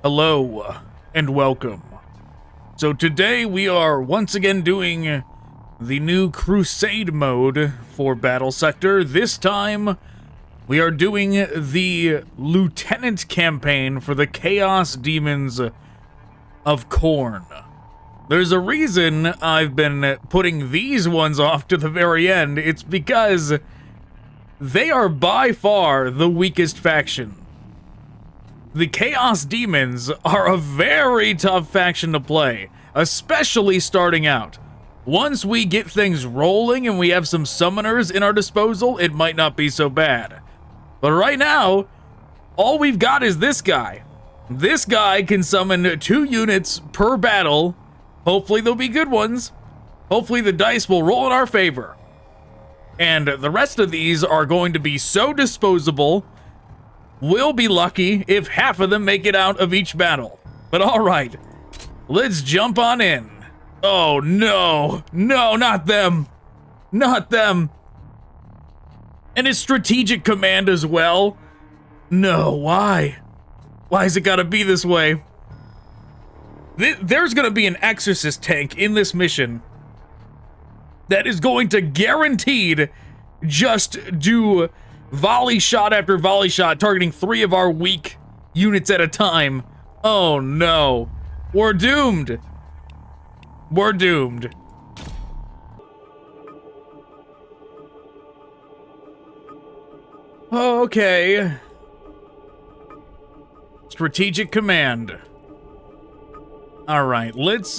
Hello and welcome. So today we are once again doing the new Crusade mode for Battlesector. This time we are doing the Lieutenant campaign for the Chaos Demons of Khorne. There's a reason I've been putting these ones off to the very end. It's because they are by far the weakest faction. The Chaos Demons are a very tough faction to play, especially starting out. Once we get things rolling and we have some summoners in our disposal, it might not be so bad. But right now, all we've got is this guy. This guy can summon 2 units per battle. Hopefully they'll be good ones. Hopefully the dice will roll in our favor. And the rest of these are going to be so disposable. We'll be lucky if half of them make it out of each battle. But alright, let's jump on in. Oh no, no, not them. Not them. And it's strategic command as well. No, why? Why has it gotta be this way? There's gonna be an exorcist tank in this mission that is going to guaranteed just do volley shot after volley shot, targeting 3 of our weak units at a time. Oh no. We're doomed. We're doomed. Okay. Strategic command. Alright, let's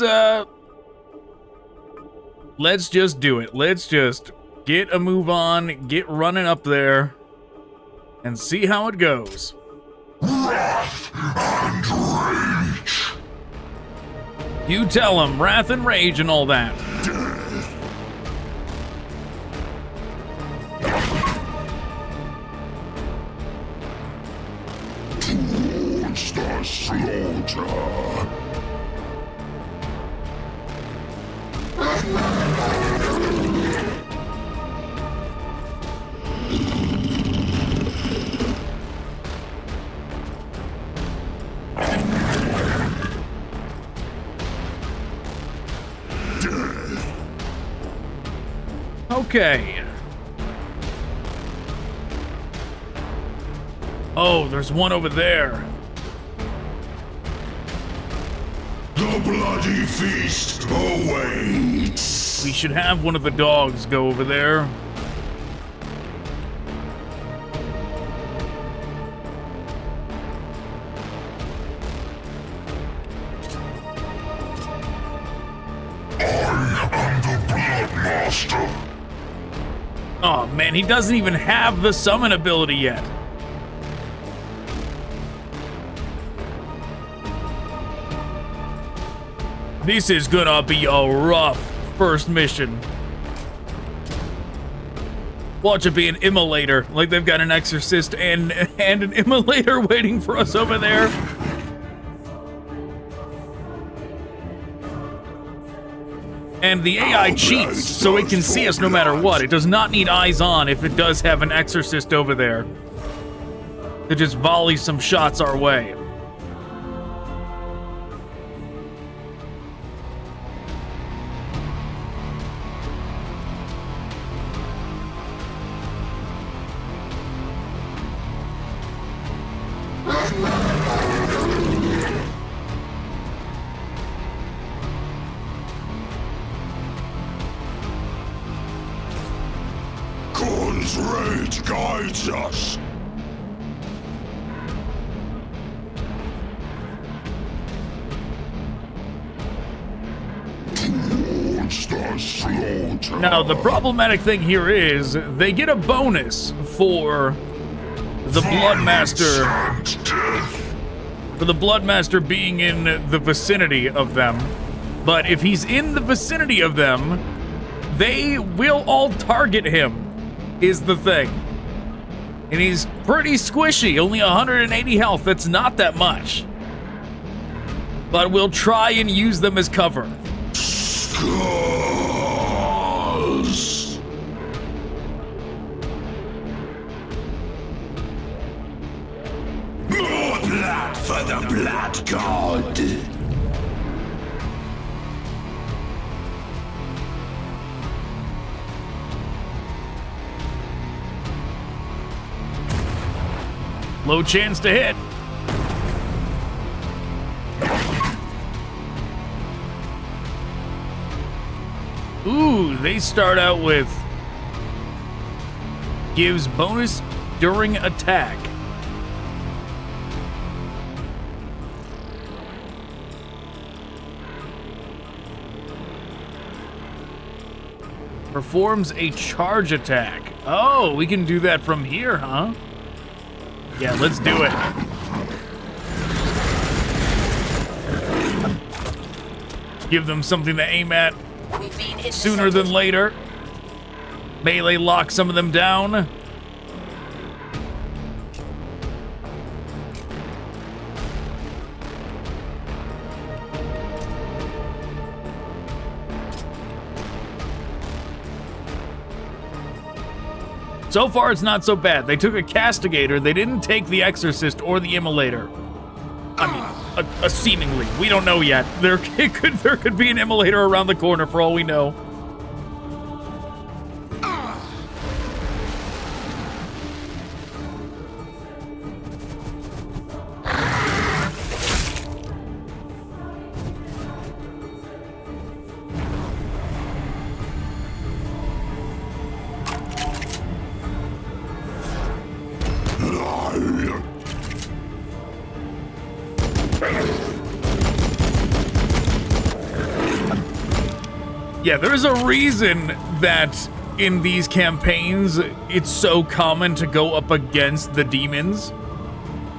just do it. Let's just get a move on, get running up there, and see how it goes. Wrath and rage. You tell him, wrath and rage and all that. Towards the slaughter. Okay. Oh, there's one over there. The bloody feast awaits. We should have one of the dogs go over there. I am the Blood Master. Oh man, he doesn't even have the summon ability yet. This is gonna be a rough first mission. Watch it be an immolator, like they've got an exorcist and an immolator waiting for us over there. And the AI cheats, so it can see us no matter what. It does not need eyes on if it does have an exorcist over there to just volley some shots our way. Khorne's rage guides us. Towards the slaughter. Now, the problematic thing here is they get a bonus for the Bloodmaster, being in the vicinity of them. But if he's in the vicinity of them, they will all target him, is the thing. And he's pretty squishy, only 180 health. That's not that much. But we'll try and use them as cover. Scars. More blood for for the Blood God. Low chance to hit. Ooh, they start out with gives bonus during attack. Performs a charge attack. Oh, we can do that from here, huh? Yeah, let's do it. Give them something to aim at sooner than later. Melee lock some of them down. So far, it's not so bad. They took a Castigator. They didn't take the Exorcist or the Immolator. I mean, seemingly. We don't know yet. There could be an Immolator around the corner for all we know. Yeah, there's a reason that in these campaigns, it's so common to go up against the demons.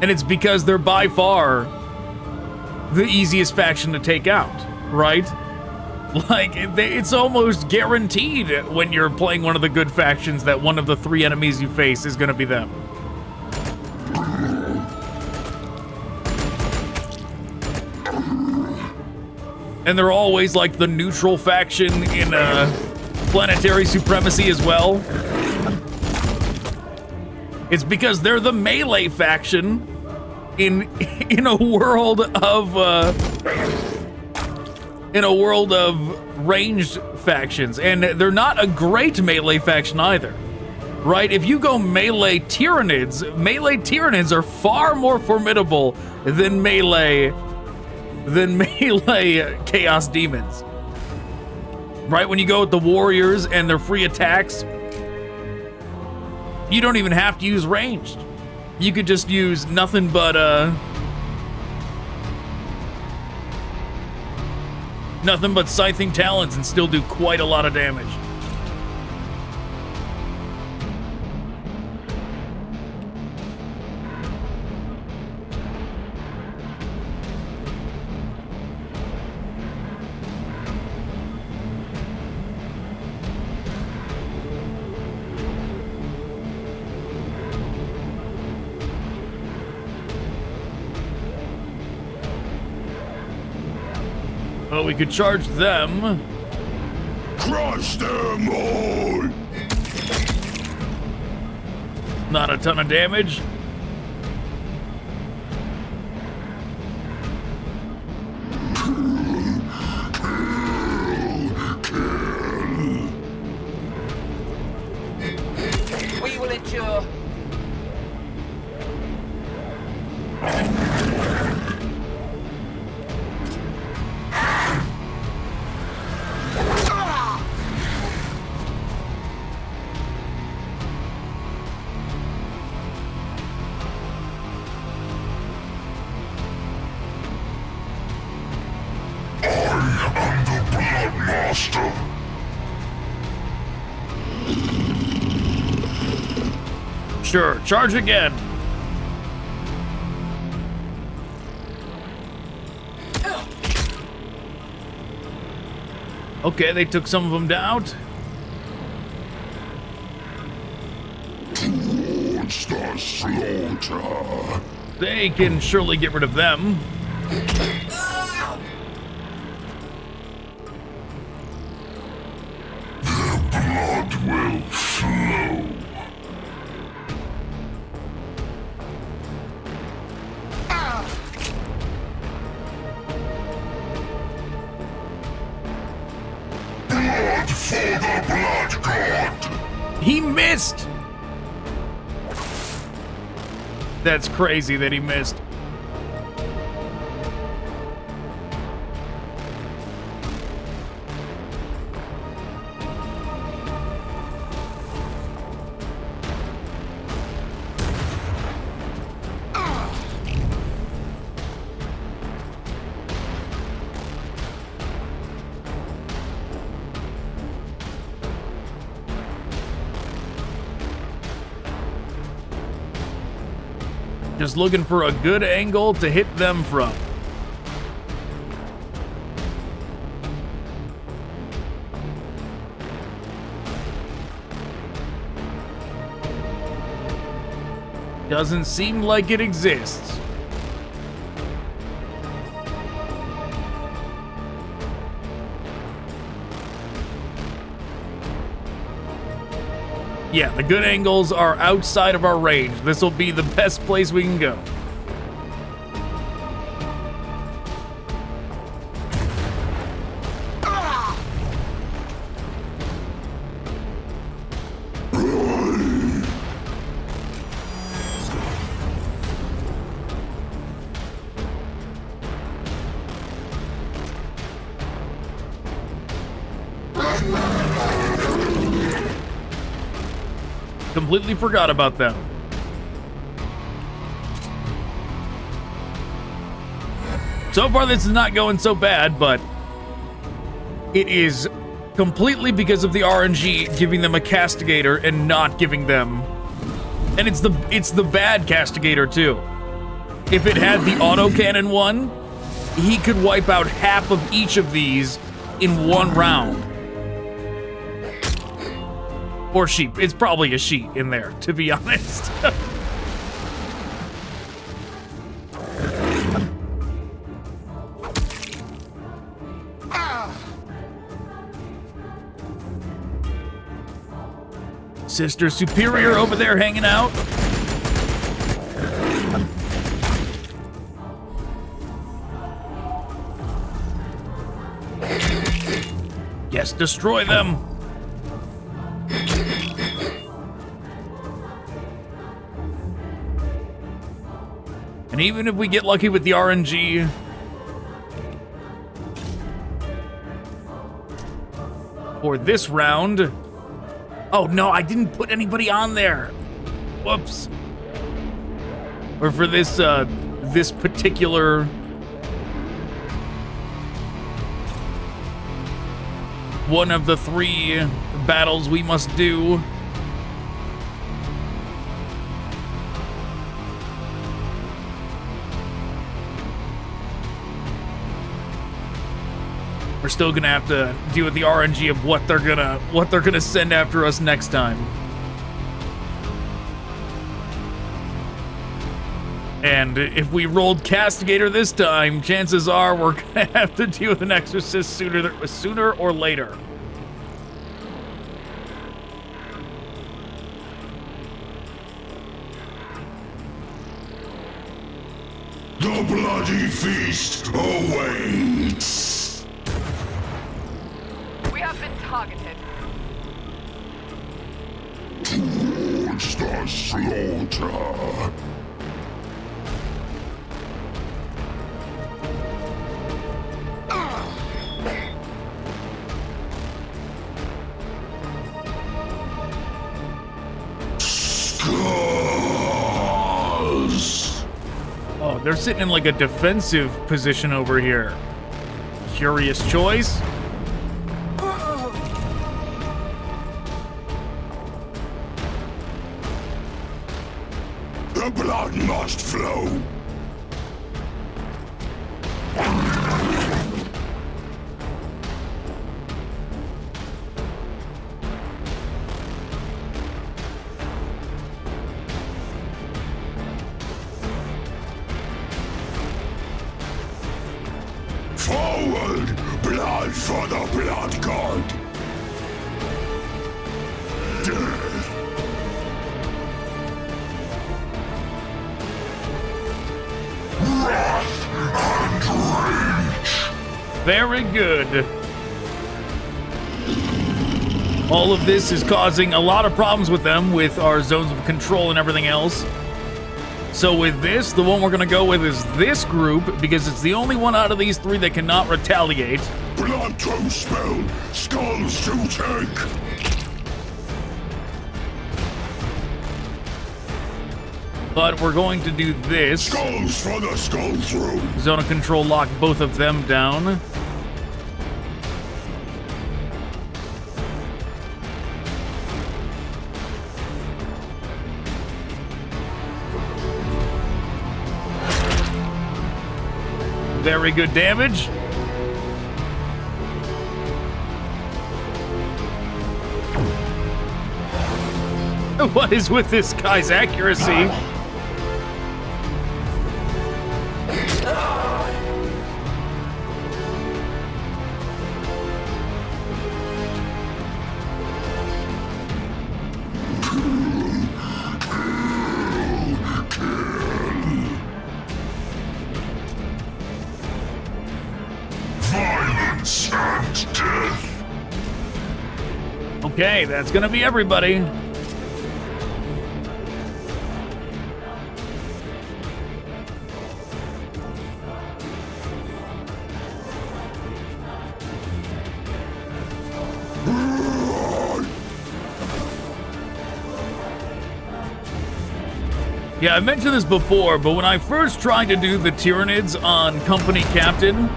And it's because they're by far the easiest faction to take out, right? Like, it's almost guaranteed when you're playing one of the good factions that one of the 3 enemies you face is going to be them. And they're always like the neutral faction in planetary supremacy as well. It's because they're the melee faction in a world of ranged factions, and they're not a great melee faction either, right? If you go melee Tyranids are far more formidable than melee Chaos Demons. Right, when you go with the Warriors and their free attacks, you don't even have to use ranged. You could just use nothing but Scything Talons and still do quite a lot of damage. Well, we could charge them. Crush them all! Not a ton of damage. We will endure. Sure, charge again. Okay, they took some of them down. Towards the slaughter. They can surely get rid of them. Their blood will flow. Blood for the Blood God! He missed! That's crazy that he missed. Just looking for a good angle to hit them from. Doesn't seem like it exists. Yeah, the good angles are outside of our range. This will be the best place we can go. Completely forgot about them. So far, this is not going so bad, but it is completely because of the RNG giving them a castigator and not giving them. And it's the bad castigator too. If it had the autocannon one, he could wipe out half of each of these in one round. Or sheep. It's probably a sheep in there, to be honest. Sister Superior over there hanging out. Yes, destroy them. And even if we get lucky with the RNG, for this round, oh no, I didn't put anybody on there. Whoops. Or for this this particular one of the 3 battles we must do. We're still gonna have to deal with the RNG of what they're gonna send after us next time. And if we rolled Castigator this time, chances are we're gonna have to deal with an Exorcist sooner or later. The bloody feast awaits! We have been targeted. Towards the slaughter! Oh, they're sitting in like a defensive position over here. Curious choice. The blood must flow! Forward! Blood for the Blood God! Death! Wrath and rage! Very good. All of this is causing a lot of problems with them, with our zones of control and everything else. So with this, the one we're going to go with is this group, because it's the only one out of these three that cannot retaliate. Blood to spell, skulls to take. But we're going to do this. Skulls for the skull through. Zone of control, lock both of them down. Very good damage. What is with this guy's accuracy? Violence and death. Okay, that's gonna be everybody. Yeah, I mentioned this before, but when I first tried to do the Tyranids on Company Captain,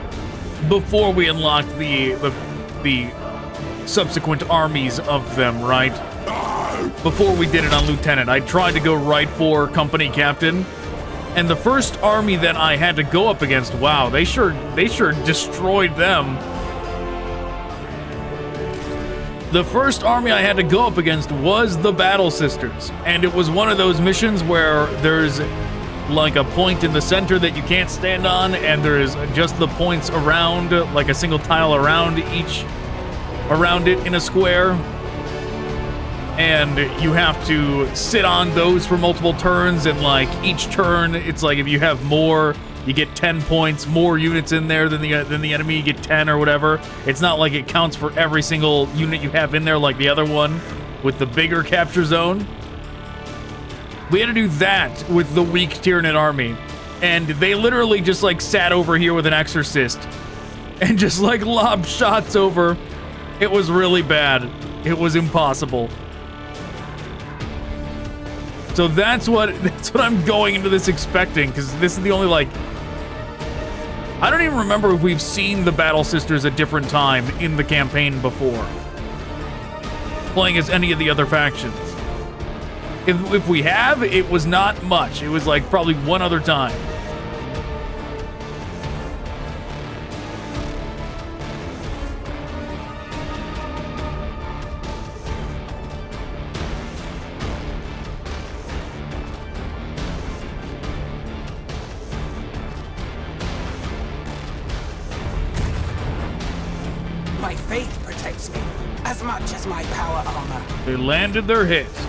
before we unlocked the subsequent armies of them, right? Before we did it on Lieutenant, I tried to go right for Company Captain, and the first army that I had to go up against, wow, they sure destroyed them. The first army I had to go up against was the Battle Sisters, and it was one of those missions where there's like a point in the center that you can't stand on, and there's just the points around, like a single tile around it in a square, and you have to sit on those for multiple turns, and like each turn, it's like if you have more, you get 10 points, more units in there than the enemy, you get 10 or whatever. It's not like it counts for every single unit you have in there like the other one with the bigger capture zone. We had to do that with the weak Tyranid army, and they literally just like sat over here with an exorcist and just like lobbed shots over. It was really bad. It was impossible. So that's what I'm going into this expecting, because this is the only, like, I don't even remember if we've seen the Battle Sisters a different time in the campaign before, playing as any of the other factions. If we have, it was not much. It was like probably one other time. My faith protects me as much as my power armor. They landed their hits.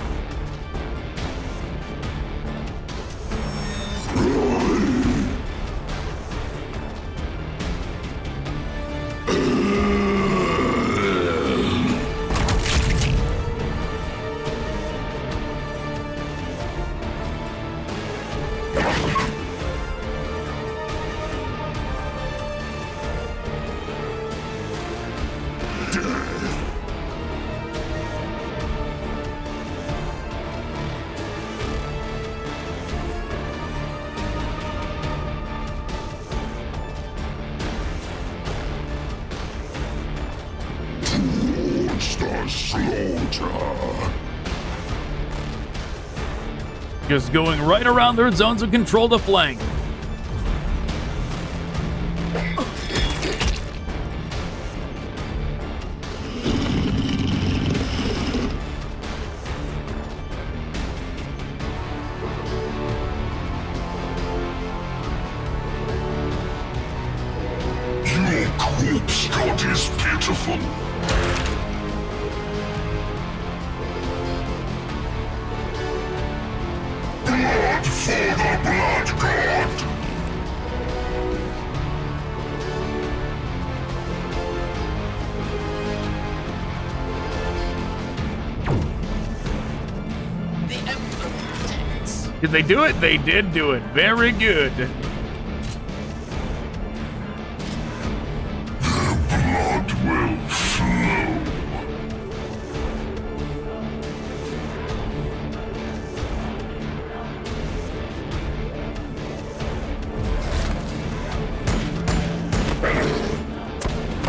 Just going right around their zones of control to flank. Your corpse god is pitiful. Blood for the blood god. Did they do it? They did do it. Very good. Blood will flow.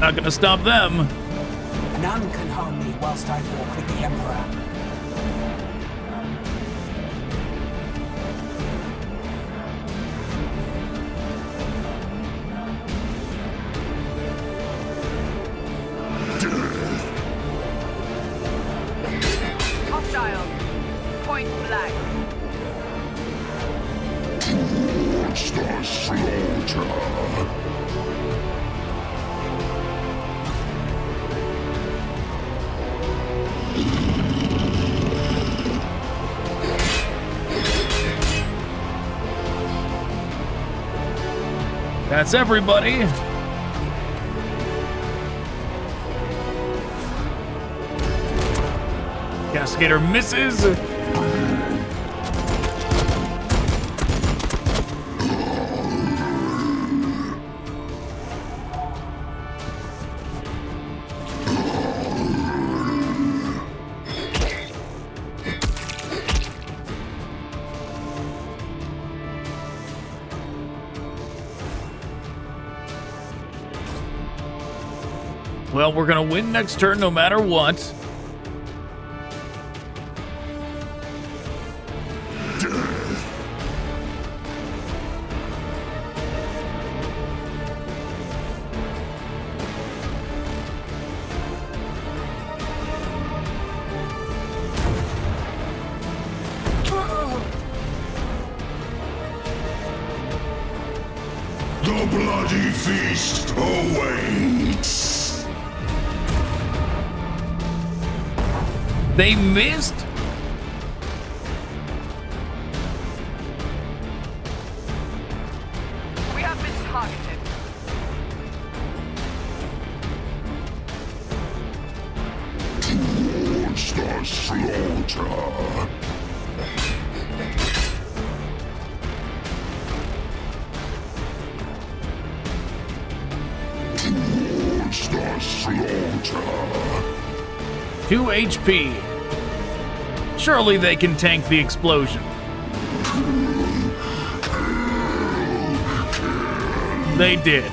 Not gonna stop them. None can harm me whilst I walk with the Emperor. Hostile. Point blank. Towards the slaughter. That's everybody. Cascadator misses. Well, we're gonna win next turn no matter what. The bloody feast awaits. They missed? We have been targeted. Towards the slaughter. Towards the slaughter. 2 HP. Surely they can tank the explosion. They did.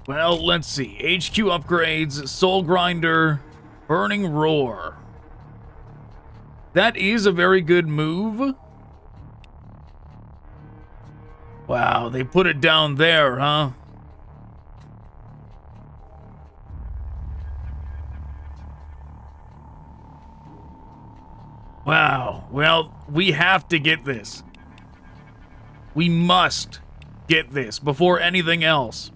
Well, let's see. HQ upgrades, Soul Grinder, Burning Roar. That is a very good move. Wow, they put it down there, huh? Wow. Well, we have to get this. We must get this before anything else.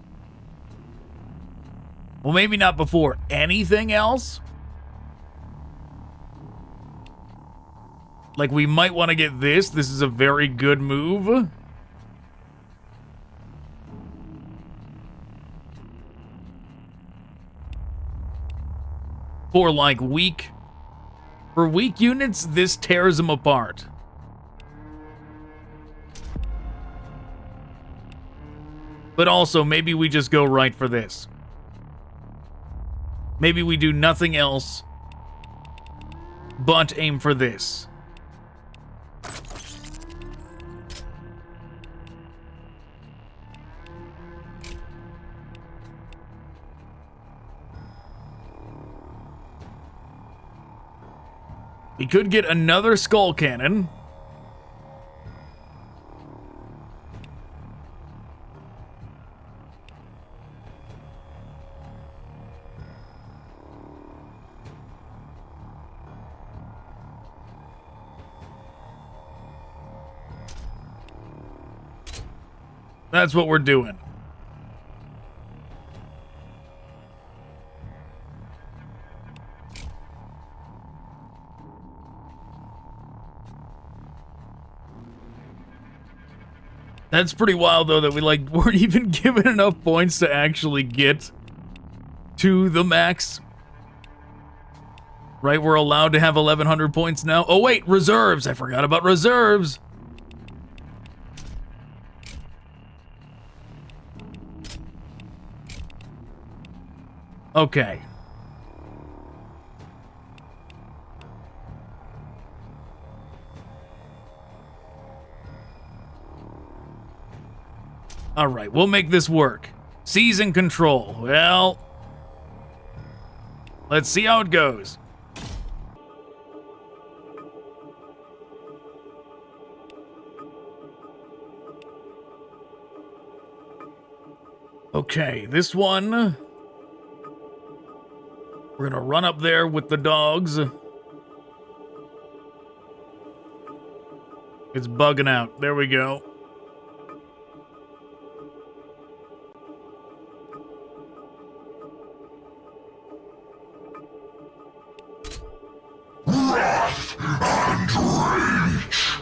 Well, maybe not before anything else. Like, we might want to get this. This is a very good move. For, like, weak... For weak units, this tears them apart. But also, maybe we just go right for this. Maybe we do nothing else but aim for this. We could get another skull cannon. That's what we're doing. That's pretty wild, though, that we, like, weren't even given enough points to actually get to the max. Right, we're allowed to have 1,100 points now. Oh, wait, reserves. I forgot about reserves. Okay. All right, we'll make this work. Season control. Well, let's see how it goes. Okay, this one, we're gonna run up there with the dogs. It's bugging out. There we go. Wrath and rage.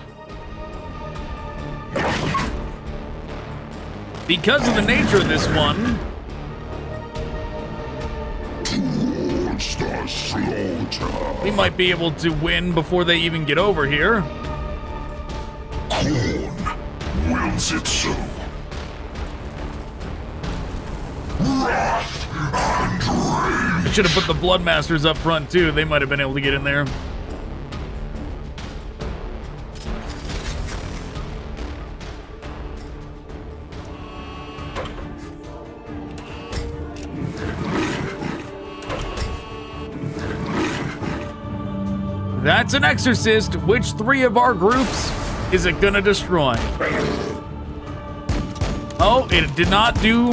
Because of the nature of this one, Towards the slaughter. we might be able to win before they even get over here. Khorne wills it so. Wrath and rage. I should have put the Bloodmasters up front too. They might have been able to get in there. That's an Exorcist. Which three of our groups is it gonna destroy? Oh, it did not do...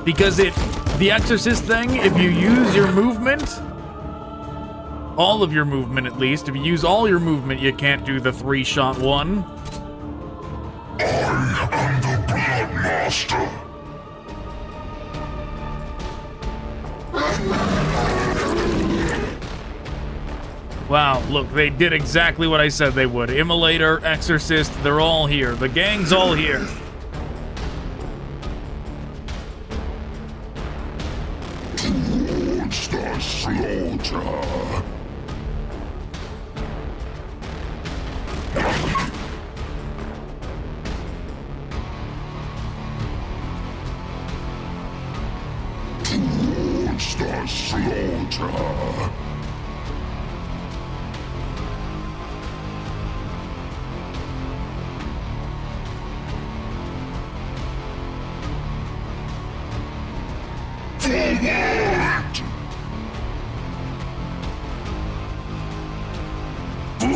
Because the Exorcist thing, if you use your movement, all of your movement at least, if you use all your movement, you can't do the 3-shot one. I am the Bloodmaster. Wow, look, they did exactly what I said they would. Immolator, Exorcist, they're all here. The gang's all here. Towards the slaughter. Towards the slaughter. Forward! For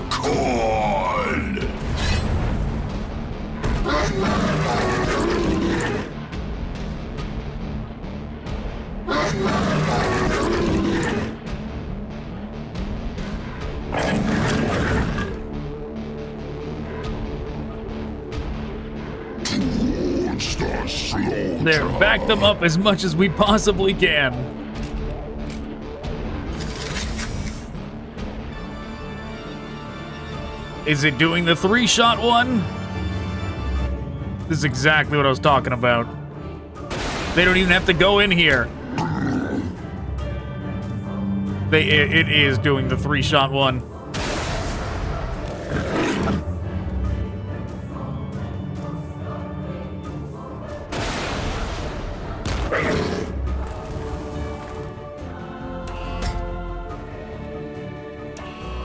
Khorne! Towards the slaughter. There, back them up as much as we possibly can. Is it doing the 3-shot one? This is exactly what I was talking about. They don't even have to go in here. It is doing the 3-shot one.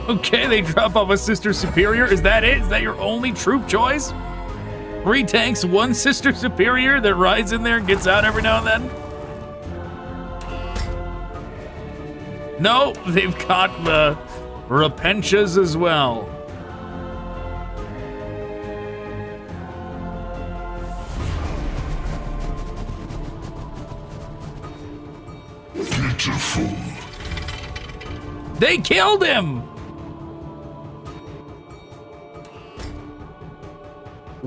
Okay, they drop off a Sister Superior. Is that it? Is that your only troop choice? 3 tanks, 1 Sister Superior that rides in there and gets out every now and then? No, they've got the Repentias as well. Pitiful. They killed him!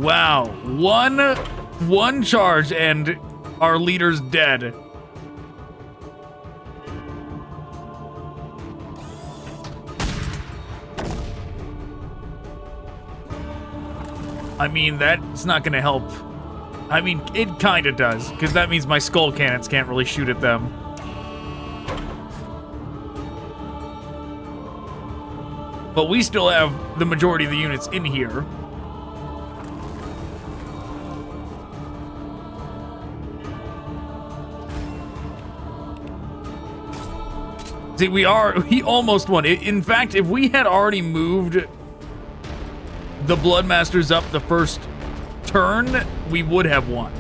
Wow, one charge and our leader's dead. I mean, that's not gonna help. I mean, it kinda does, because that means my skull cannons can't really shoot at them. But we still have the majority of the units in here. See, we almost won. In fact, if we had already moved the Bloodmasters up the first turn, we would have won.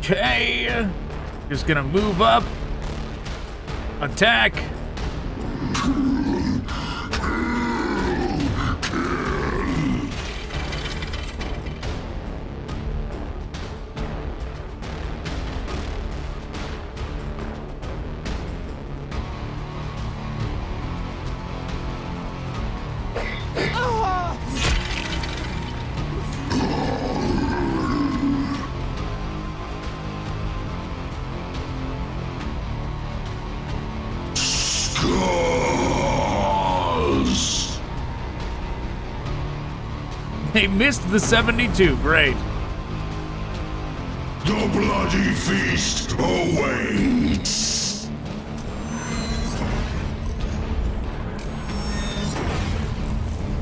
Okay, just gonna move up, attack. They missed the 72. Great. The bloody feast awaits.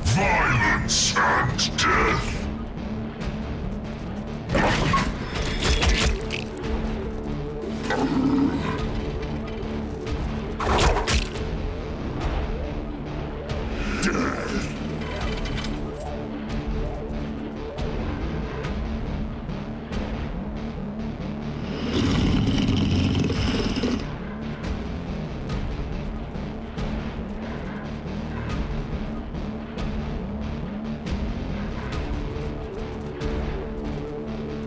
Violence and death.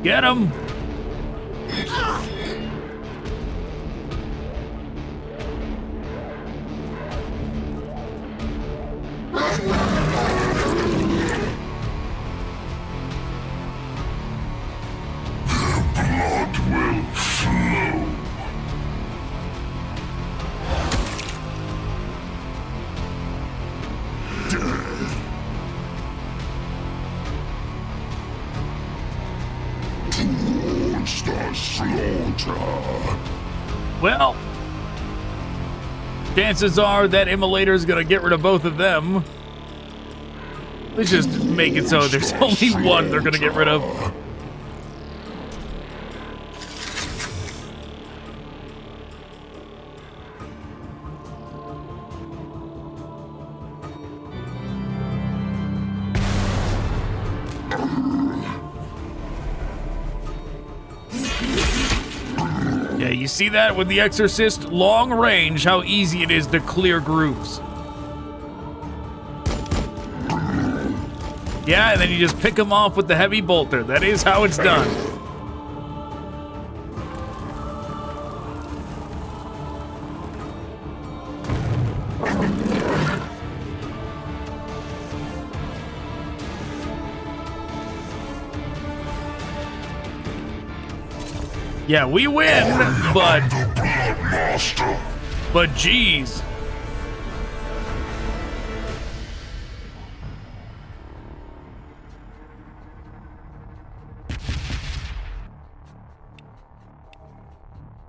Get him! Blood will flow. Death. Towards the slaughter. Well, chances are that Immolator is gonna get rid of both of them. Let's just make it so there's only one they're gonna get rid of. Yeah, you see that with the Exorcist? Long range, how easy it is to clear groups. Yeah, and then you just pick them off with the heavy bolter. That is how it's done. Yeah, we win, but geez.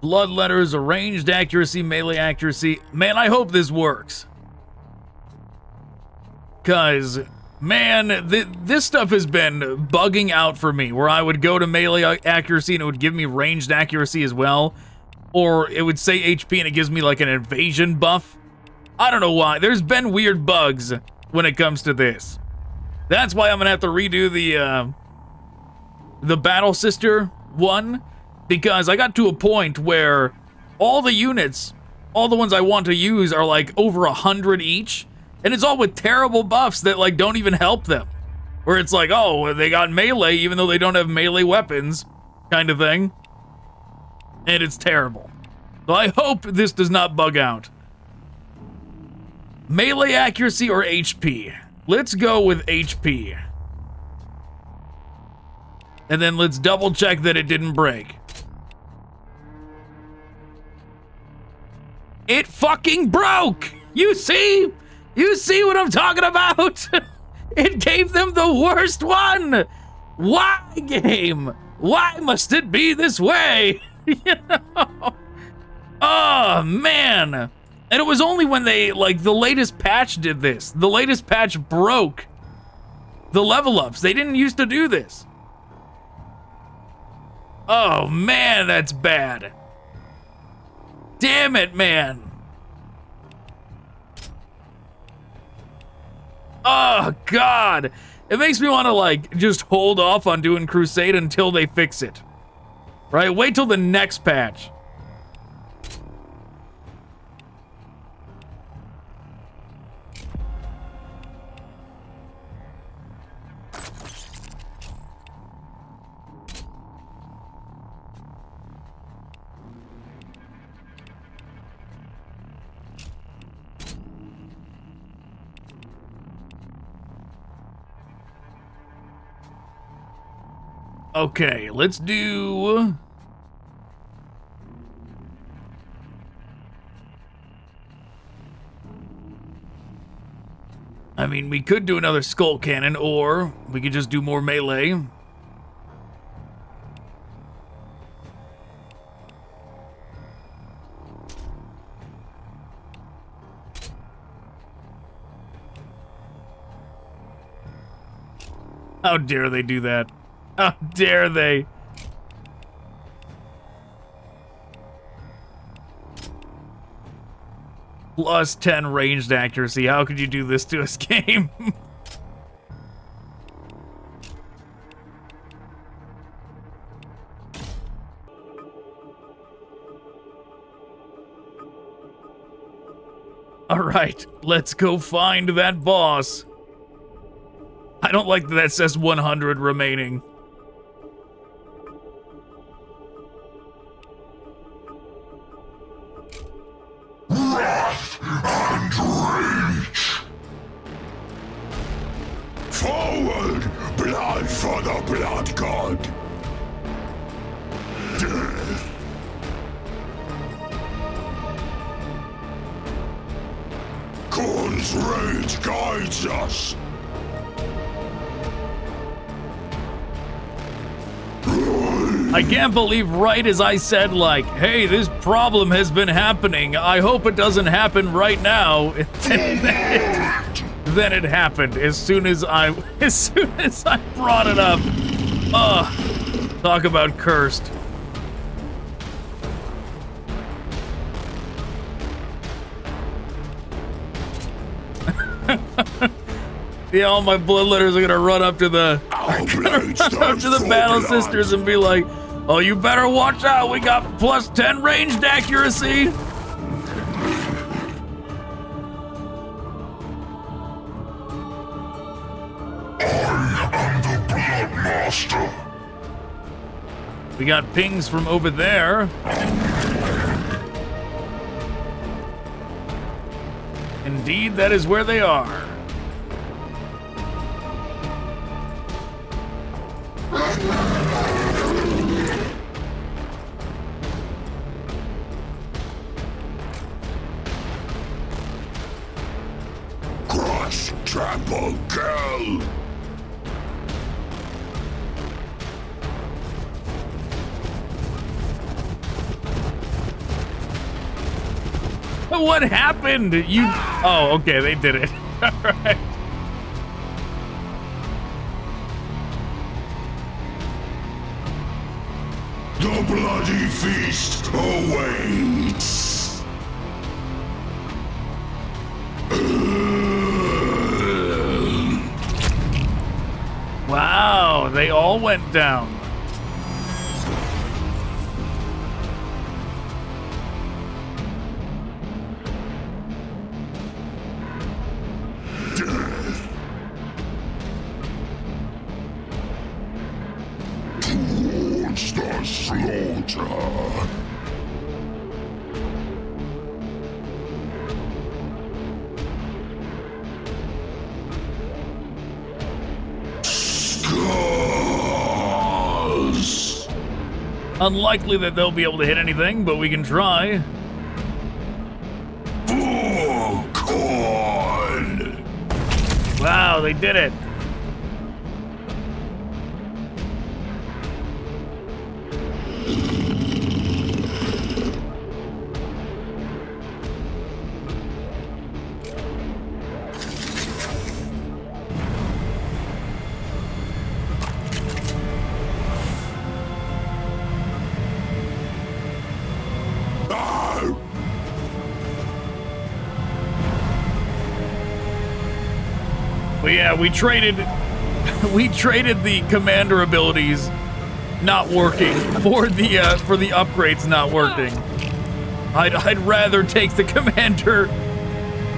Bloodletters, ranged accuracy, melee accuracy. Man, I hope this works. Because, man, this stuff has been bugging out for me, where I would go to melee accuracy and it would give me ranged accuracy as well. Or it would say HP and it gives me like an evasion buff. I don't know why. There's been weird bugs when it comes to this. That's why I'm going to have to redo the Battlesector one. Because I got to a point where all the units, all the ones I want to use are like over 100 each. And it's all with terrible buffs that like don't even help them. Where it's like, oh, they got melee even though they don't have melee weapons kind of thing. And it's terrible. So I hope this does not bug out. Melee accuracy or HP? Let's go with HP. And then let's double check that it didn't break. It fucking broke! You see? You see what I'm talking about? It gave them the worst one! Why, game? Why must it be this way? You know? Oh, man. And it was only when they, like, the latest patch did this. The latest patch broke the level ups. They didn't used to do this. Oh, man, that's bad. Damn it, man. Oh, God. It makes me want to, like, just hold off on doing Crusade until they fix it. Right? Wait till the next patch. Okay, let's do... I mean, we could do another skull cannon, or we could just do more melee. How dare they do that? How dare they? Plus 10 ranged accuracy. How could you do this to us, game? All right, let's go find that boss. I don't like that says 100 remaining. Wrath and rage. Forward, blood for the blood god. Death. Khorne's rage guides us. I can't believe right as I said, like, hey, this problem has been happening. I hope it doesn't happen right now. Then it happened as soon as I brought it up. Ugh. Talk about cursed. Yeah, all my bloodletters are gonna run up to the Battlesectors and be like, oh, you better watch out, we got plus 10 ranged accuracy. I am the Blood Master. We got pings from over there. Indeed, that is where they are. Crush, trample, kill. What happened? You. Oh, okay, they did it. All right. The bloody feast awaits. Wow, they all went down. Towards the slaughter. Scars. Unlikely that they'll be able to hit anything, but we can try. For Khorne. Wow, they did it. But yeah, we traded the commander abilities not working for the upgrades not working. I'd rather take the commander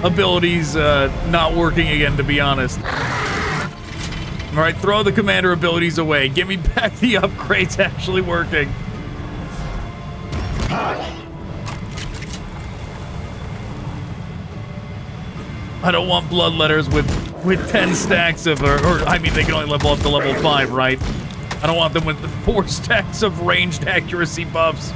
abilities not working again, to be honest. All right, throw the commander abilities away. Give me back the upgrades actually working. I don't want bloodletters with 10 stacks of, or I mean, they can only level up to level 5, right? I don't want them with 4 stacks of ranged accuracy buffs.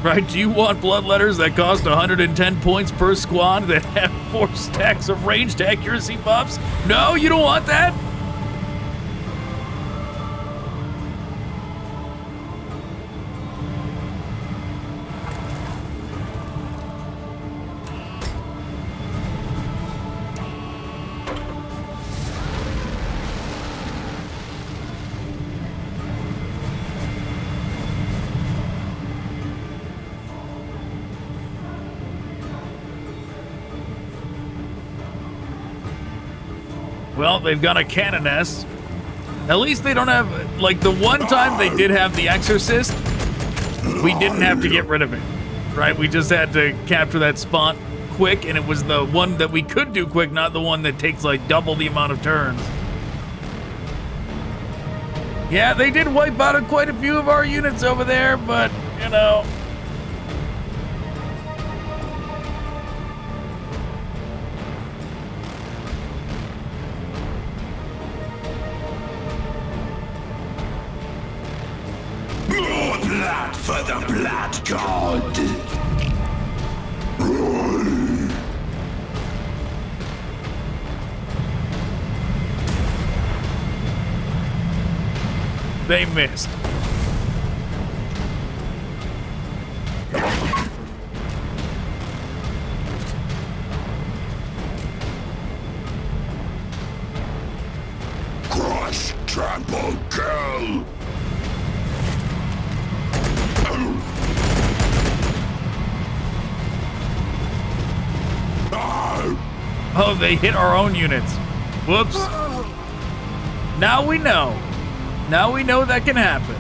Right, do you want bloodletters that cost 110 points per squad that have 4 stacks of ranged accuracy buffs? No, you don't want that? Well, they've got a Canoness. At least they don't have, like, the one time they did have the Exorcist, we didn't have to get rid of it, right? We just had to capture that spot quick, and it was the one that we could do quick, not the one that takes, like, double the amount of turns. Yeah, they did wipe out quite a few of our units over there, but, you know... More blood for the Blood God. They missed. Crush, trample, kill. Oh, they hit our own units. Whoops. Now we know. Now we know that can happen.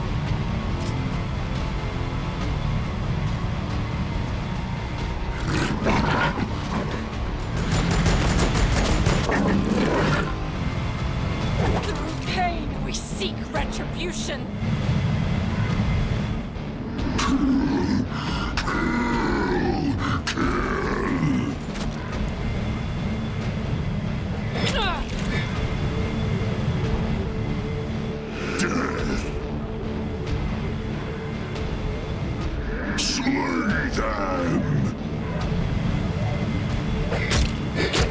Through pain, we seek retribution.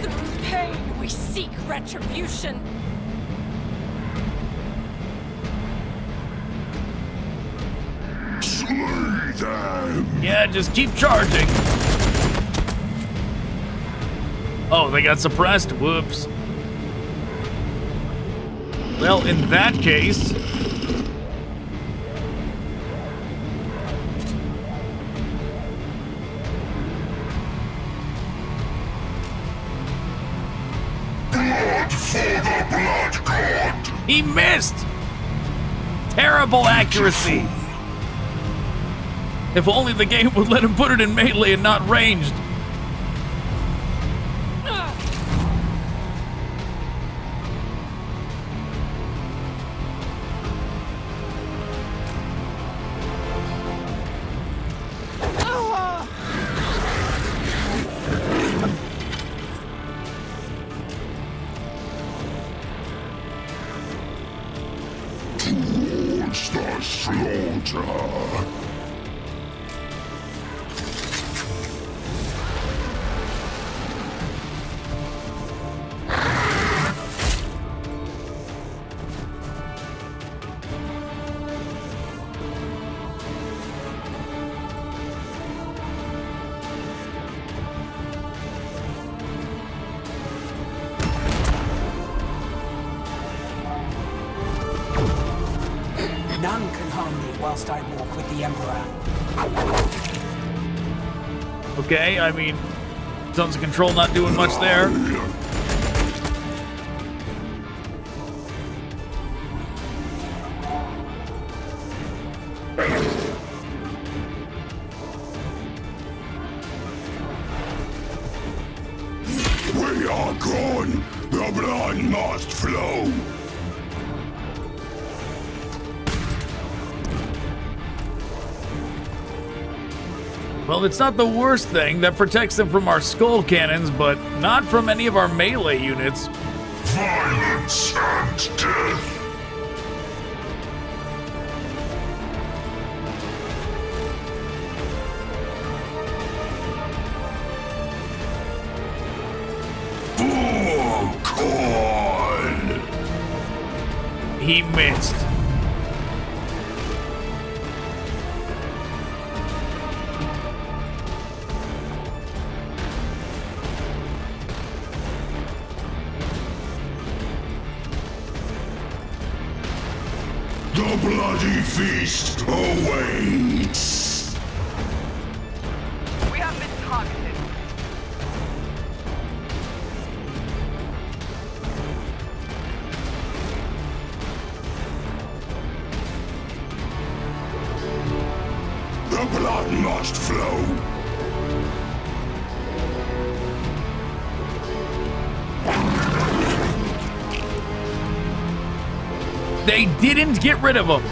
Through pain, we seek retribution. them! Yeah, just keep charging. Oh, they got suppressed? Whoops. Well, in that case... Blood for the blood god! He missed! Terrible accuracy. If only the game would let him put it in melee and not ranged. Towards the slaughter! None can harm me whilst I walk with the Emperor. Okay, I mean, Zones of Control not doing much there. We are gone! The blood must flow! Well, it's not the worst thing. That protects them from our skull cannons, but not from any of our melee units. Violence and death! For Khorne! He missed. The bloody feast awaits! We have been targeted. The blood must flow! They didn't get rid of him.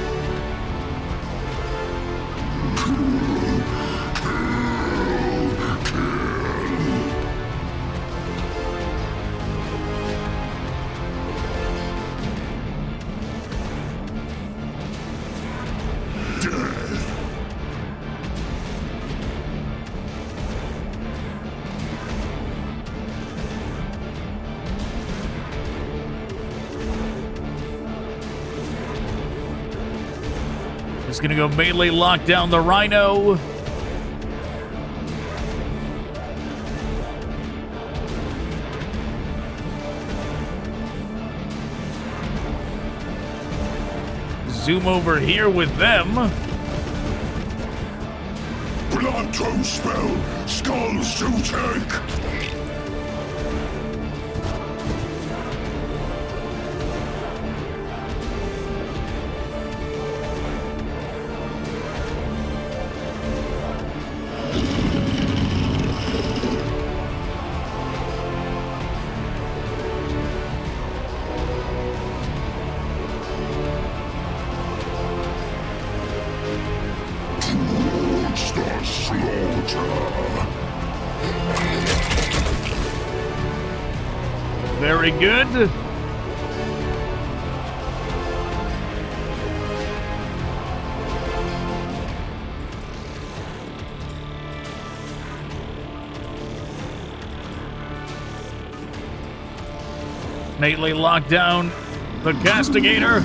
Just gonna go melee lock down the Rhino. Zoom over here with them. Blood to spell, skulls to take! Very good. Melee lock down the Castigator.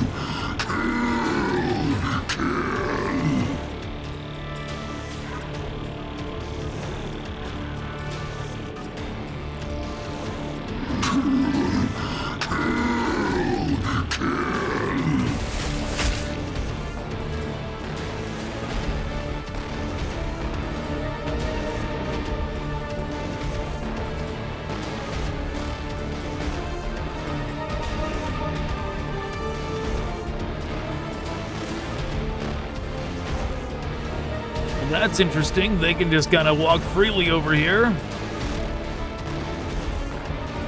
That's interesting. They can just kind of walk freely over here.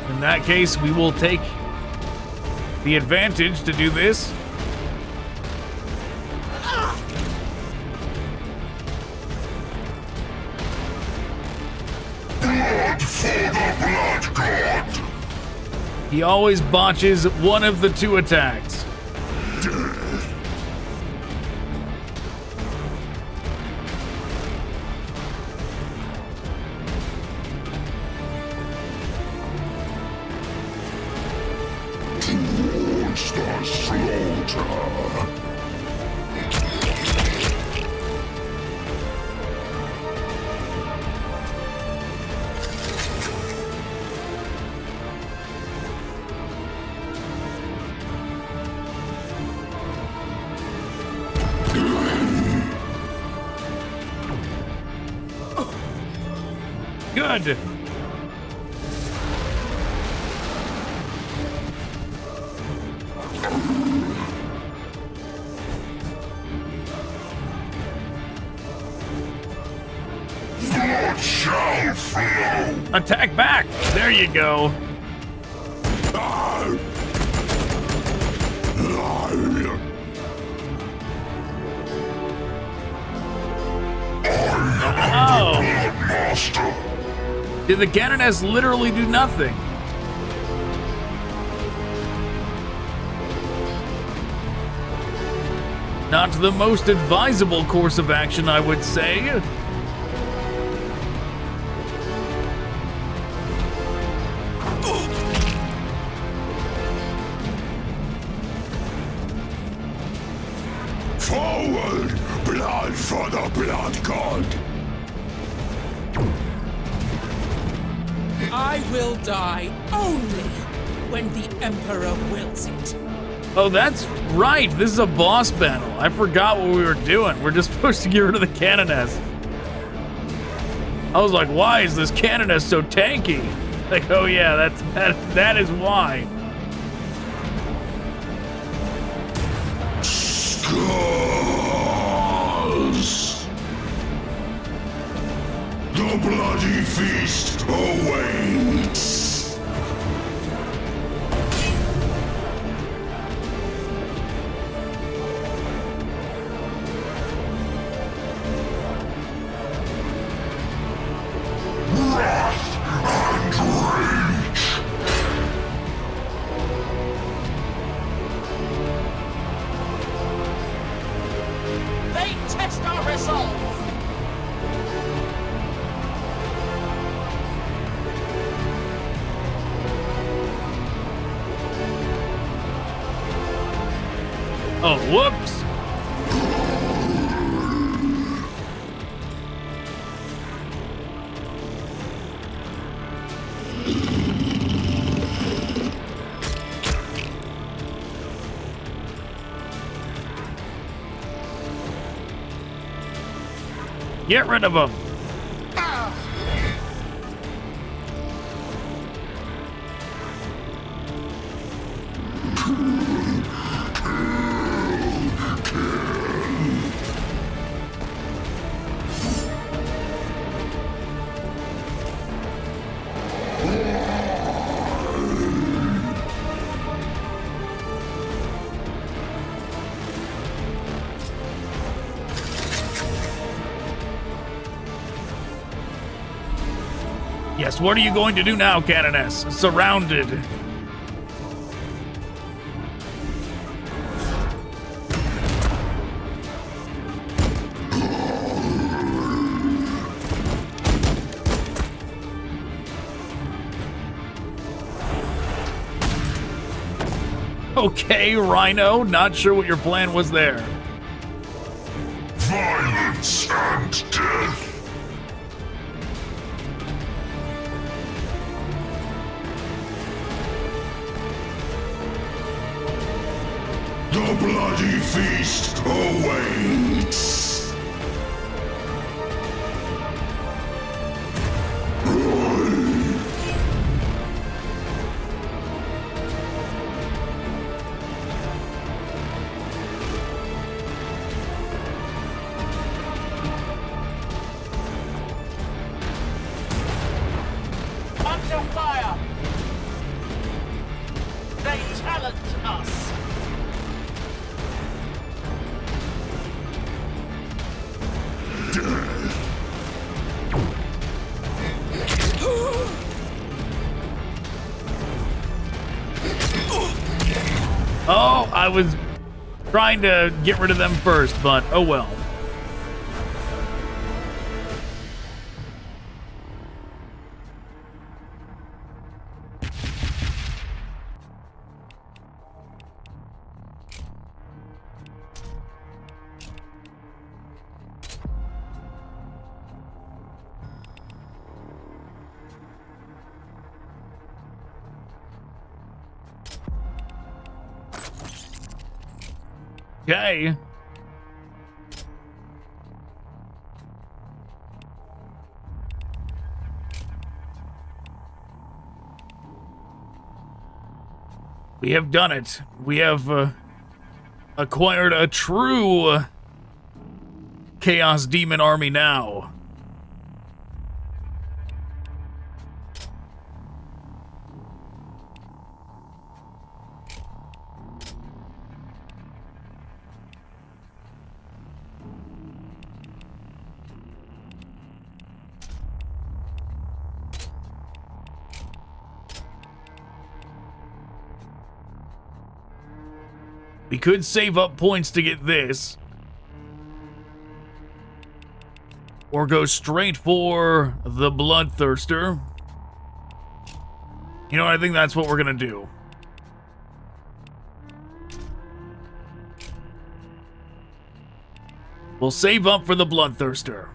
In that case, we will take the advantage to do this. Blood for the Blood God! He always botches one of the two attacks. Towards the slaughter! Good. Blood shall flow! Attack back. There you go. Oh. Master! Did the Canoness literally do nothing? Not the most advisable course of action, I would say. Forward! Blood for the Blood God! I will die only when the Emperor wills it. Oh, that's right. This is a boss battle. I forgot what we were doing. We're just supposed to get rid of the Canoness. I was like, why is this Canoness so tanky? Like, oh yeah, that is why. Skulls! The bloody feast awaits! Wrath and rage! They test our resolve. Oh, whoops. Get rid of him. Yes, what are you going to do now, Canoness? Surrounded. Okay, Rhino, not sure what your plan was there. Violence and death! The bloody feast awaits! Celestial fire! They challenge us! Oh, I was trying to get rid of them first, but oh well. Okay. We have done it. We have acquired a true Chaos Demon army now. We could save up points to get this. Or go straight for the Bloodthirster. You know what? I think that's what we're gonna do. We'll save up for the Bloodthirster.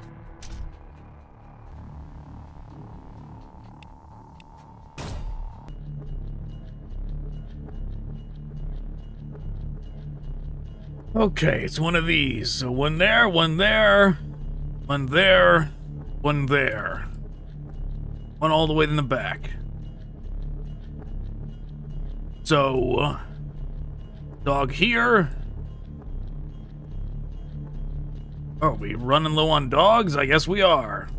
Okay, it's one of these. So one there, one there, one there, one there. One all the way in the back. So, dog here. Are we running low on dogs? I guess we are.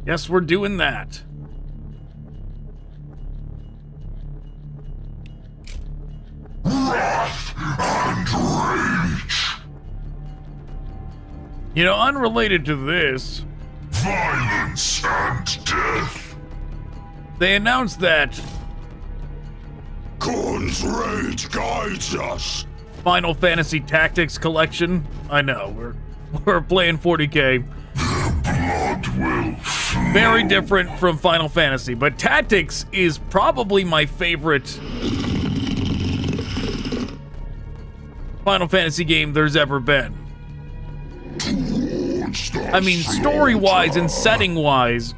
Yes, we're doing that. Wrath and rage. You know, unrelated to this, Violence and death. they announced that Khorne's rage guides us. Final Fantasy Tactics collection. I know, we're playing 40K. Blood will flow. Very different from Final Fantasy, but Tactics is probably my favorite Final Fantasy game there's ever been. I mean, story-wise and setting-wise,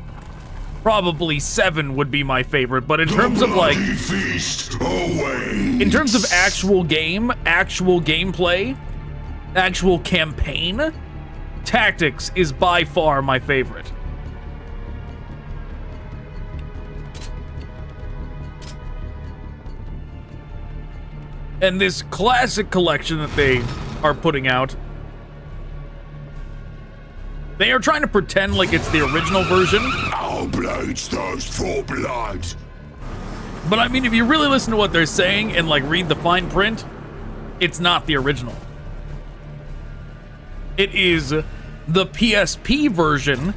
probably 7 would be my favorite, but in terms of like, in terms of actual game, actual gameplay, actual campaign, Tactics is by far my favorite. And this classic collection that they are putting out, they are trying to pretend like it's the original version. Our blades thirst for blood. But I mean, if you really listen to what they're saying and like read the fine print, it's not the original. It is the PSP version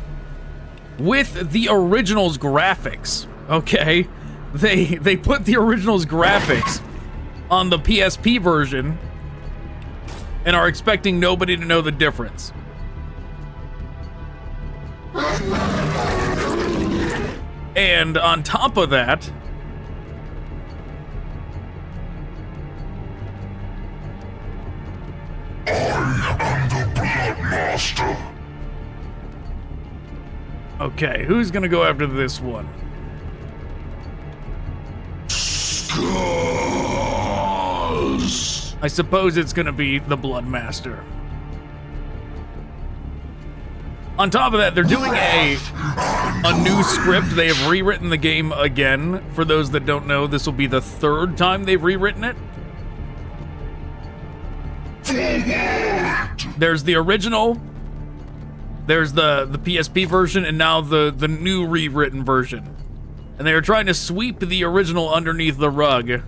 with the original's graphics. Okay, they put the original's graphics on the PSP version and are expecting nobody to know the difference. And on top of that, I am the Blood Master. okay, who's gonna go after this one? Scars. I suppose it's gonna be the Blood Master. On top of that, they're doing a new script. They have rewritten the game again. For those that don't know, this will be the 3rd time they've rewritten it. There's the original, there's the PSP version, and now the new rewritten version. And they are trying to sweep the original underneath the rug.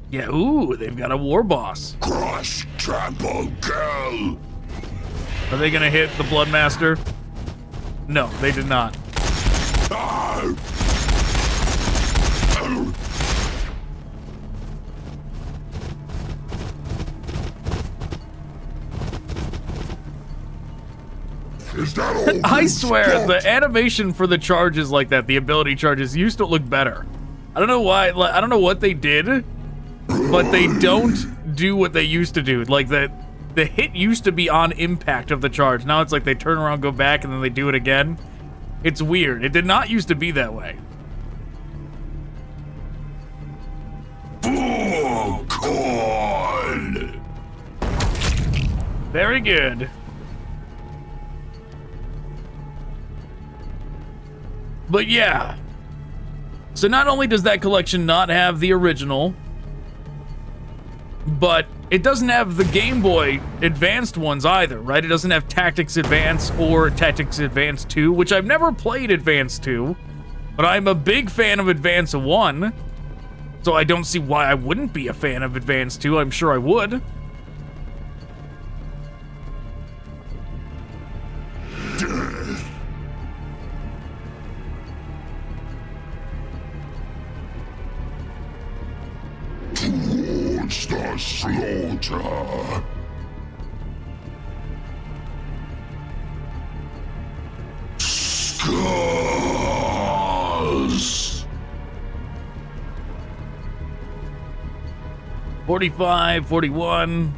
Yeah, ooh, they've got a war boss. Crush, trample, kill. Are they gonna hit the Bloodmaster? No, they did not. Ah! Is that all I swear, the animation for the charges like that, the ability charges, used to look better. I don't know why, like, I don't know what they did, but they don't do what they used to do. Like, the hit used to be on impact of the charge. Now it's like they turn around, go back, and then they do it again. It's weird. It did not used to be that way. Oh, Khorne. Very good. But yeah. So not only does that collection not have the original, but it doesn't have the Game Boy Advanced ones either, right? It doesn't have Tactics Advance or Tactics Advance 2, which I've never played Advance 2, but I'm a big fan of Advance 1, so I don't see why I wouldn't be a fan of Advance 2. I'm sure I would. Towards the slaughter. Skulls. 45, 41.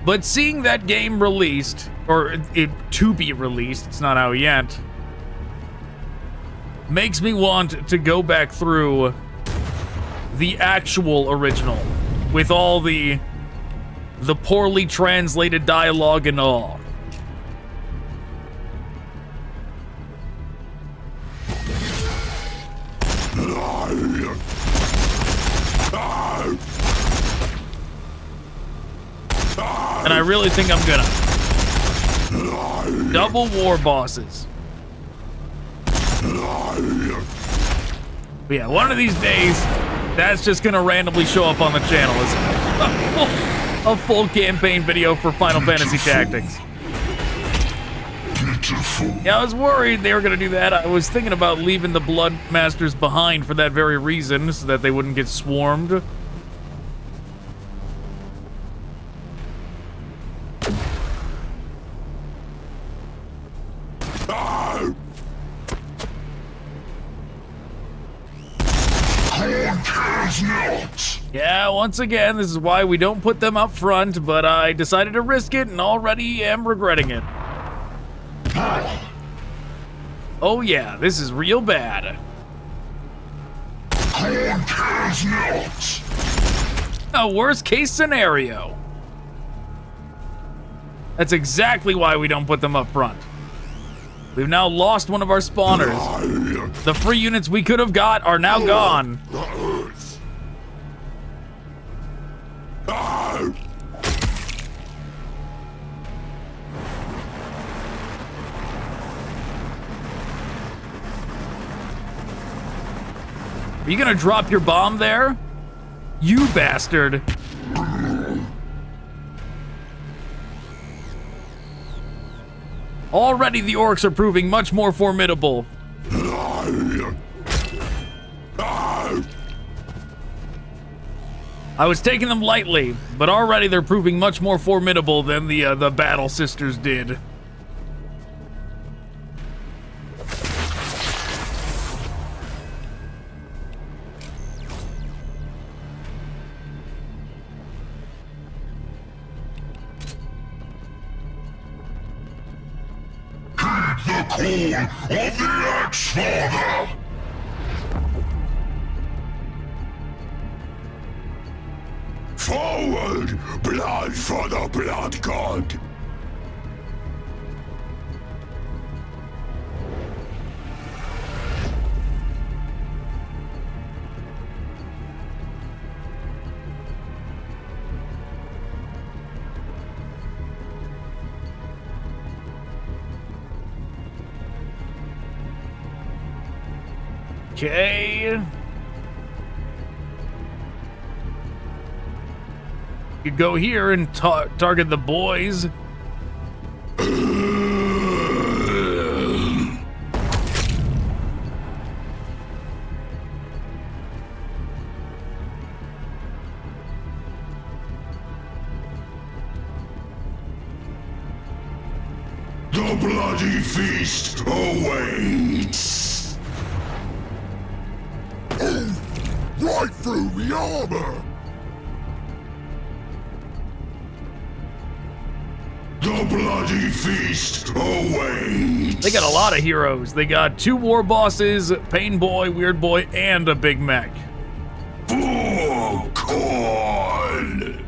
But seeing that game released, or it to be released, it's not out yet, makes me want to go back through the actual original with all the poorly translated dialogue and all. And I really think I'm gonna. Double war bosses. But yeah, one of these days, that's just gonna randomly show up on the channel as a full campaign video for Final Fantasy Tactics. Yeah, I was worried they were gonna do that. I was thinking about leaving the Bloodmasters behind for that very reason, so that they wouldn't get swarmed. Yeah, once again, this is why we don't put them up front, but I decided to risk it and already am regretting it. Oh yeah, this is real bad. A worst case scenario. That's exactly why we don't put them up front. We've now lost one of our spawners. The free units we could have got are now gone. Are you gonna drop your bomb there? You bastard. Already the Orks are proving much more formidable. I was taking them lightly, but already they're proving much more formidable than the Battle Sisters did. The call of the Axe-Father! Forward! Blood for the Blood God! Okay. You go here and target the boys. The bloody feast awaits! Right through the armor! The bloody feast awaits! They got a lot of heroes. They got 2 war bosses, Pain Boy, Weird Boy, and a Big Mech. For Khorne!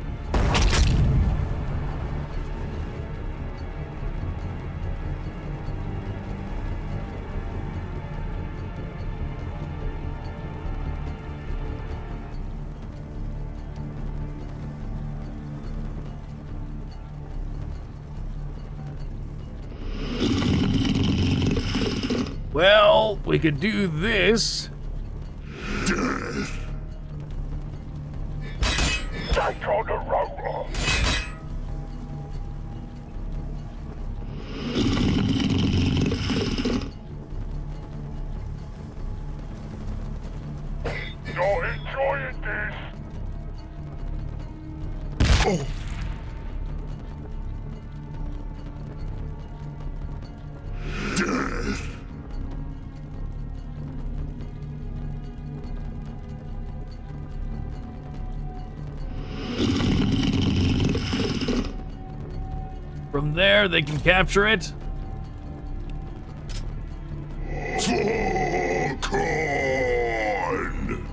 Well, we could do this. Death! Take on the roller! Not enjoying this! Oh! Death! From there, they can capture it. For Khorne!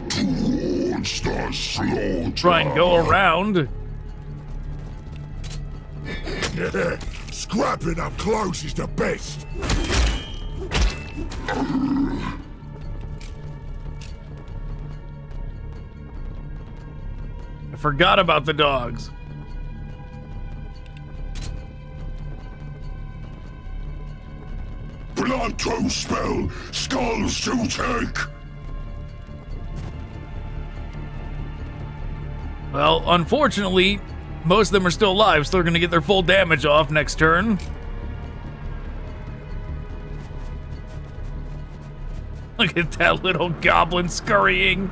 Towards the slaughter! Try and go around. Scrapping up close is the best! I forgot about the dogs. Blood to spell, skulls to take! Well, unfortunately, most of them are still alive, so they're gonna get their full damage off next turn. Look at that little goblin scurrying.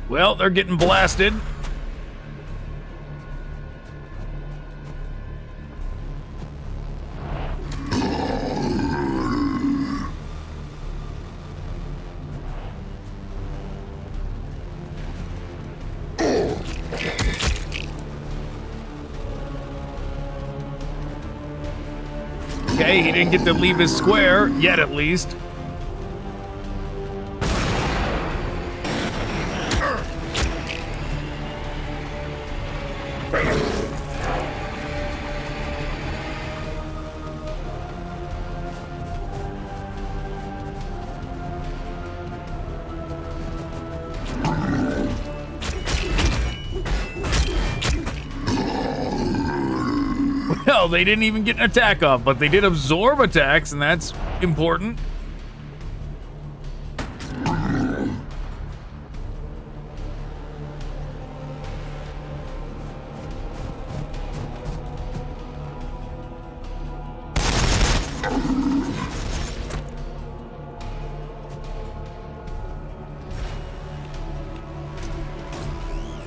Well, they're getting blasted. Okay, he didn't get to leave his square, yet at least. Well, they didn't even get an attack off, but they did absorb attacks, and that's important.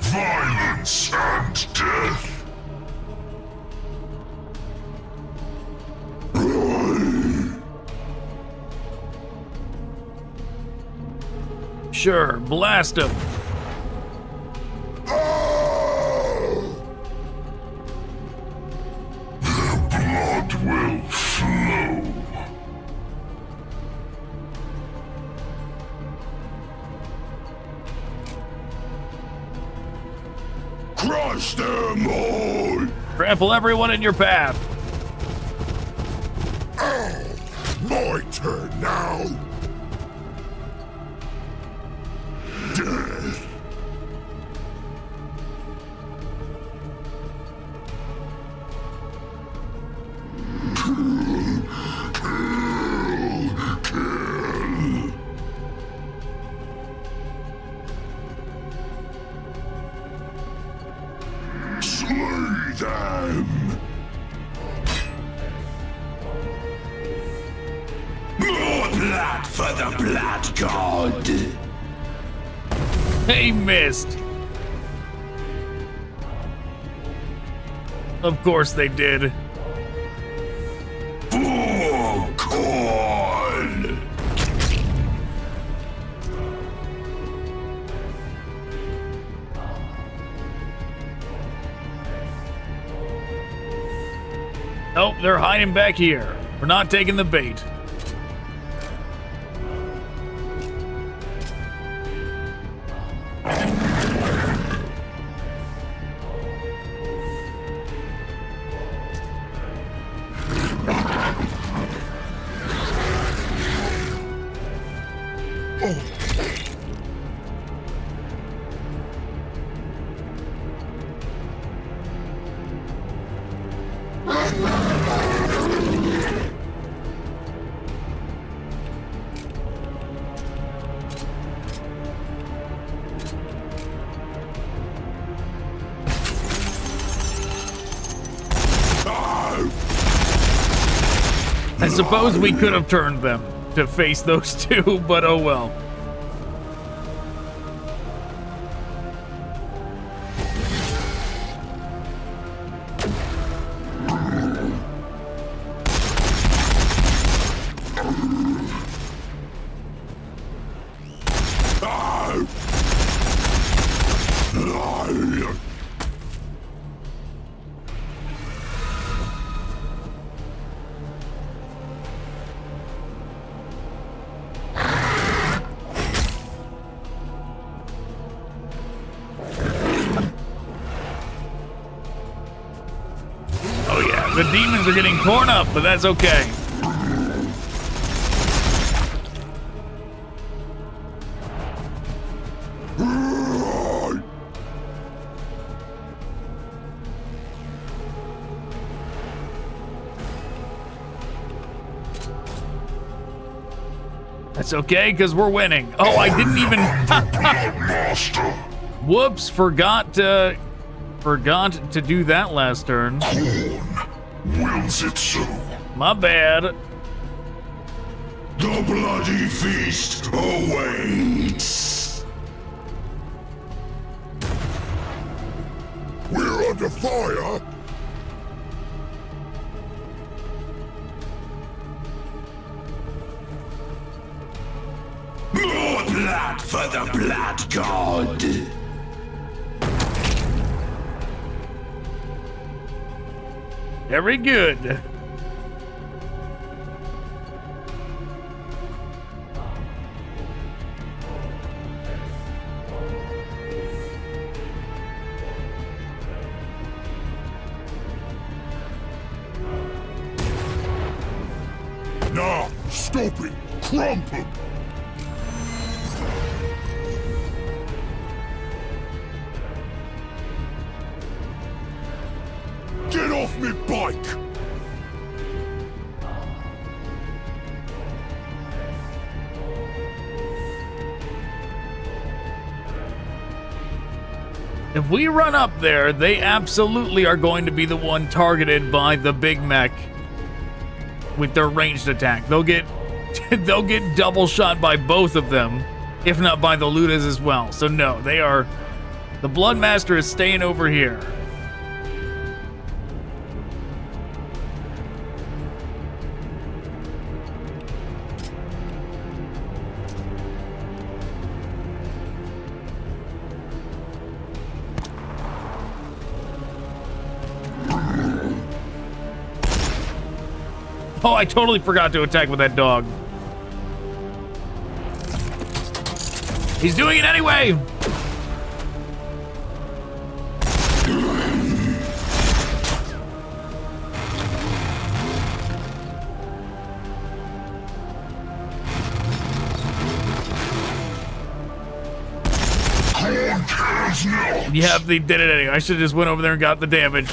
Violence and death! Sure, blast him. The Crush them all! Trample everyone in your path. My turn now! Death! Slay them! More blood for the Blood God! He missed. Of course they did. For Khorne! Nope, they're hiding back here. We're not taking the bait. I suppose we could have turned them to face those two, but oh well. The demons are getting torn up, but that's okay. That's okay, because we're winning. Oh, I didn't even... Whoops, forgot to do that last turn. Wills it so. My bad. The bloody feast awaits. We're under fire. More blood for the Blood God. Very good. Now, stop it! Crump him! Get off me bike! If we run up there, they absolutely are going to be the one targeted by the big mech with their ranged attack. They'll get double shot by both of them, if not by the Ludas as well. So no, they are... The Bloodmaster is staying over here. Oh, I totally forgot to attack with that dog. He's doing it anyway! Yep, they did it anyway. I should have just went over there and got the damage.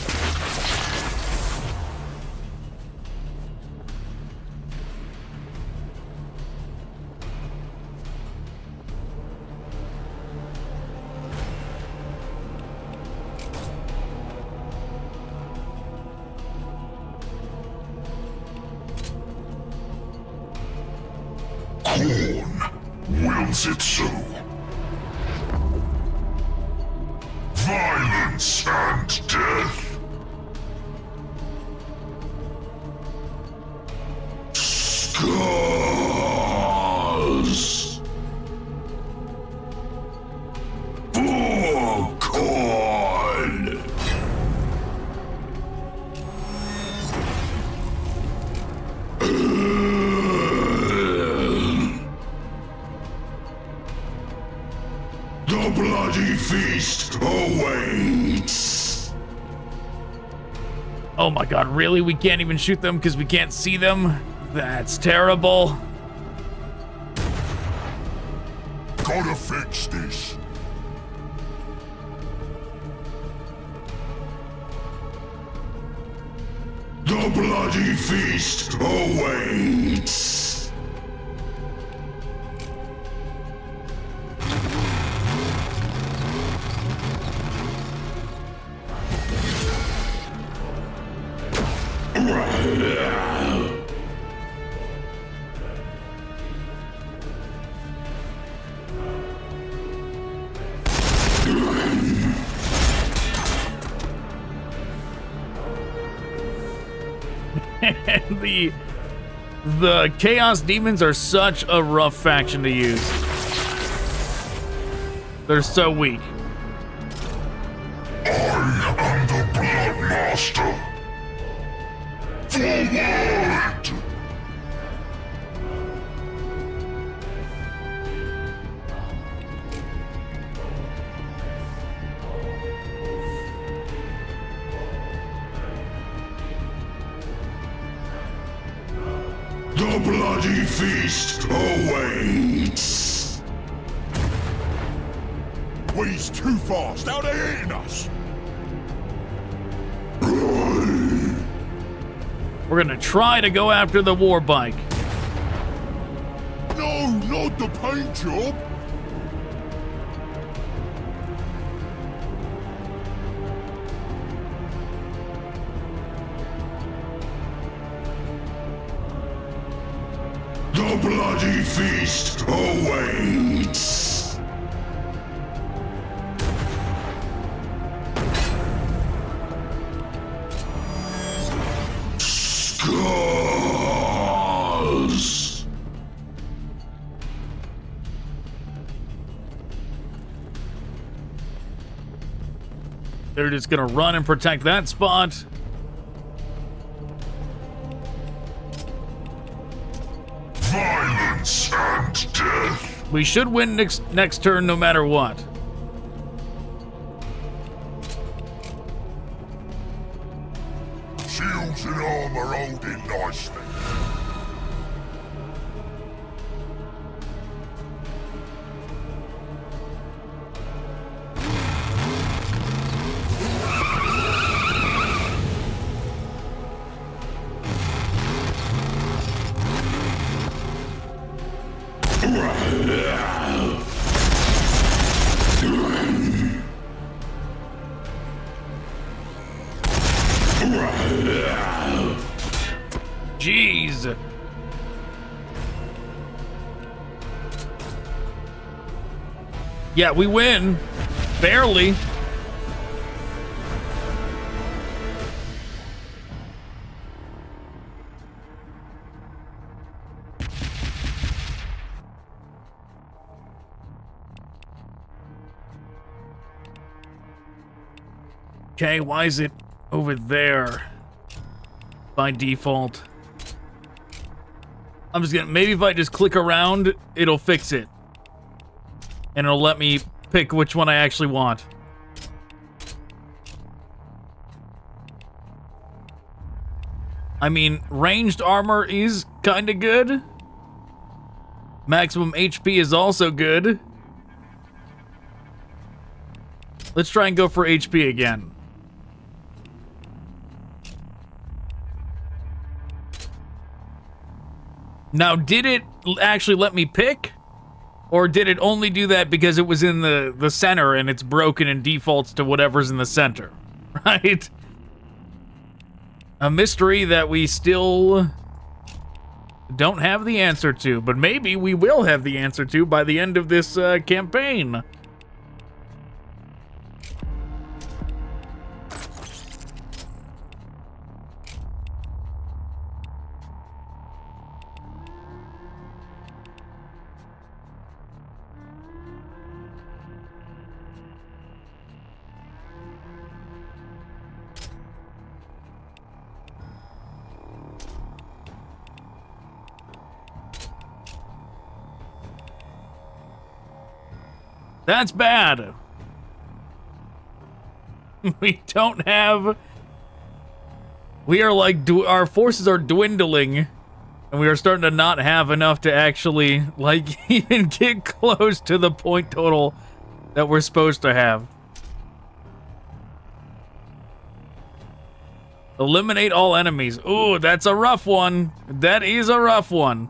Khorne wills it so. Violence and death. Scars. For Khorne. The bloody feast awaits. Oh my god, really? We can't even shoot them because we can't see them? That's terrible. Gotta fix this. The bloody feast awaits. The Chaos Demons are such a rough faction to use. They're so weak. I am the Blood Master. Forward! The bloody feast awaits. We's too fast out of hitting us. We're gonna try to go after the war bike. No, not the paint job. The bloody feast awaits. Scars. They're just gonna run and protect that spot. Violence and death. We should win next turn no matter what. Shields and armor holding nicely. Jeez. Yeah, we win. Barely. Okay, why is it over there by default? I'm just gonna, maybe if I just click around, it'll fix it. And it'll let me pick which one I actually want. I mean, ranged armor is kinda good. Maximum HP is also good. Let's try and go for HP again. Now, did it actually let me pick? Or did it only do that because it was in the center and it's broken and defaults to whatever's in the center? Right? A mystery that we still don't have the answer to, but maybe we will have the answer to by the end of this campaign. That's bad. We don't have... We are like... Our forces are dwindling. And we are starting to not have enough to actually, like, even get close to the point total that we're supposed to have. Eliminate all enemies. Ooh, that's a rough one. That is a rough one.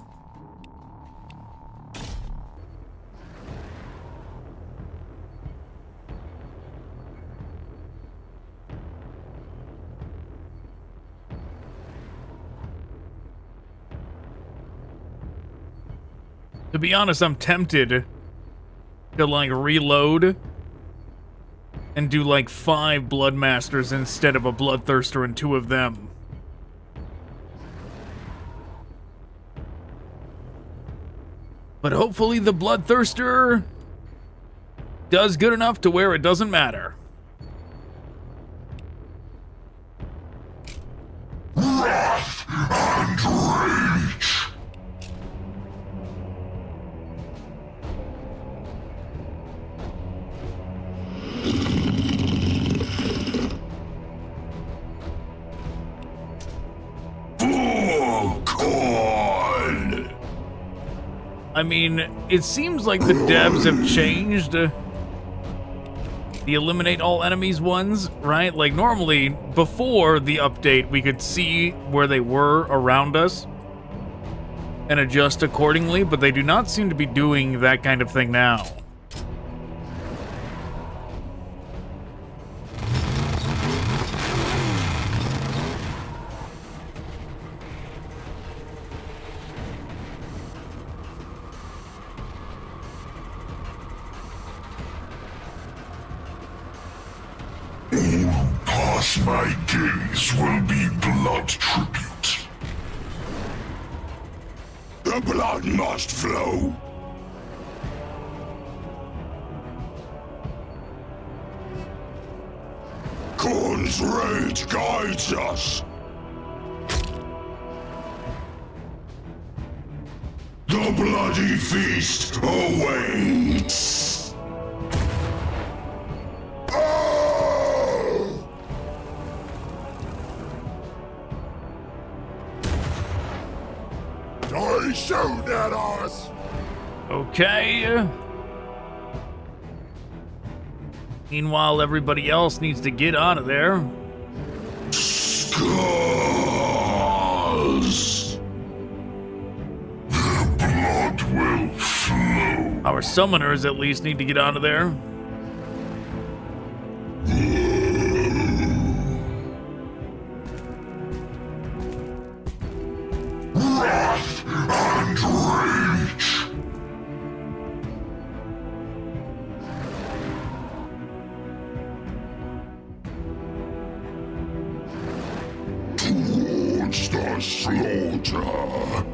To be honest, I'm tempted to, like, reload and do, like, 5 Bloodmasters instead of a Bloodthirster and 2 of them. But hopefully the Bloodthirster does good enough to where it doesn't matter. Wrath and rage. For Khorne. I mean, it seems like the devs have changed the eliminate all enemies ones, right? Like, normally, before the update, we could see where they were around us and adjust accordingly, but they do not seem to be doing that kind of thing now. My gaze will be blood tribute. The blood must flow. Khorne's rage guides us. The bloody feast awaits. Shoot at us! Okay. Meanwhile, everybody else needs to get out of there. Scars. Their blood will flow. Our summoners at least need to get out of there. Slaughter.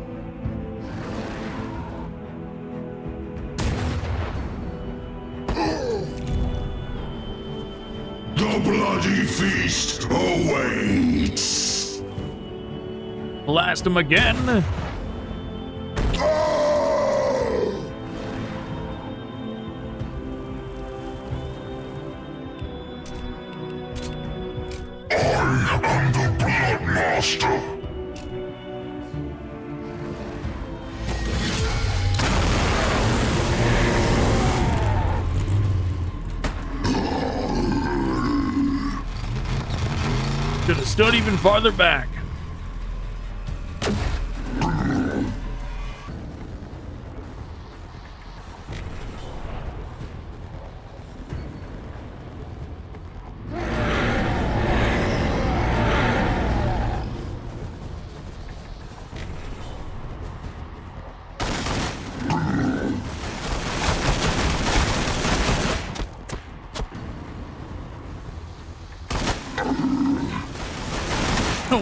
The bloody feast awaits. Blast him again. I am the Bloodmaster. stood even farther back.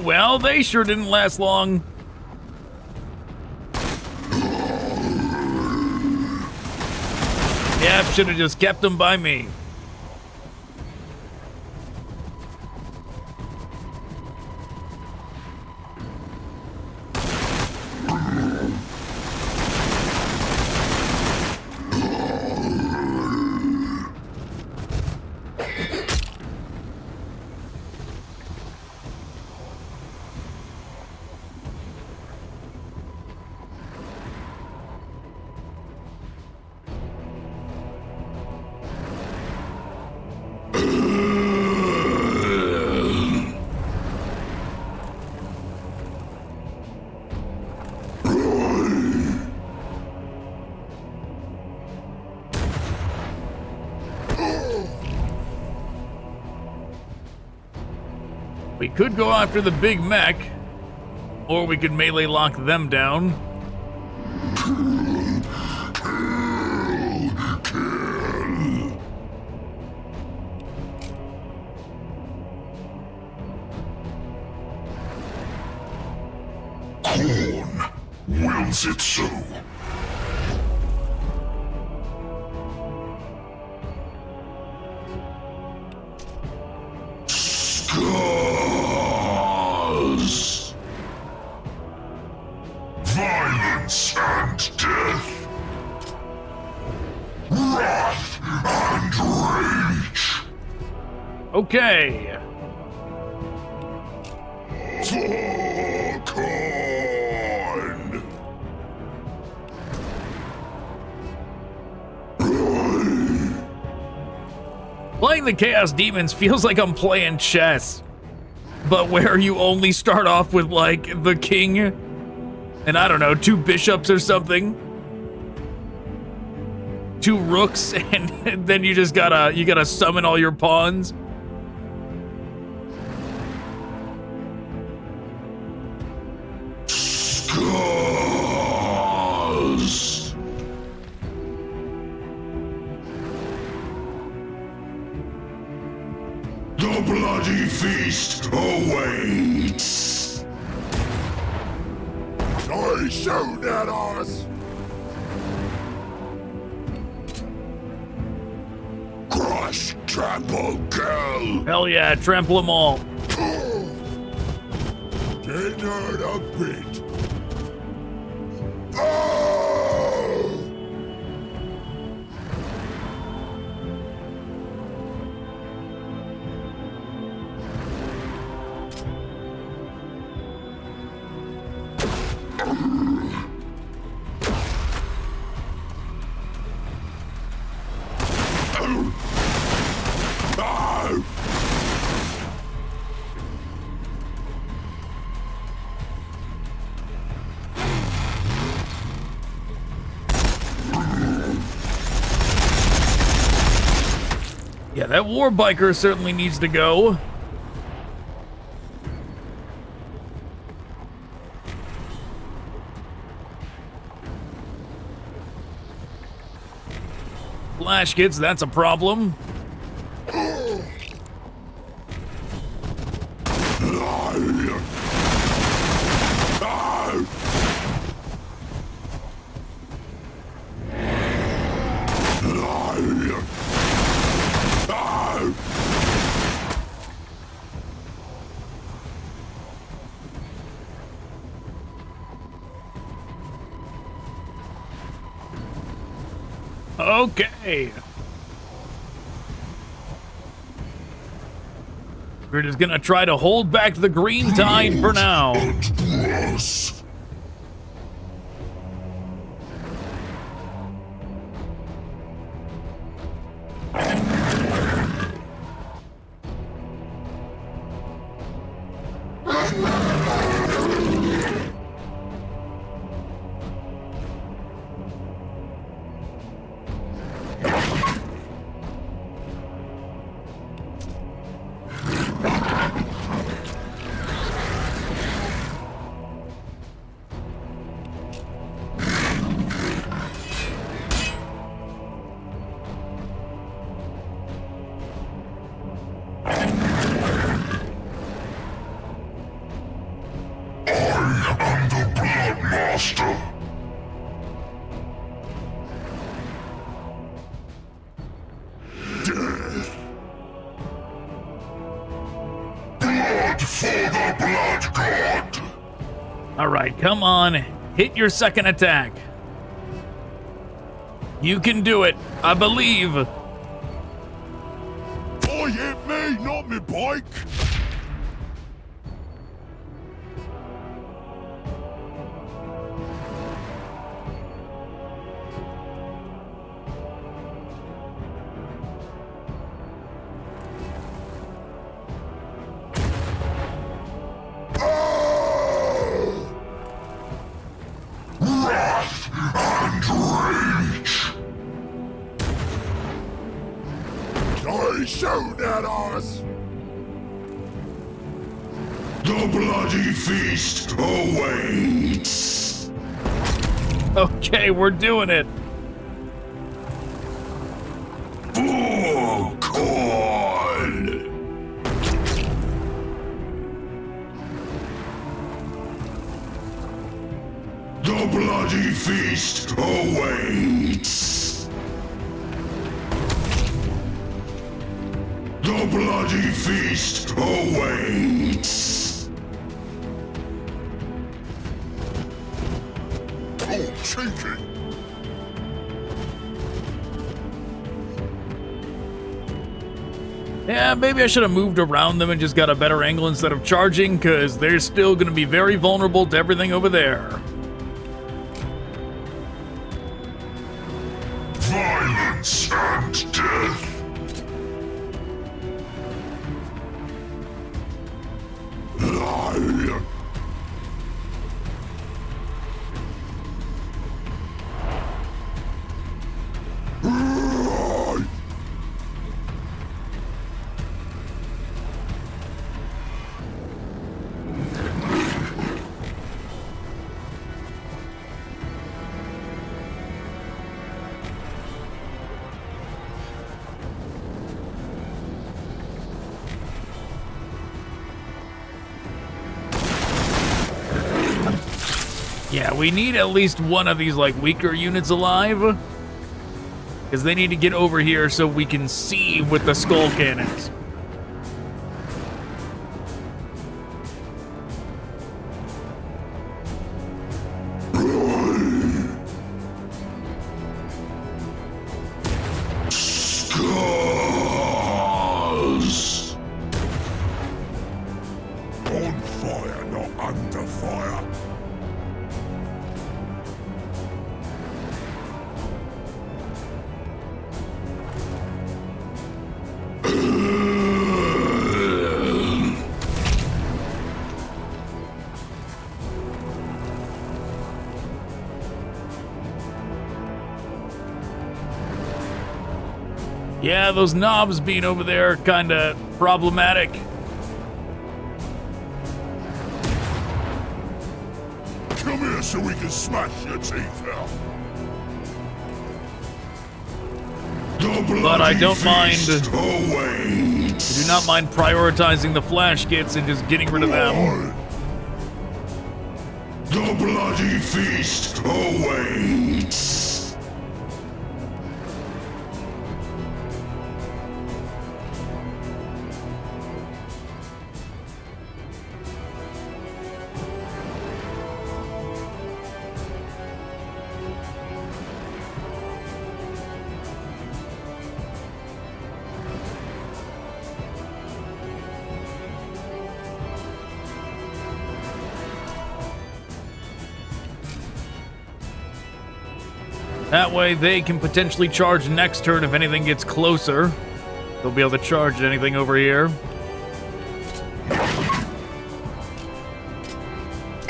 Well, they sure didn't last long. Yep, should have just kept them by me. We could go after the big mech, or we could melee lock them down. Khorne wills it so. Scars. Violence and death. Wrath and rage. Okay. For Khorne. Playing the Chaos Demons feels like I'm playing chess, but where you only start off with like the king and I don't know, 2 bishops or something, 2 rooks, and then you just gotta summon all your pawns. Scars. The bloody feast awaits. They shoot at us. Crush, trample, kill. Hell yeah, trample them all. Dinner a bit. Oh! Yeah, that war biker certainly needs to go. Flash kits, that's a problem. Okay. We're just gonna try to hold back the green tide for now. Master. Death. Blood for the Blood God. All right, come on. Hit your second attack. You can do it. I believe. I hit me, not me bike. Wrath and rage. They shoot at us. The bloody feast awaits. Okay, we're doing it. For Khorne. The bloody feast awaits. The bloody feast awaits. Oh, cheeky. Yeah, maybe I should have moved around them and just got a better angle instead of charging, because they're still going to be very vulnerable to everything over there. Violence and death. Lie. Yeah, we need at least one of these, like, weaker units alive. Because they need to get over here so we can see with the skull cannons. Scars. On fire, not under fire. Yeah, those knobs being over there are kind of problematic. Come here so we can smash your teeth out. But I don't mind. I I do not mind prioritizing the flash kits and just getting rid of them. The bloody feast awaits. That way they can potentially charge next turn if anything gets closer. They'll be able to charge anything over here.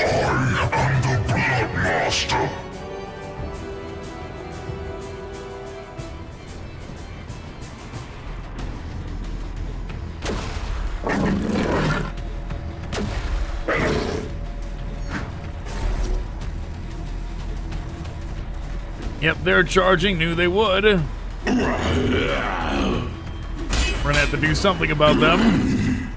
I am the Blood Master. Yep, they're charging. Knew they would. We're gonna have to do something about them.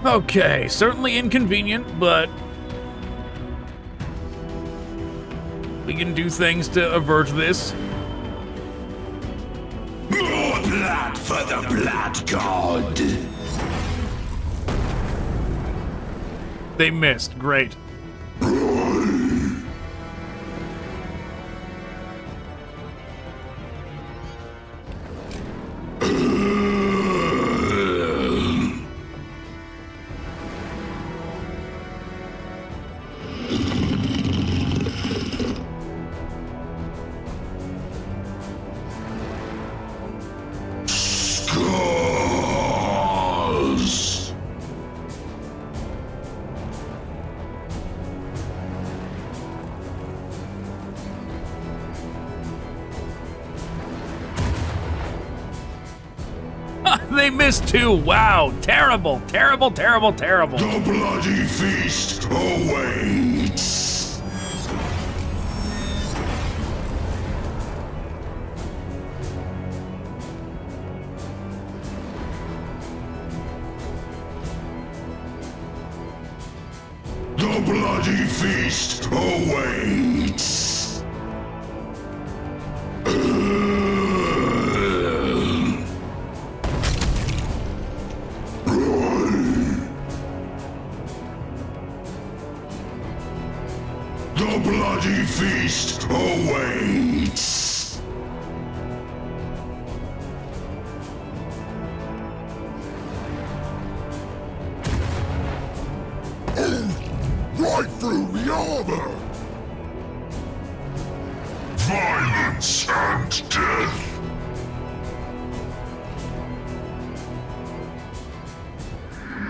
Okay, certainly inconvenient, but we can do things to avert this. More blood for the Blood God. They missed. Great. They missed too. Wow. Terrible, terrible, terrible, terrible. The bloody feast awaits. The bloody feast awaits. The bloody feast awaits. Right through the armor. Violence and death.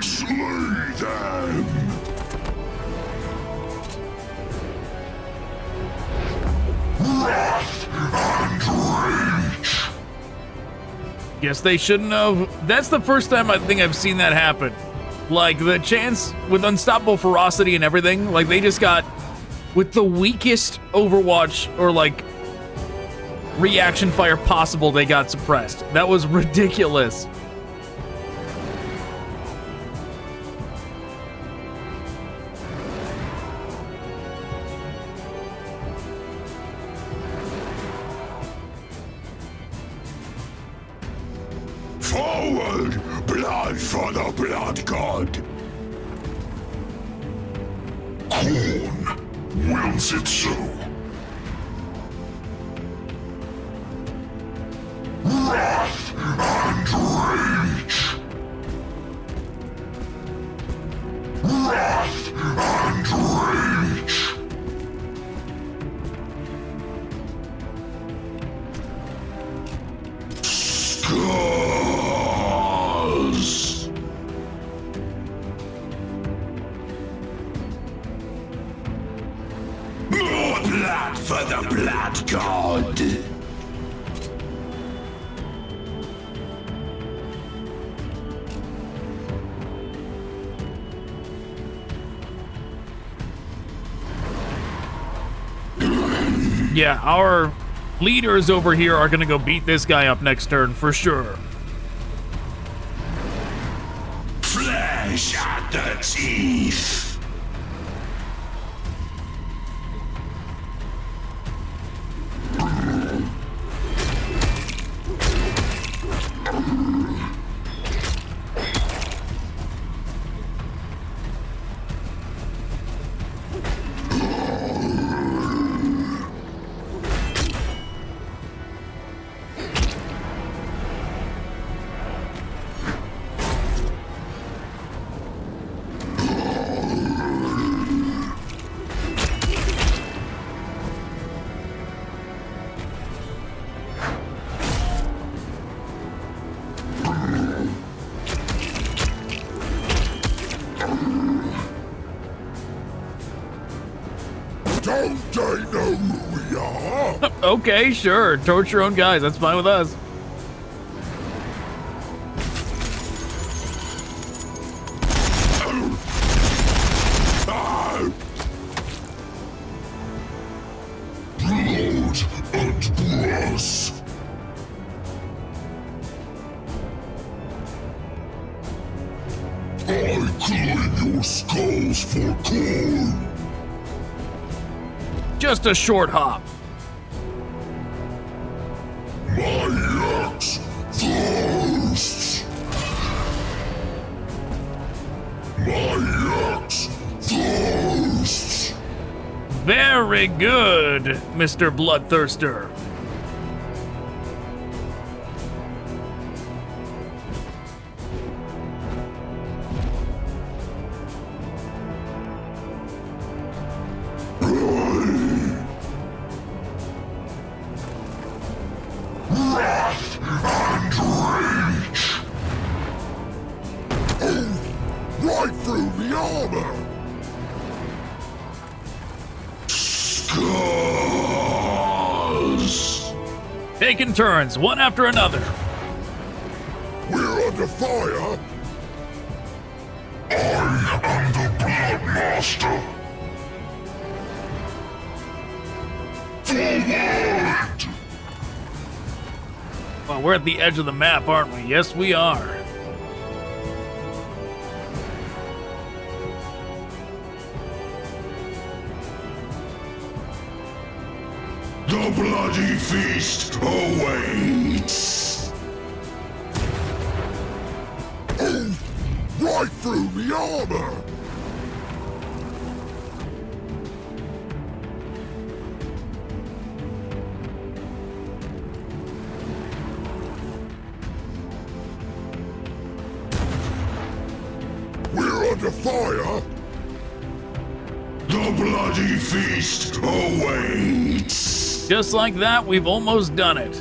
Slay them. Wrath and rage. Guess they shouldn't have. That's the first time I think I've seen that happen. Like, the chance with unstoppable ferocity and everything, like, they just got, with the weakest Overwatch or, like, reaction fire possible, they got suppressed. That was ridiculous. Forward! Blood for the Blood God! Khorne wills it so. Wrath and rage! Wrath and rage! Scars! More blood for the Blood God! Yeah, our leaders over here are gonna go beat this guy up next turn for sure. Flesh at the teeth! Don't they know who we are? Okay, sure. Torch your own guys. That's fine with us. Blood and brass. I claim your skulls for Khorne. Just a short hop. My axe thirsts. My axe thirsts. Very good, Mr. Bloodthirster. Wrath and rage. Oh, right through the armor. Scars. Taking turns, one after another. We're under fire. I am the Blood Master. Forward! Well, we're at the edge of the map, aren't we? Yes, we are. The bloody feast awaits. Oh, right through the armor. We're under fire. The bloody feast awaits. Just like that, we've almost done it.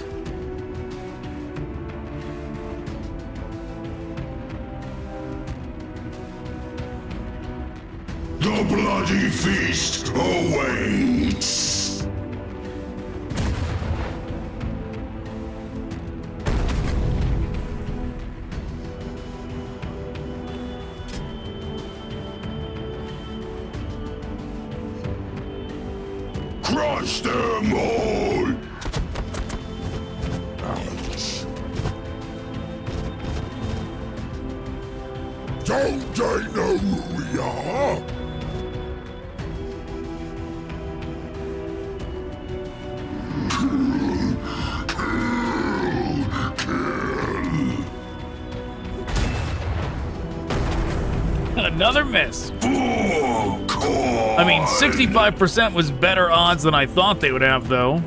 The bloody feast awaits. Crush them all! Ouch. Don't they know who we are? Another miss. For Khorne! I mean, 65% was better odds than I thought they would have, though.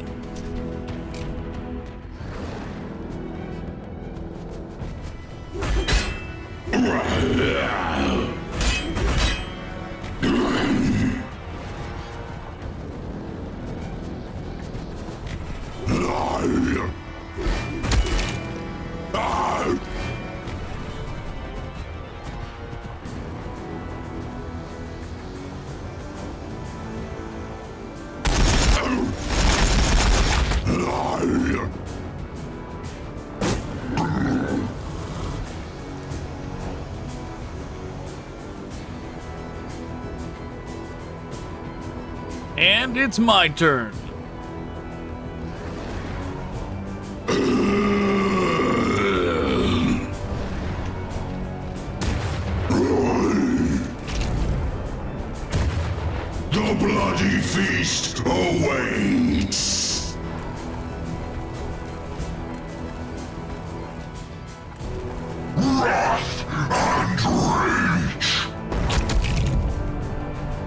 And it's my turn. The bloody feast awaits. Wrath and rage.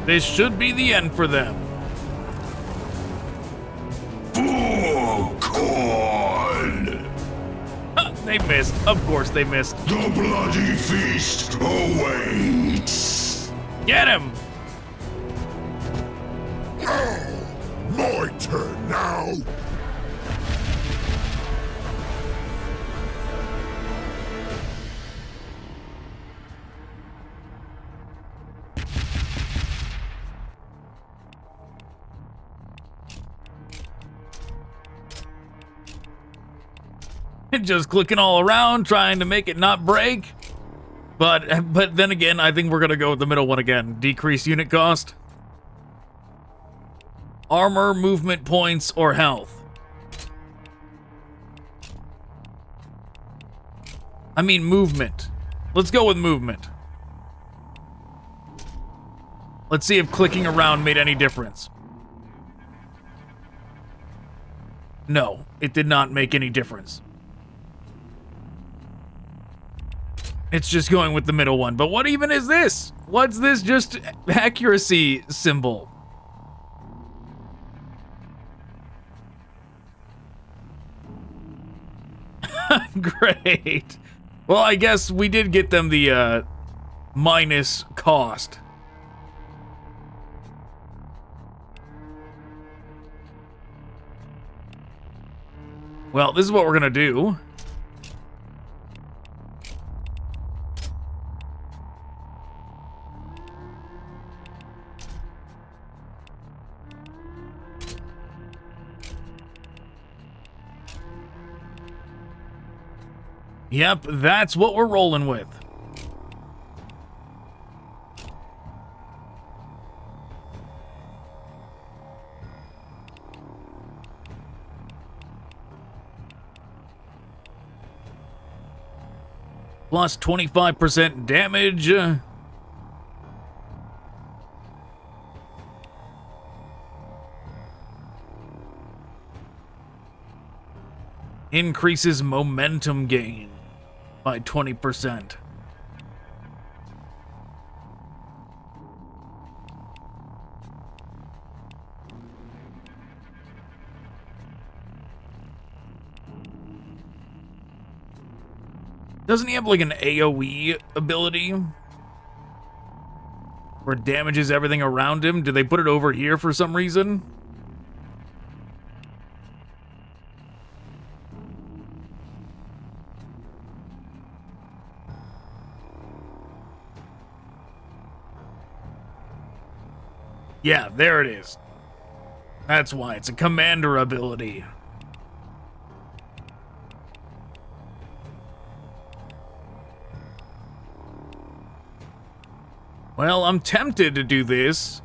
This should be the end for them. For Khorne. Ha, they missed. Of course they missed. The bloody feast awaits. Get him! My turn now. Just clicking all around, trying to make it not break. But then again, I think we're gonna go with the middle one again. Decrease unit cost. Armor, movement points, or health. I mean movement. Let's go with movement. Let's see if clicking around made any difference. No, it did not make any difference. It's just going with the middle one. But what even is this? What's this just accuracy symbol? Great. Well, I guess we did get them the minus cost. Well, this is what we're gonna do. Yep, that's what we're rolling with. Plus 25% damage. Increases momentum gain by 20%. Doesn't he have like an AoE ability? Where it damages everything around him? Did they put it over here for some reason? Yeah, there it is. That's why it's a commander ability. Well, I'm tempted to do this.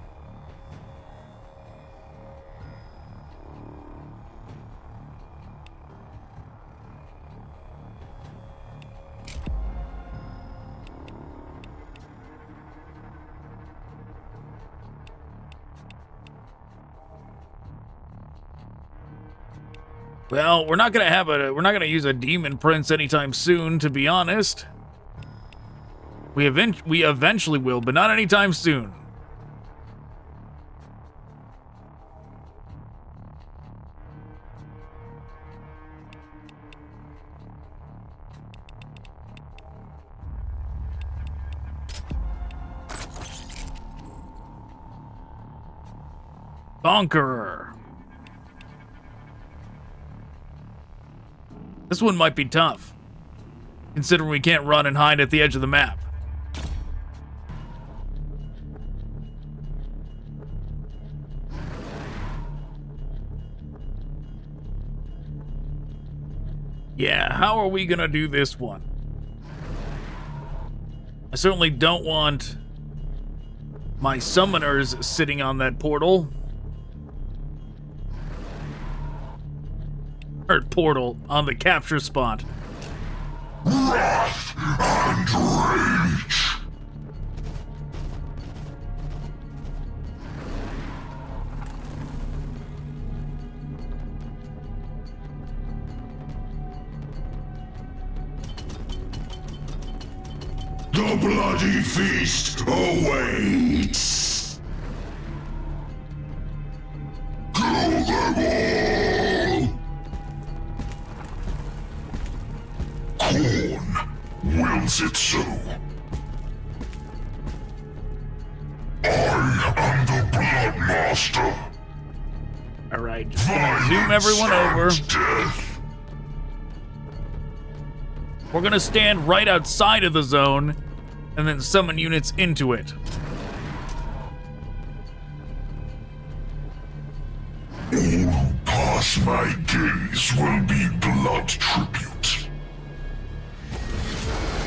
Well, we're not gonna use a demon prince anytime soon, to be honest. We eventually will, but not anytime soon. Conqueror. This one might be tough, considering we can't run and hide at the edge of the map. Yeah, how are we gonna do this one? I certainly don't want my summoners sitting on that portal. Or portal, on the capture spot. Wrath and rage. The bloody feast awaits. Kill them all. Khorne wills it so. I am the Blood Master. Alright, just gonna zoom everyone over. Death. We're gonna stand right outside of the zone and then summon units into it. All who pass my gaze will be blood tribute.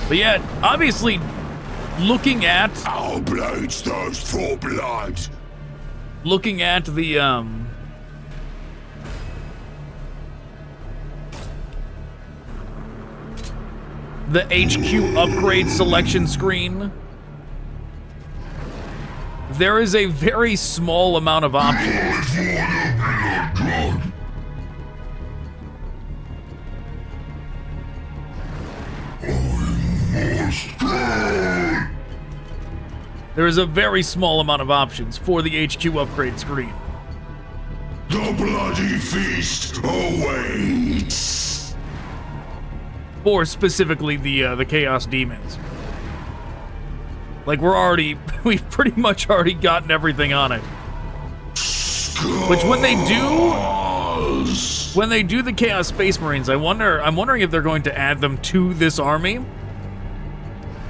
But yet, obviously, looking at Our blades thirst for blood. looking at the HQ upgrade selection screen, there is a very small amount of options. There is a very small amount of options for the HQ upgrade screen. The bloody feast awaits. For specifically the Chaos Demons. Like we've pretty much already gotten everything on it. Which when they do the Chaos Space Marines, I'm wondering if they're going to add them to this army.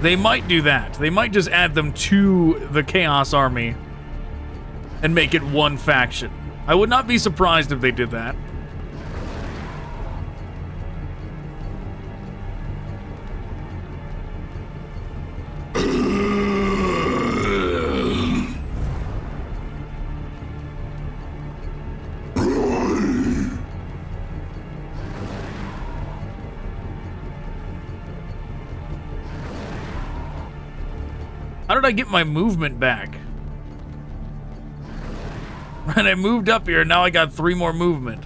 They might do that. They might just add them to the Chaos Army and make it one faction. I would not be surprised if they did that. How did I get my movement back? Right, I moved up here, now I got 3 more movement.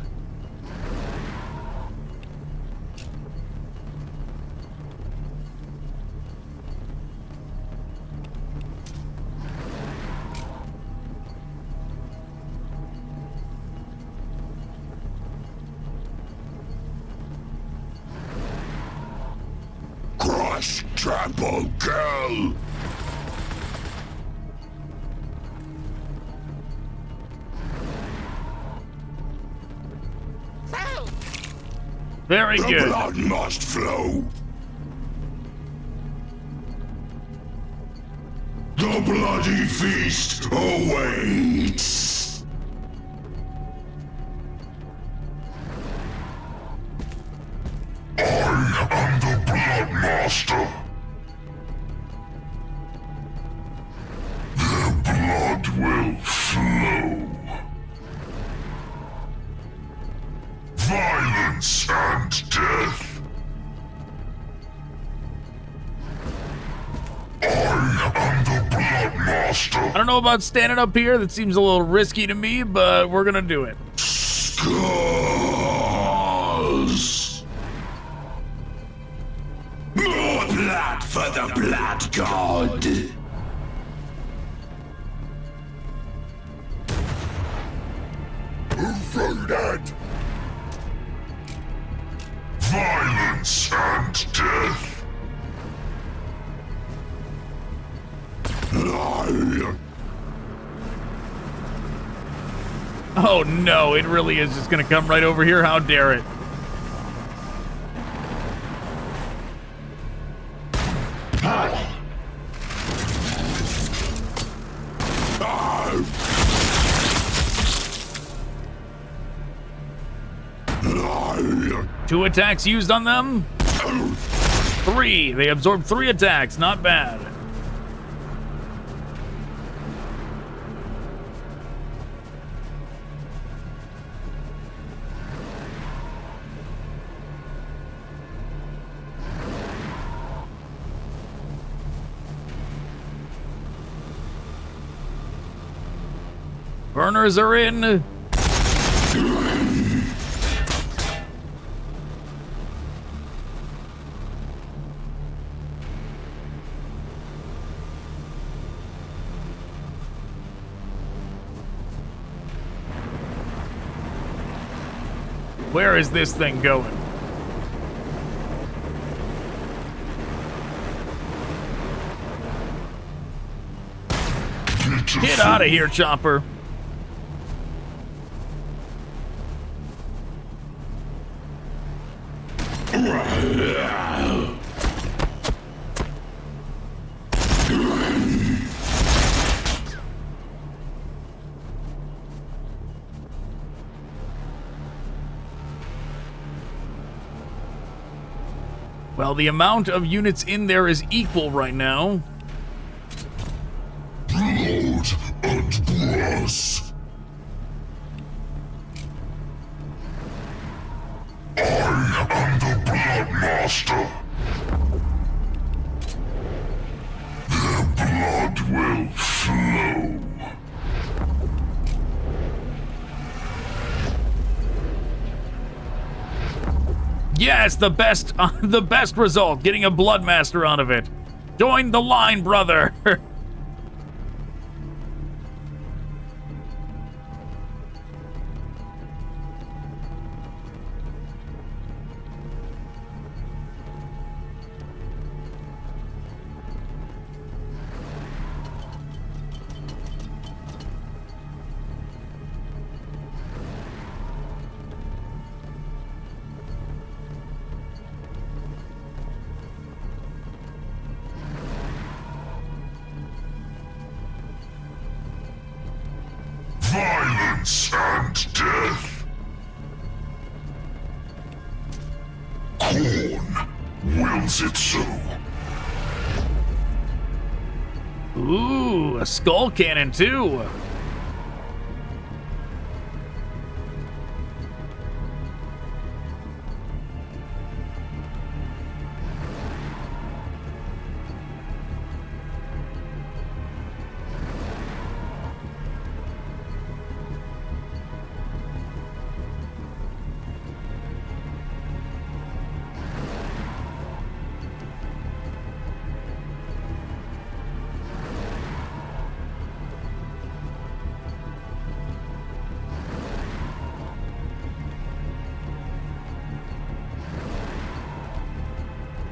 Crush, trample, kill. Very The good. blood must flow. The bloody feast awaits. I am the Blood Master. Their blood will flow. Violence and death. I am the Blood Master. I don't know about standing up here. That seems a little risky to me, but we're gonna do it. Scars. More blood for the Blood God. Who threw that? Violence and death. Oh no, it really is just gonna come right over here. How dare it? Two attacks used on them. 3. They absorbed 3 attacks. Not bad. Burners are in. Where is this thing going? Get out of here, Chopper. Well, Well, the amount of units in there is equal right now. Blood and brass. I am the Blood Master. Their blood will flow. Yes, the best result, getting a Bloodmaster out of it. Join the line, brother. Violence and death. Khorne wills it so. Ooh, a skull cannon too.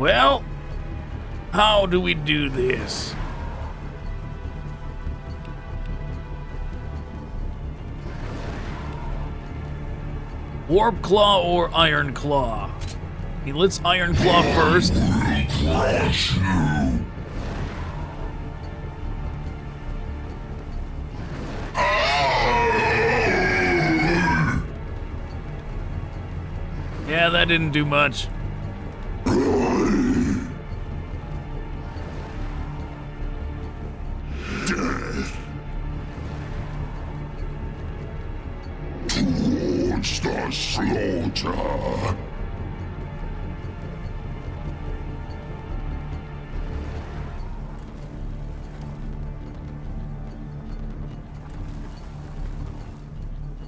Well, how do we do this? Warp Claw or Iron Claw? Okay, let's Iron Claw first. Yeah, that didn't do much. Towards the slaughter.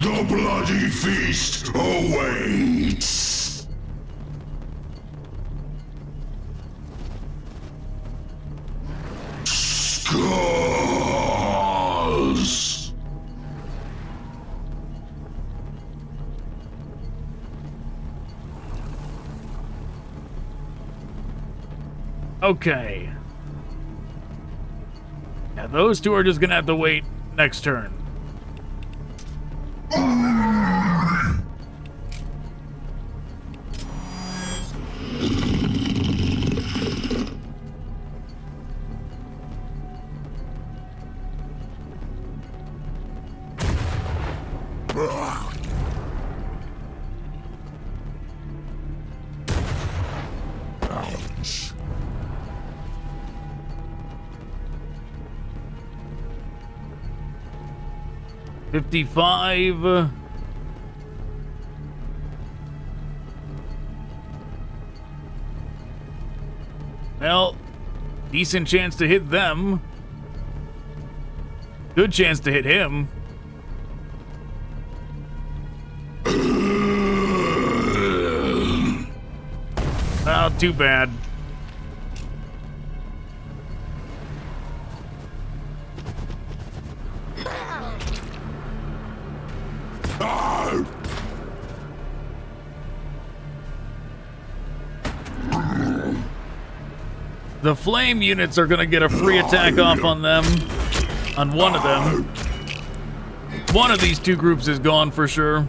The bloody feast awaits. Scars. Okay. Yeah, those two are just gonna have to wait next turn. Ouch. $55. Well, decent chance to hit them. Good chance to hit him. Oh, too bad. The flame units are gonna get a free attack off on them. On one of them. One of these two groups is gone for sure.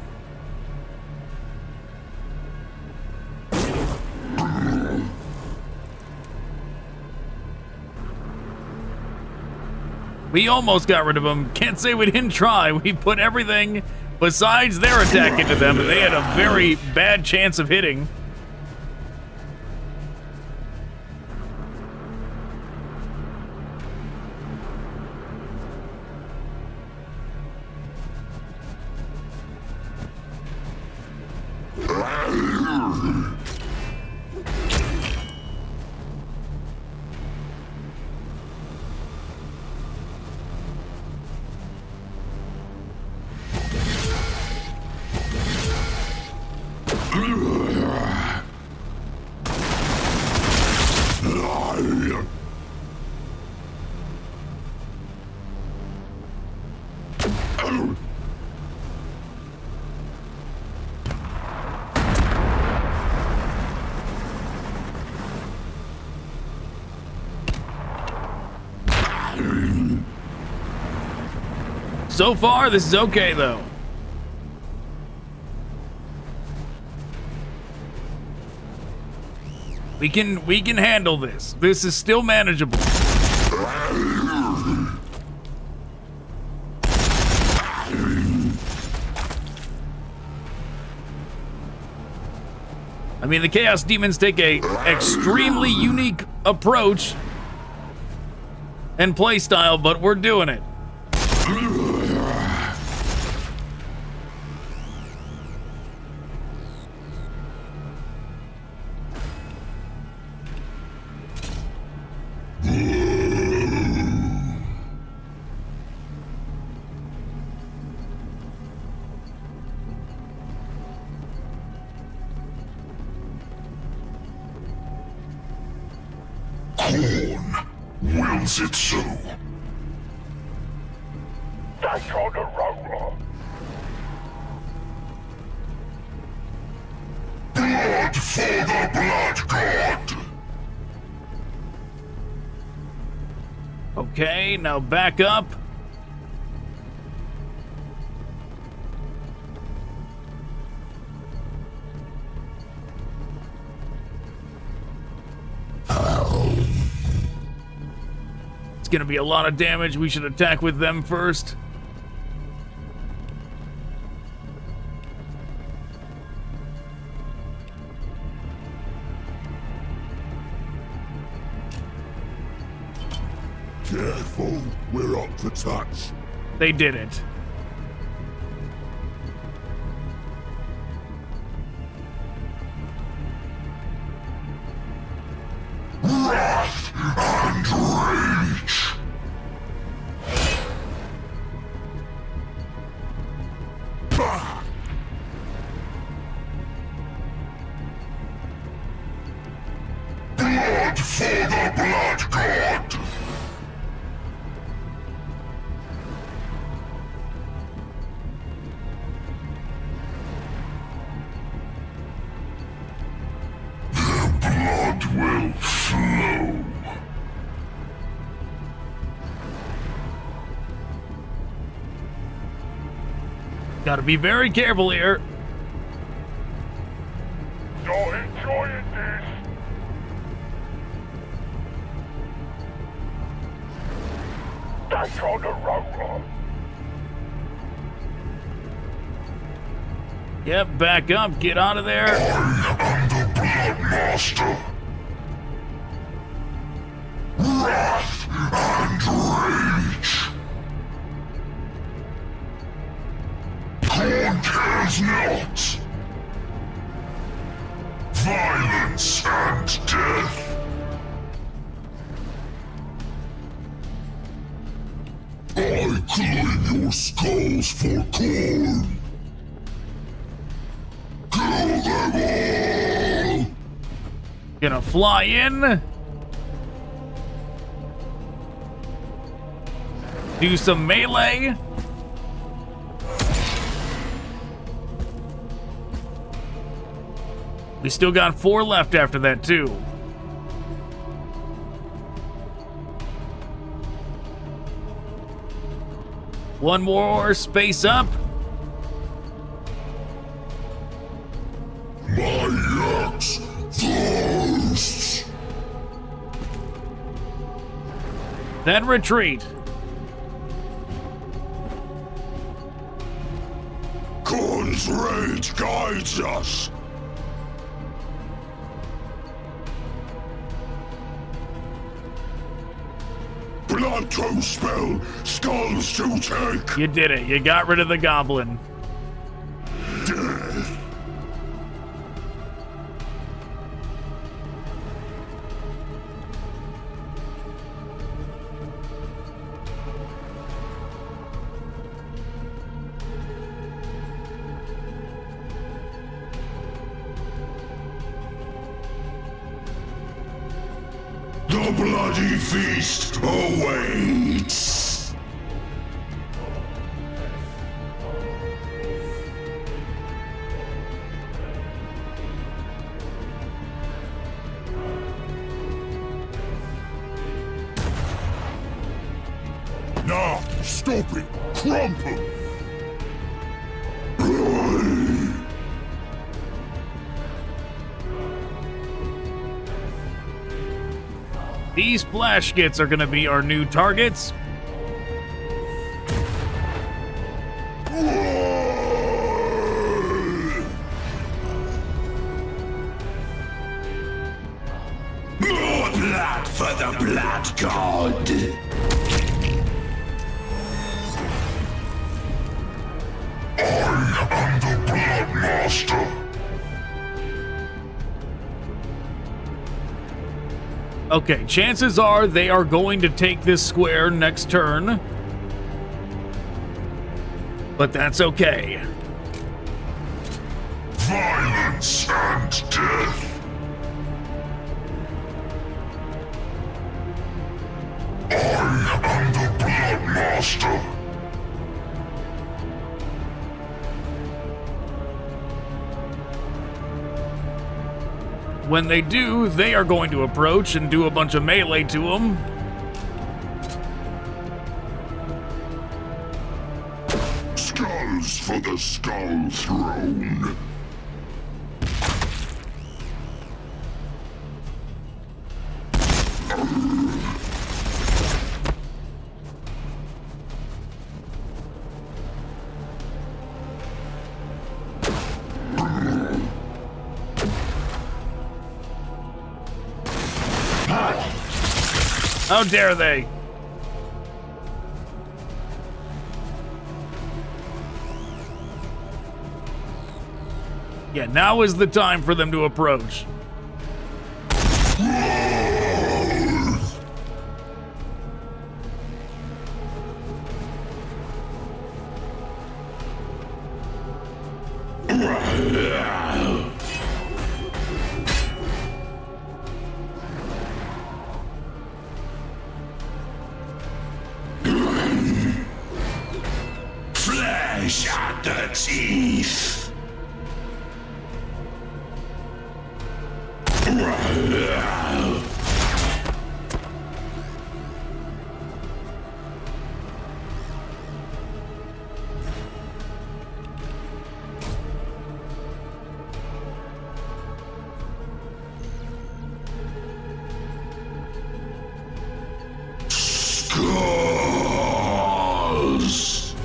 We almost got rid of them. Can't say we didn't try. We put everything besides their attack into them, and they had a very bad chance of hitting. So far, this is okay, though. We can handle this. This is still manageable. I mean, the Chaos Demons take a extremely unique approach and playstyle, but we're doing it. Khorne wills it so. Take on the roller. Blood for the Blood God. Okay, now back up. It's gonna be a lot of damage. We should attack with them first. Careful, we're up to touch. They did it. Wrath and rage. Bah! Blood for the Blood God. Blood will flow. Gotta be very careful here. You're enjoying this. Take on the roller. Yep, back up. Get out of there. I am the Blood Master. Wrath and rage. Khorne cares not. Violence and death. I claim your skulls for Khorne. Kill them all! Gonna fly in. Do some melee. We still got 4 left after that, too. One more space up. My axe thirsts. Then retreat. Khorne's rage guides us. Blood to spell, skulls to take. You did it. You got rid of the goblin. Death. The bloody feast awaits. Now, stop it! Crumple! These splash skits are gonna be our new targets. More blood for the Blood God! I am the Blood Master! Okay, chances are they are going to take this square next turn. But that's okay. Violence and death! I am the Blood Master! When they do, they are going to approach and do a bunch of melee to them. Skulls for the Skull Throne! How dare they? Yeah, now is the time for them to approach. Flesh at the teeth! Skulls!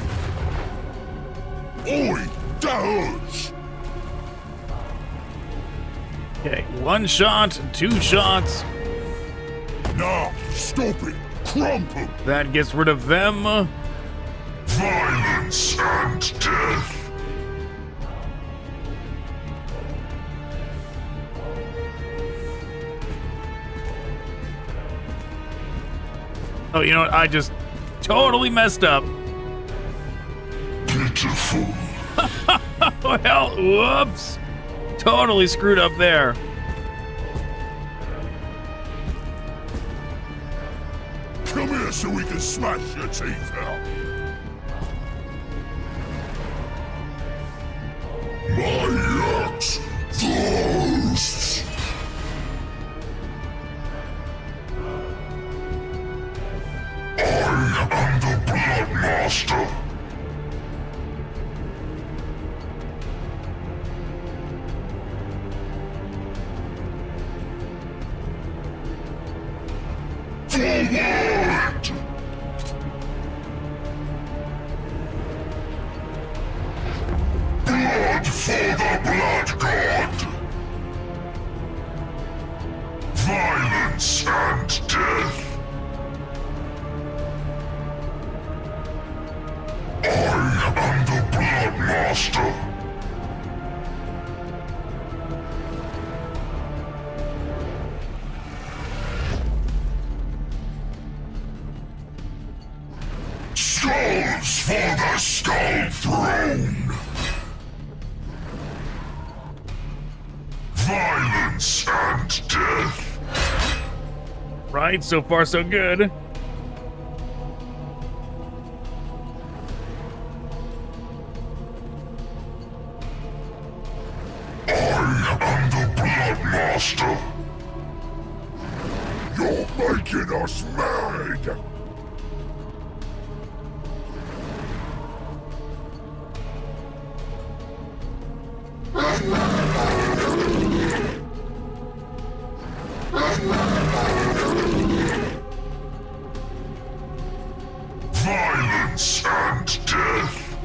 Oi, that hurts! Okay, one shot, two shots. Now, stop it! Crumple! That gets rid of them. Violence and death! Oh, you know what? I just totally messed up. Pitiful! Well, whoops. Totally screwed up there. Come here so we can smash your teeth out! My axe thirsts! I am the Blood Master! Forward! Blood for the Blood God! Violence and death! I am the Blood Master! Skulls for the Skull Throne! Violence and death! Right, so far so good. I am the Blood Master! You're making us mad! Violence and death.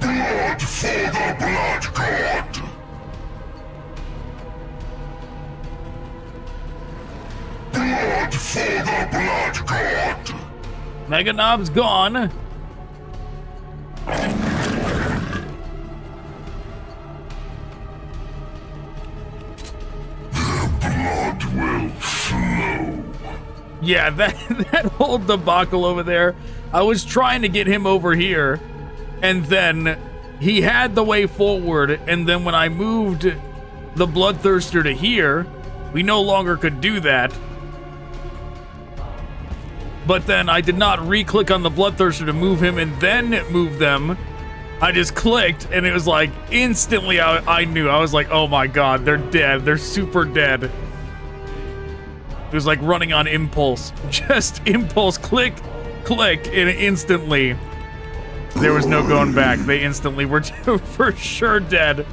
Blood for the Blood God. Blood for the Blood God. Mega Knob's gone. Blood will flow. Yeah, that whole debacle over there. I was trying to get him over here, and then he had the way forward, and then when I moved the Bloodthirster to here, we no longer could do that. But then I did not re-click on the Bloodthirster to move him and then move them. I just clicked, and it was like, instantly I knew. I was like, oh my god, they're dead. They're super dead. It was like running on impulse. Just impulse, click, click, and instantly there was no going back. They instantly were for sure dead.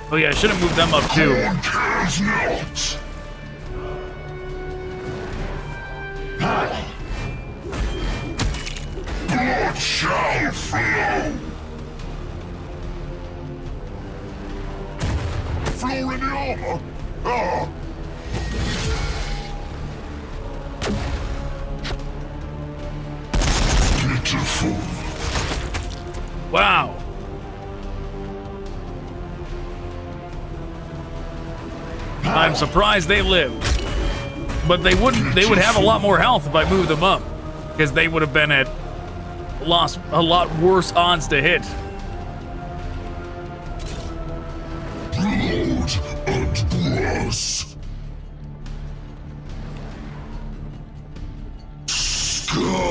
Oh yeah, I should have moved them up too. Khorne cares not. Blood shall flow. Flow in the armor. Ah. Pitiful. Wow. I'm surprised they lived. But they would have a lot more health if I moved them up, because they would have been at a lot worse odds to hit. Blood and brass. Scars.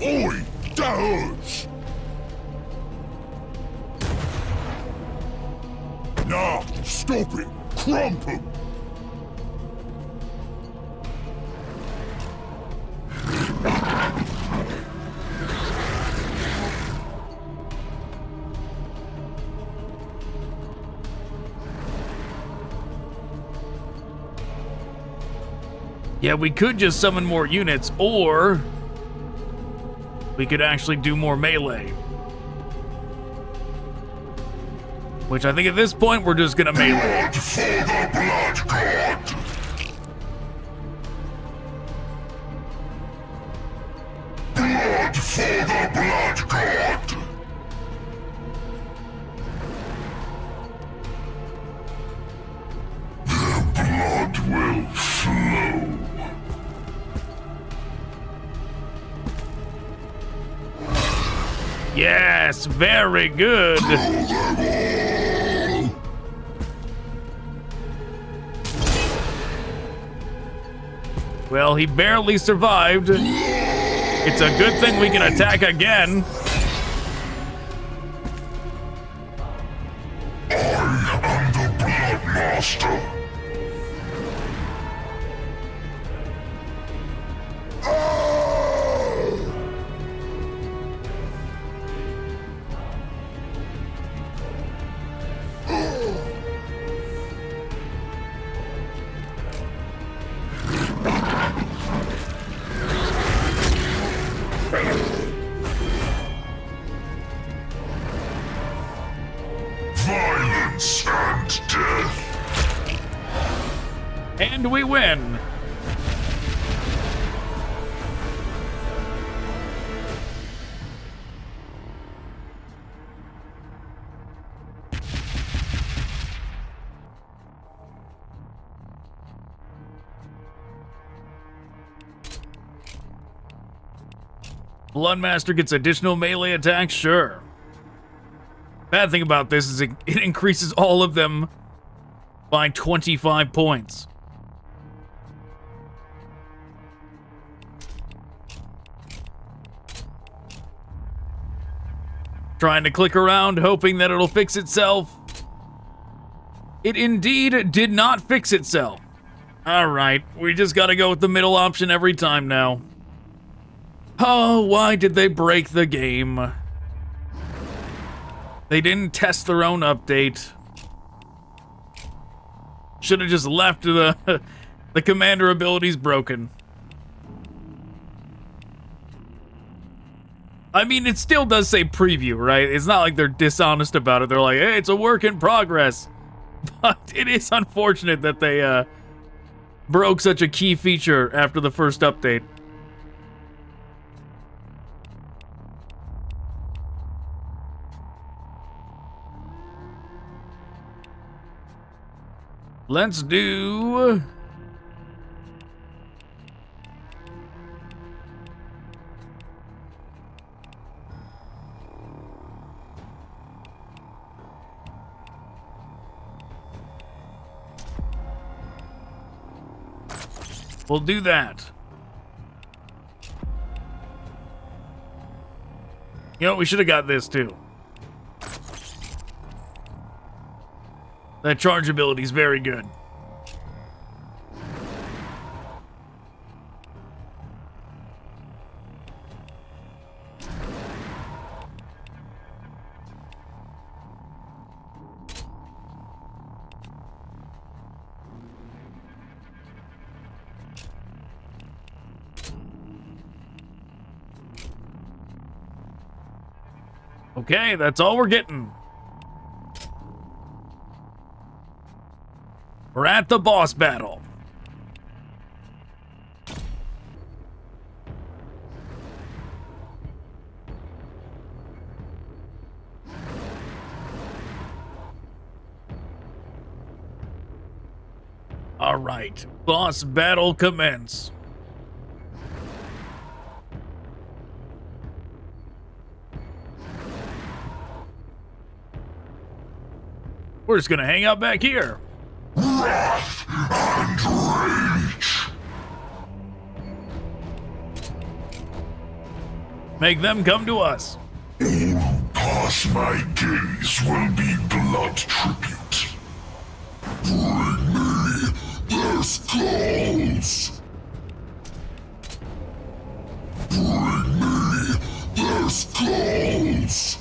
Oi, that hurts. Nah, stop it. Crump him. Yeah, we could just summon more units, or we could actually do more melee. Which I think at this point, we're just gonna melee. Blood for the Blood God. Blood for the Blood God. Their blood will flow. Yes, very good. Kill them all. Well, he barely survived. It's a good thing we can attack again. I am the Blood Master. Violence and death. And we win. Bloodmaster gets additional melee attacks? Sure. Bad thing about this is it increases all of them by 25 points. Trying to click around, hoping that it'll fix itself. It indeed did not fix itself. Alright, we just gotta go with the middle option every time now. Oh, why did they break the game? They didn't test their own update. Should have just left the commander abilities broken. I mean, it still does say preview, right? It's not like they're dishonest about it. They're like, hey, it's a work in progress. But it is unfortunate that they broke such a key feature after the first update. Let's do... We'll do that. You know, we should have got this too. That charge ability is very good. Okay, that's all we're getting. We're at the boss battle. All right, boss battle commence. We're just gonna hang out back here. Wrath and rage. Make them come to us. All who pass my gaze will be blood tribute. Bring me their skulls. Bring me their skulls.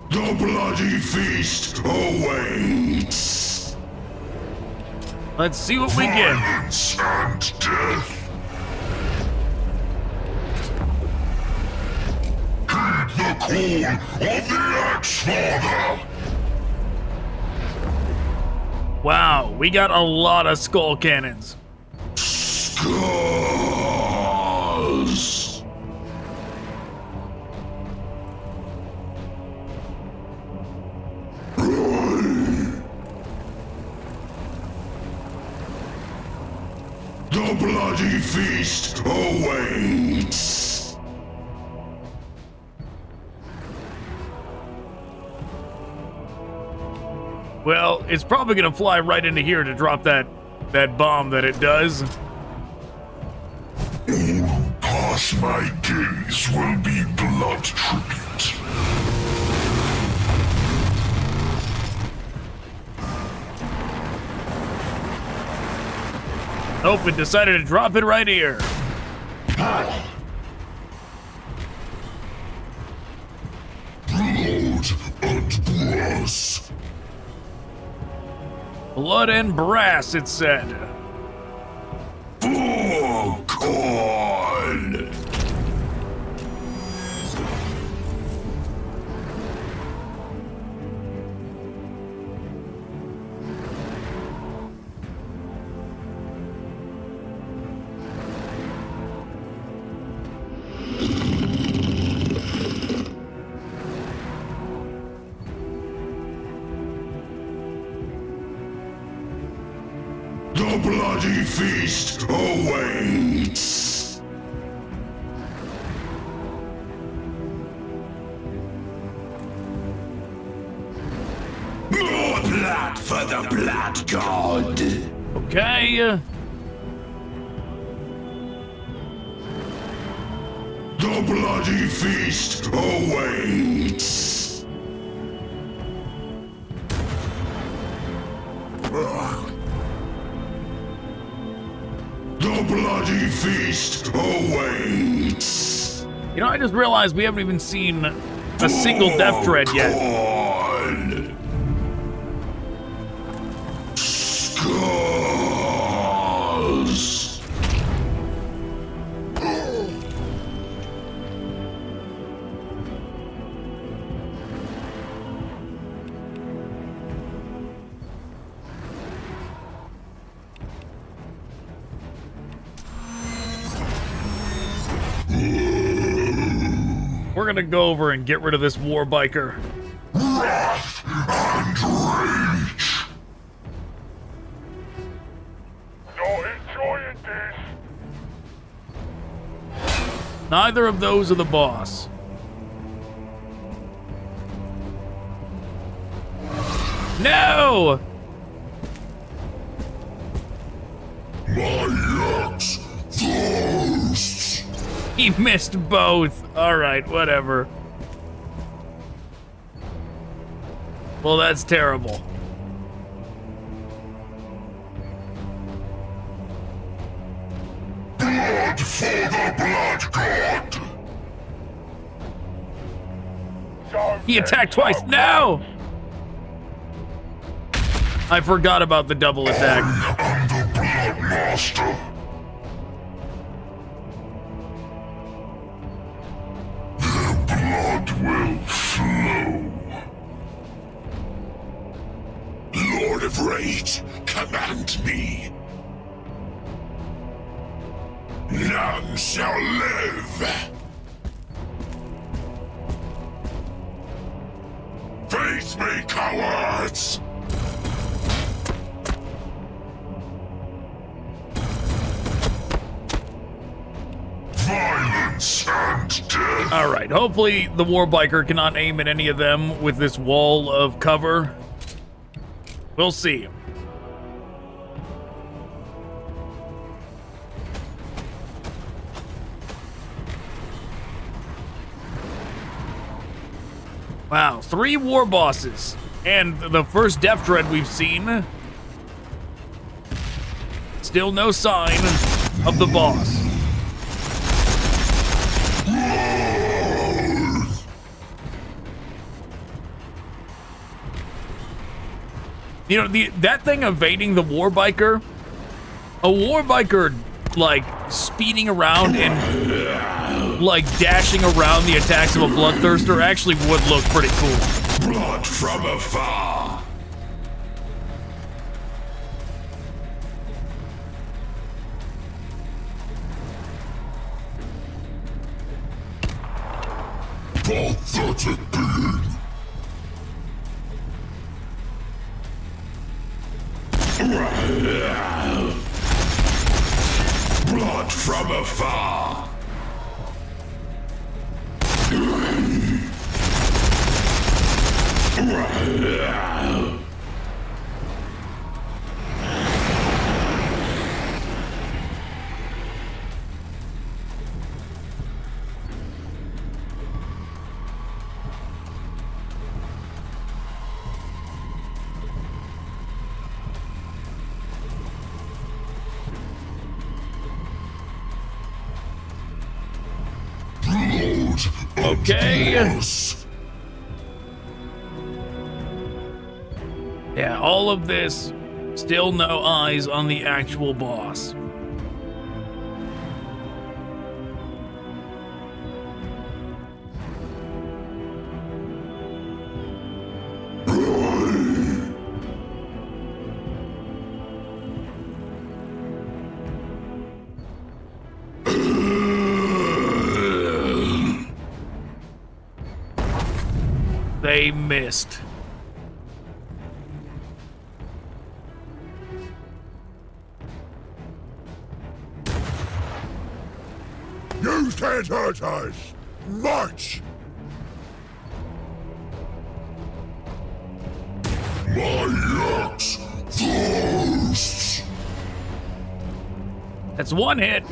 The bloody feast awaits. Let's see what we get. Violence and death. Heed the call of the Axe-Father. Wow, we got a lot of skull cannons. Scars. The bloody feast awaits. Well, it's probably gonna fly right into here to drop that bomb that it does. All who pass my gaze will be blood tribute. Nope, it decided to drop it right here. Blood and brass. Blood and brass, it said. For Khorne. The bloody feast awaits. More blood for the blood god. Okay. The bloody feast awaits! The bloody feast awaits! You know, I just realized we haven't even seen a single death dread yet. Khorne. Skulls! We're gonna go over and get rid of this war biker. Wrath and rage! Not enjoying this. Neither of those are the boss. No! My axe thirsts! He missed both. All right, whatever. Well, that's terrible. Blood for the blood god! He attacked twice. No! I forgot about the double attack. I'm the blood master! Their blood will flow. Lord of Rage, command me! None shall live! Face me, cowards! Violence and death! All right, hopefully the war biker cannot aim at any of them with this wall of cover. We'll see. Wow, 3 war bosses. And the first death dread we've seen. Still no sign of the boss. You know, that thing evading the war biker, a war biker like speeding around and like dashing around the attacks of a bloodthirster actually would look pretty cool. Blood from afar! Pathetic being! Blood from afar! Okay. Yeah, all of this, still no eyes on the actual boss. They missed. You can't hurt us! March! My axe thirsts! That's one hit.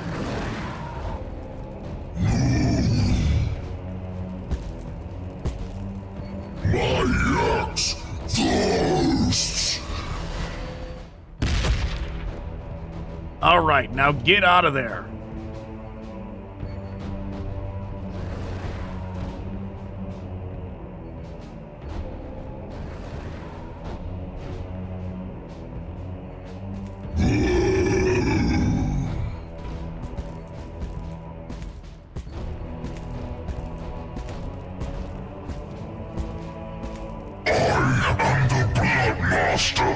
All right, now get out of there. Master.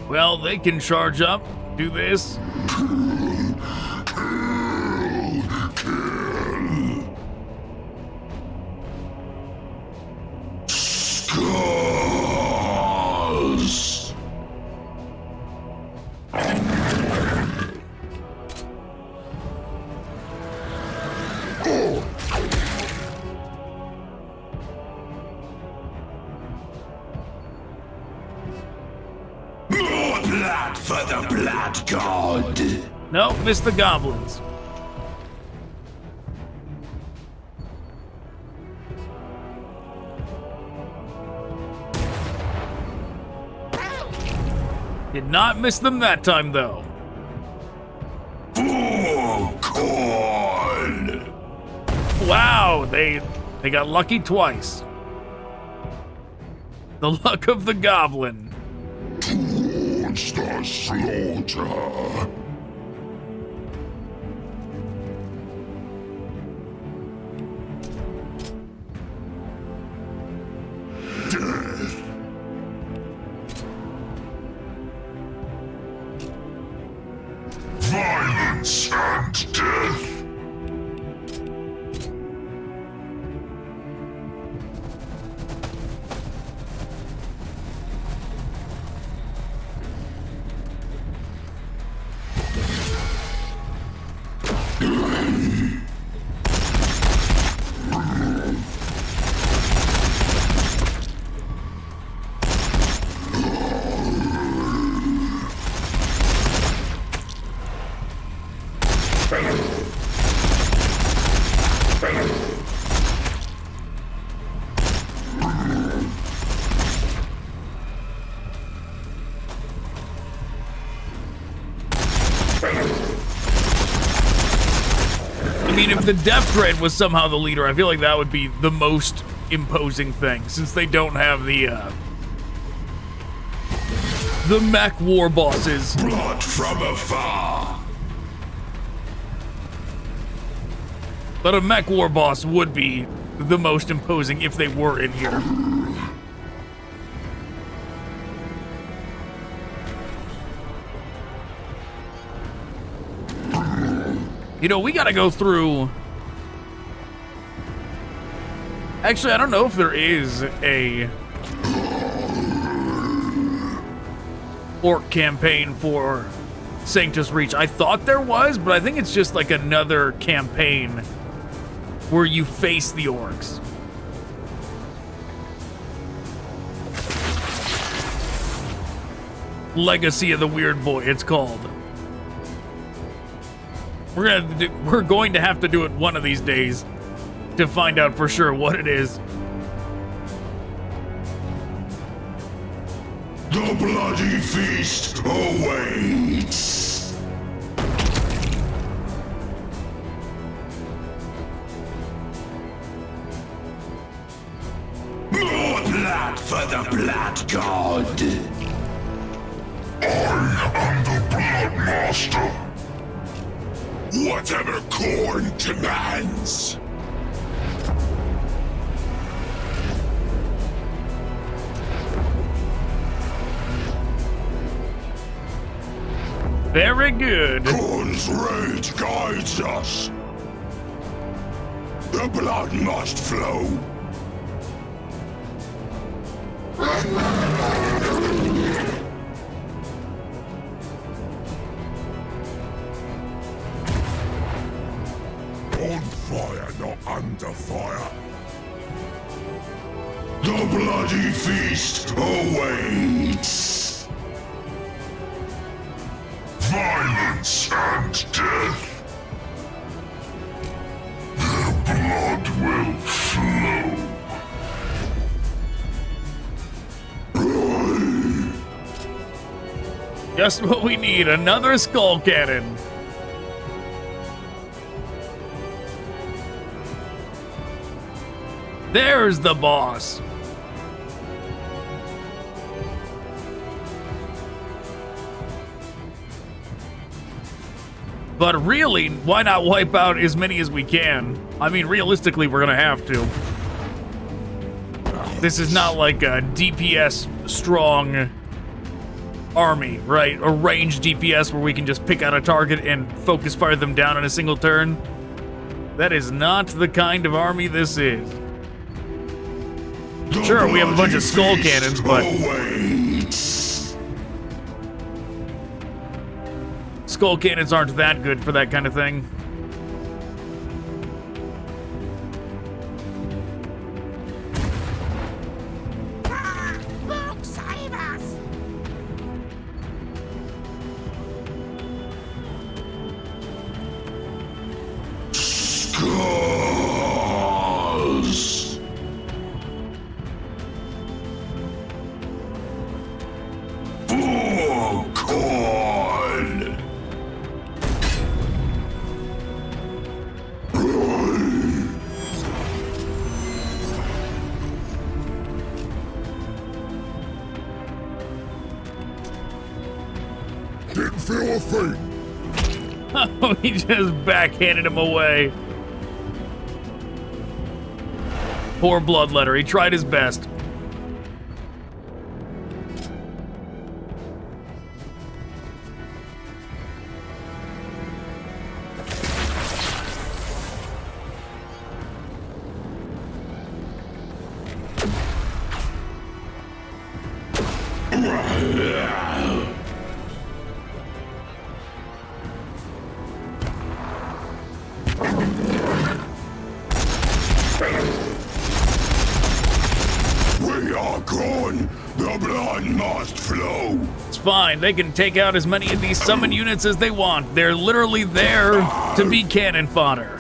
Well, they can charge up, do this. Scars. More blood for the Blood God. No, missed the goblins. Did not miss them that time, though. For Khorne. Wow, they got lucky twice. The luck of the goblin. Towards the slaughter. Death. Violence and death. I mean, if the Death Dread was somehow the leader, I feel like that would be the most imposing thing, since they don't have the mech war bosses. Blood from afar. But a mech war boss would be the most imposing if they were in here. You know, we gotta go through... Actually, I don't know if there is a Orc campaign for Sanctus Reach. I thought there was, but I think it's just like another campaign where you face the Orcs. Legacy of the Weird Boy, it's called. We're going to have to do it one of these days to find out for sure what it is. The bloody feast awaits. More blood for the Blood God. I am the Blood Master. Whatever Khorne demands. Very good. Khorne's rage guides us. The blood must flow. On fire, not under fire. The bloody feast awaits. violence and death. Their blood will flow. Just what we need, another skull cannon. There's the boss. But really, why not wipe out as many as we can? I mean, realistically, we're gonna have to. This is not like a DPS strong army, right? A ranged DPS where we can just pick out a target and focus fire them down in a single turn. That is not the kind of army this is. Sure, we have a bunch of skull cannons, but skull cannons aren't that good for that kind of thing. Look, save us! Scars. For Khorne. Didn't feel a thing. Oh, he just backhanded him away. Poor Bloodletter, he tried his best. We are Khorne. The blood must flow. It's fine, they can take out as many of these summon units as they want. They're literally there to be cannon fodder.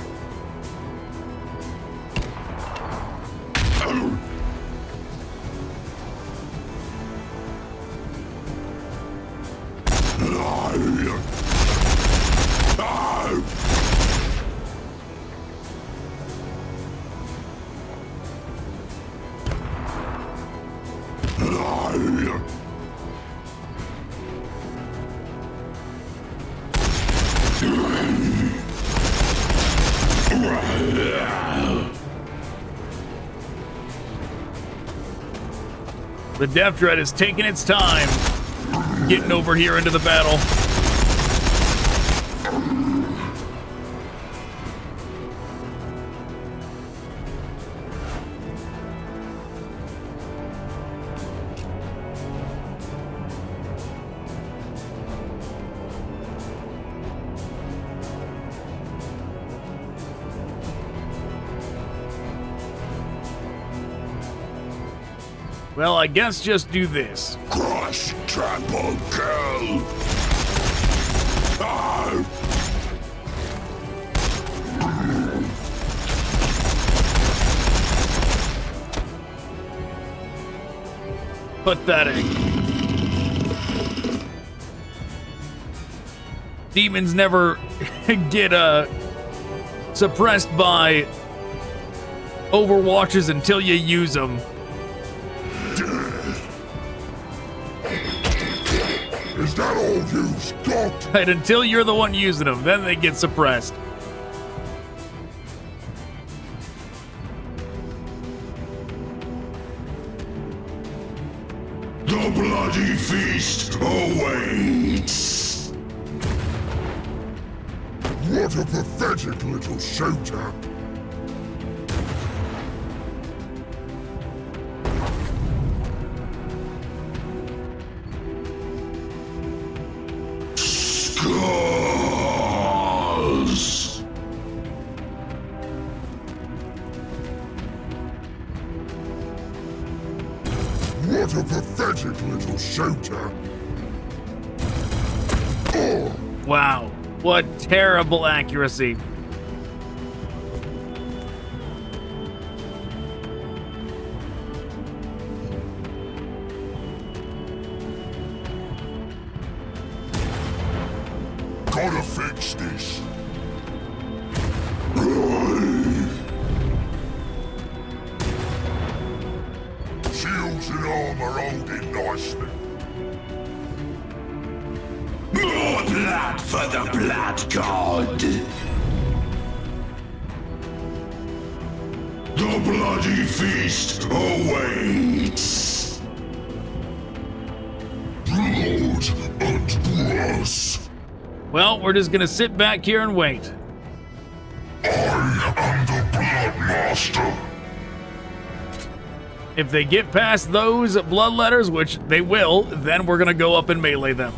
The Death Dread is taking its time getting over here into the battle. Well, I guess just do this. Crush, trample, kill. Pathetic. Demons never get suppressed by overwatches until you use them. Is that all you've got? Right, until you're the one using them, then they get suppressed. The bloody feast awaits. What a pathetic little showtime. Scars. What a pathetic little showtime. Oh. Wow, what terrible accuracy. Gotta fix this. Shields and armor holding nicely. More blood for the Blood God. The bloody feast awaits. Blood and brass. Well, we're just gonna sit back here and wait. I am the Blood Master. If they get past those blood letters, which they will, then we're gonna go up and melee them.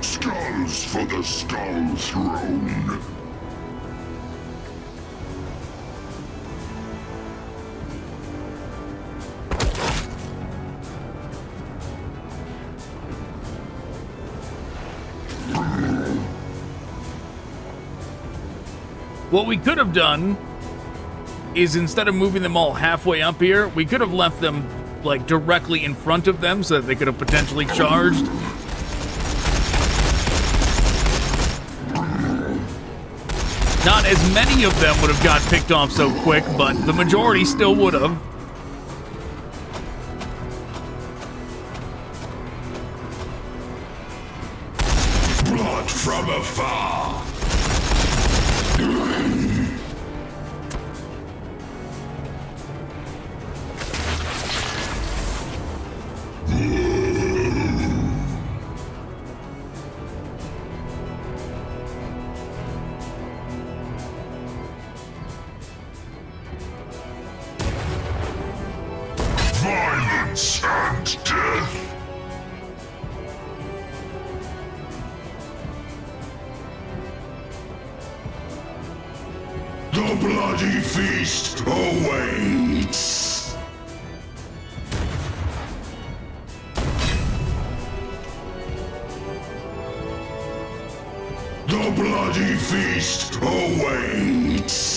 Skulls for the Skull Throne. What we could have done is, instead of moving them all halfway up here, we could have left them like directly in front of them so that they could have potentially charged. Not as many of them would have got picked off so quick, but the majority still would have. Blood from afar. Violence and death. The bloody feast awaits. The bloody feast awaits.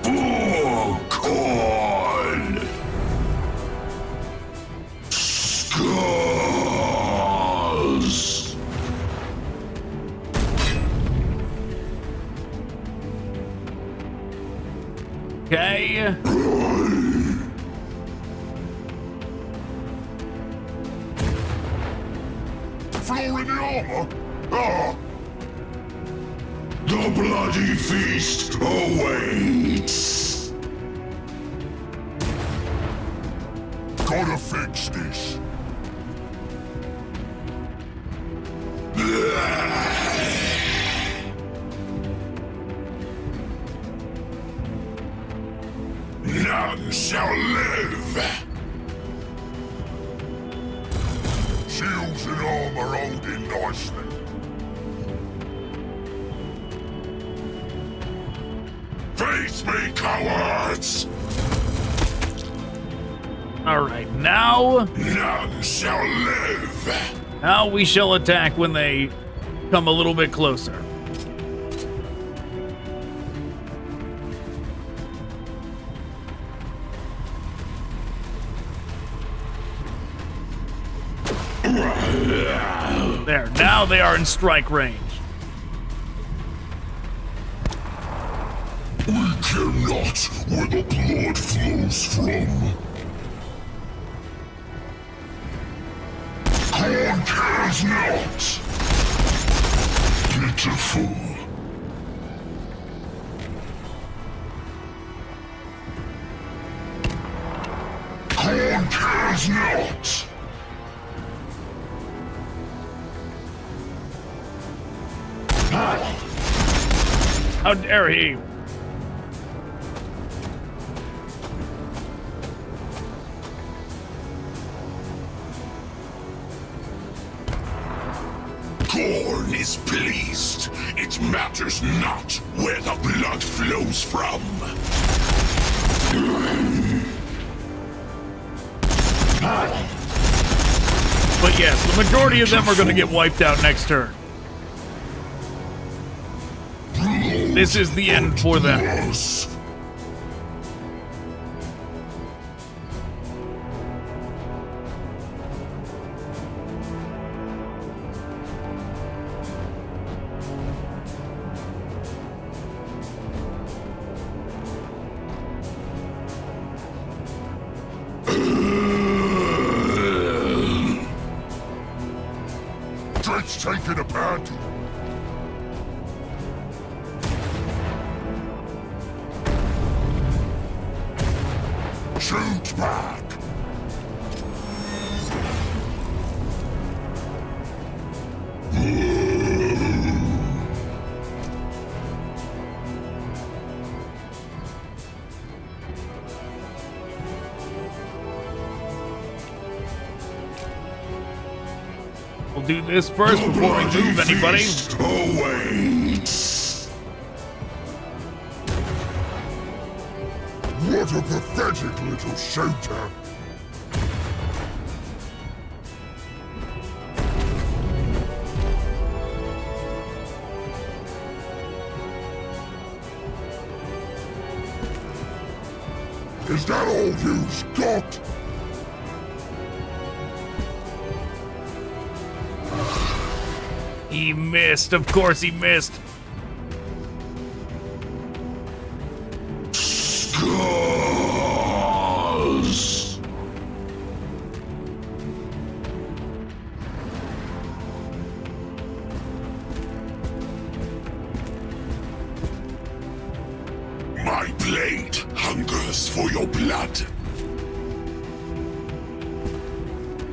For Khorne. Skulls. Okay. Floor in the armor? Ah! The bloody feast awaits. Gotta fix this. None shall live. Shields and armor holding nicely. Face me, cowards! All right, now None shall live. we shall attack when they come a little bit closer. There, now they are in strike range. We care not where the blood flows from. Khorne cares not. Pitiful. Khorne cares not. How dare he? Khorne is pleased. It matters not where the blood flows from. But yes, the majority of them are going to get wiped out next turn. This is the end for them. Yes. Dread's taken a bad. Shoot back! We'll do this first before we move anybody. Awaits. What a pathetic little shooter! Is that all you've got? He missed. Of course he missed. Scars. My blade hungers for your blood.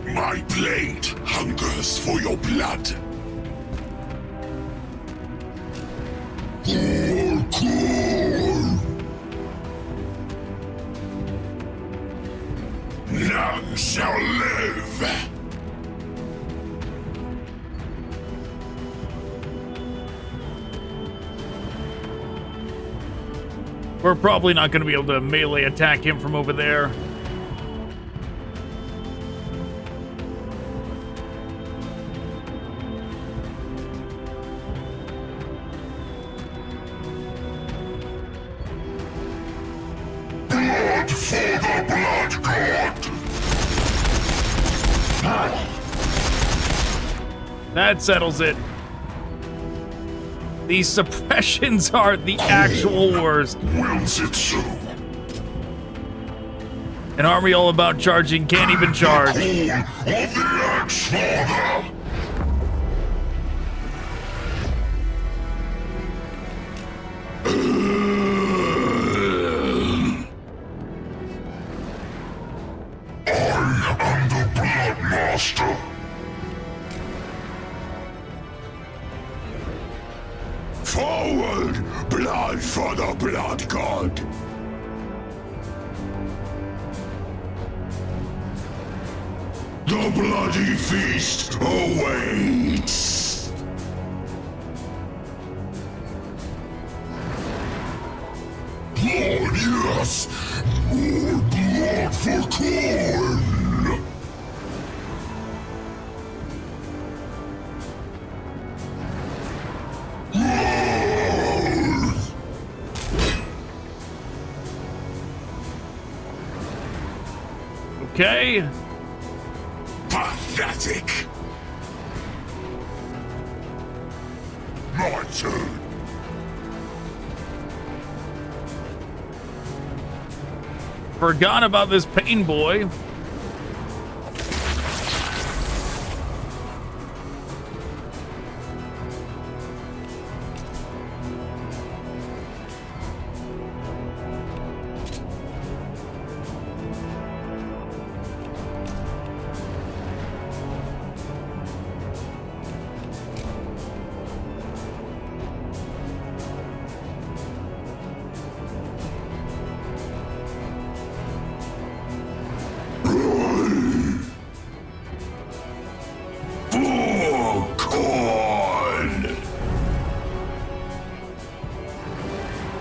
My blade hungers for your blood. None shall live. We're probably not going to be able to melee attack him from over there. Blood for the blood god. That settles it. These suppressions are the actual worst. Wills it so. An army all about charging can't even charge. Call of the Axe-Father. I am the Blood Master. Forward! Blood for the Blood God! The bloody feast awaits! Lord, yes! More blood for Khorne! Okay. Pathetic! My turn! Forgot about this pain boy.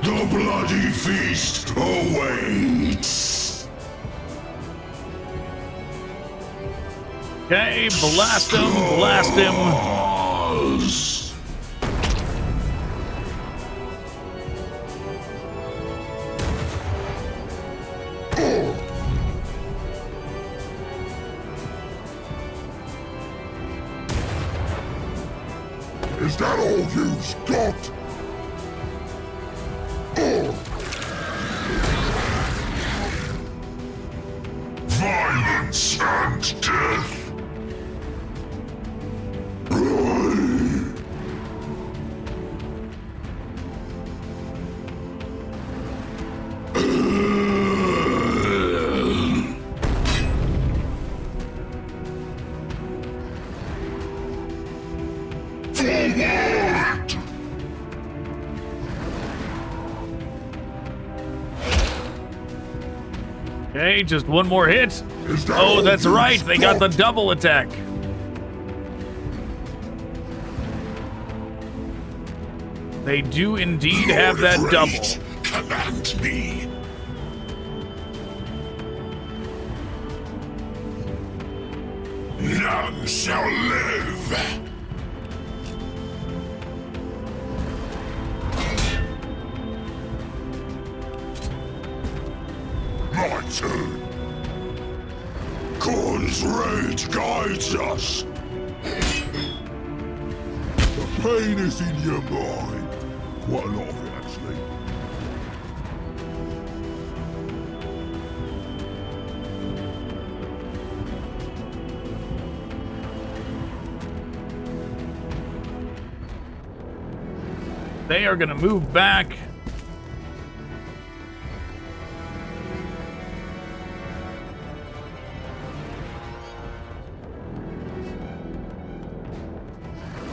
The bloody feast awaits! Okay, blast him, blast him. Is that all you've got? Violence and death. Okay, just one more hit. Oh, that's right. They got the double attack. They do indeed have that double. Command me. None shall live. My turn. Khorne's rage guides us. The pain is in your mind. Quite a lot of it, actually. They are going to move back.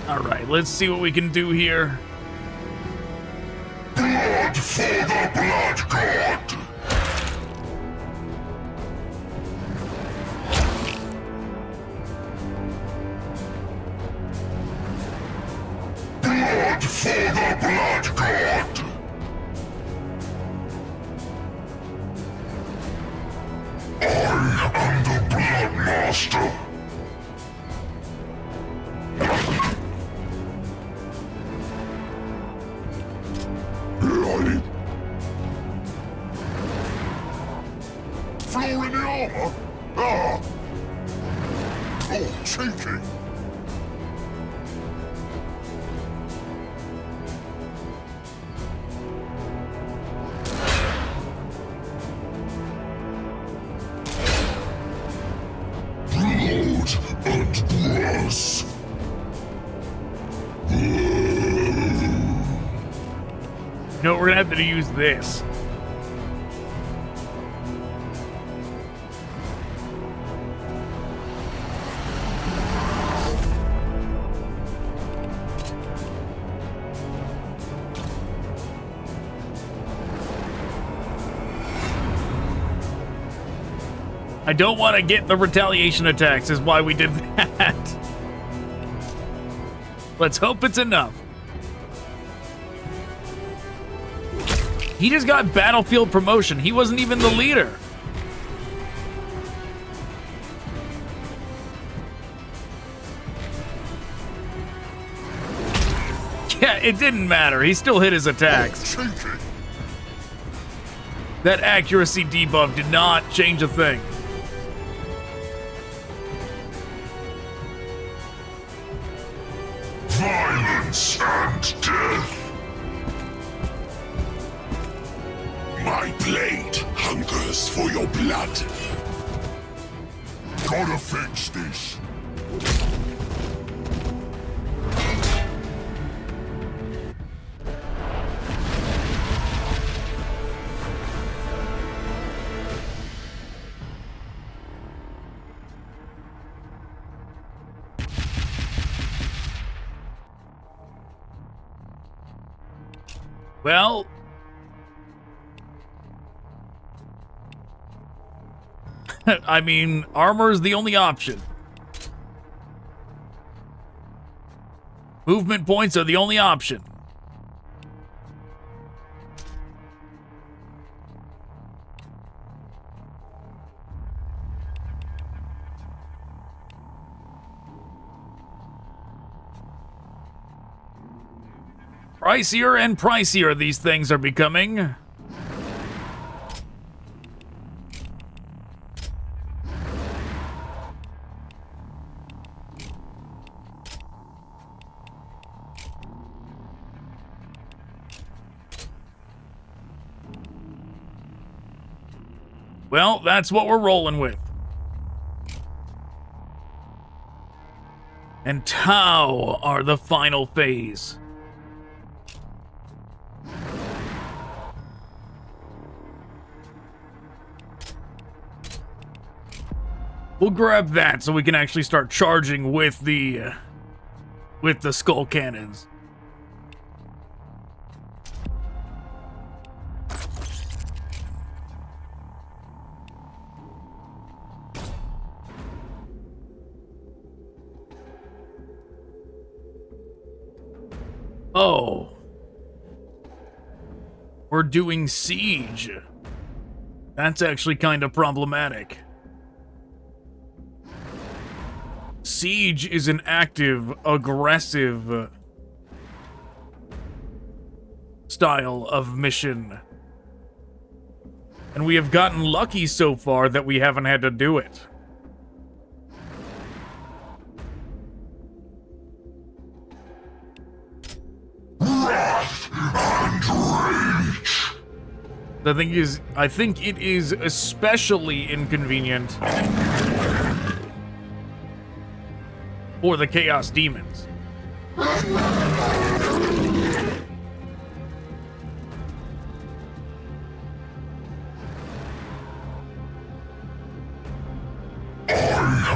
All right, let's see what we can do here. Blood for the Blood God! Blood for the Blood God! I am the Blood Master! Floor in the armor? Ah! Oh, cheeky! Blood and brass! No, we're going to have to use this. I don't want to get the retaliation attacks, is why we did that. Let's hope it's enough. He just got battlefield promotion. He wasn't even the leader. Yeah, it didn't matter. He still hit his attacks. That accuracy debuff did not change a thing. Violence and death. My blade hungers for your blood. Gotta fix this. Well, I mean, armor is the only option. Movement points are the only option. Pricier and pricier these things are becoming. Well, that's what we're rolling with. And Tau are the final phase. We'll grab that so we can actually start charging with the skull cannons. Oh. We're doing siege. That's actually kind of problematic. Siege is an active, aggressive style of mission. And we have gotten lucky so far that we haven't had to do it. The thing is, I think it is especially inconvenient for the Chaos Demons. I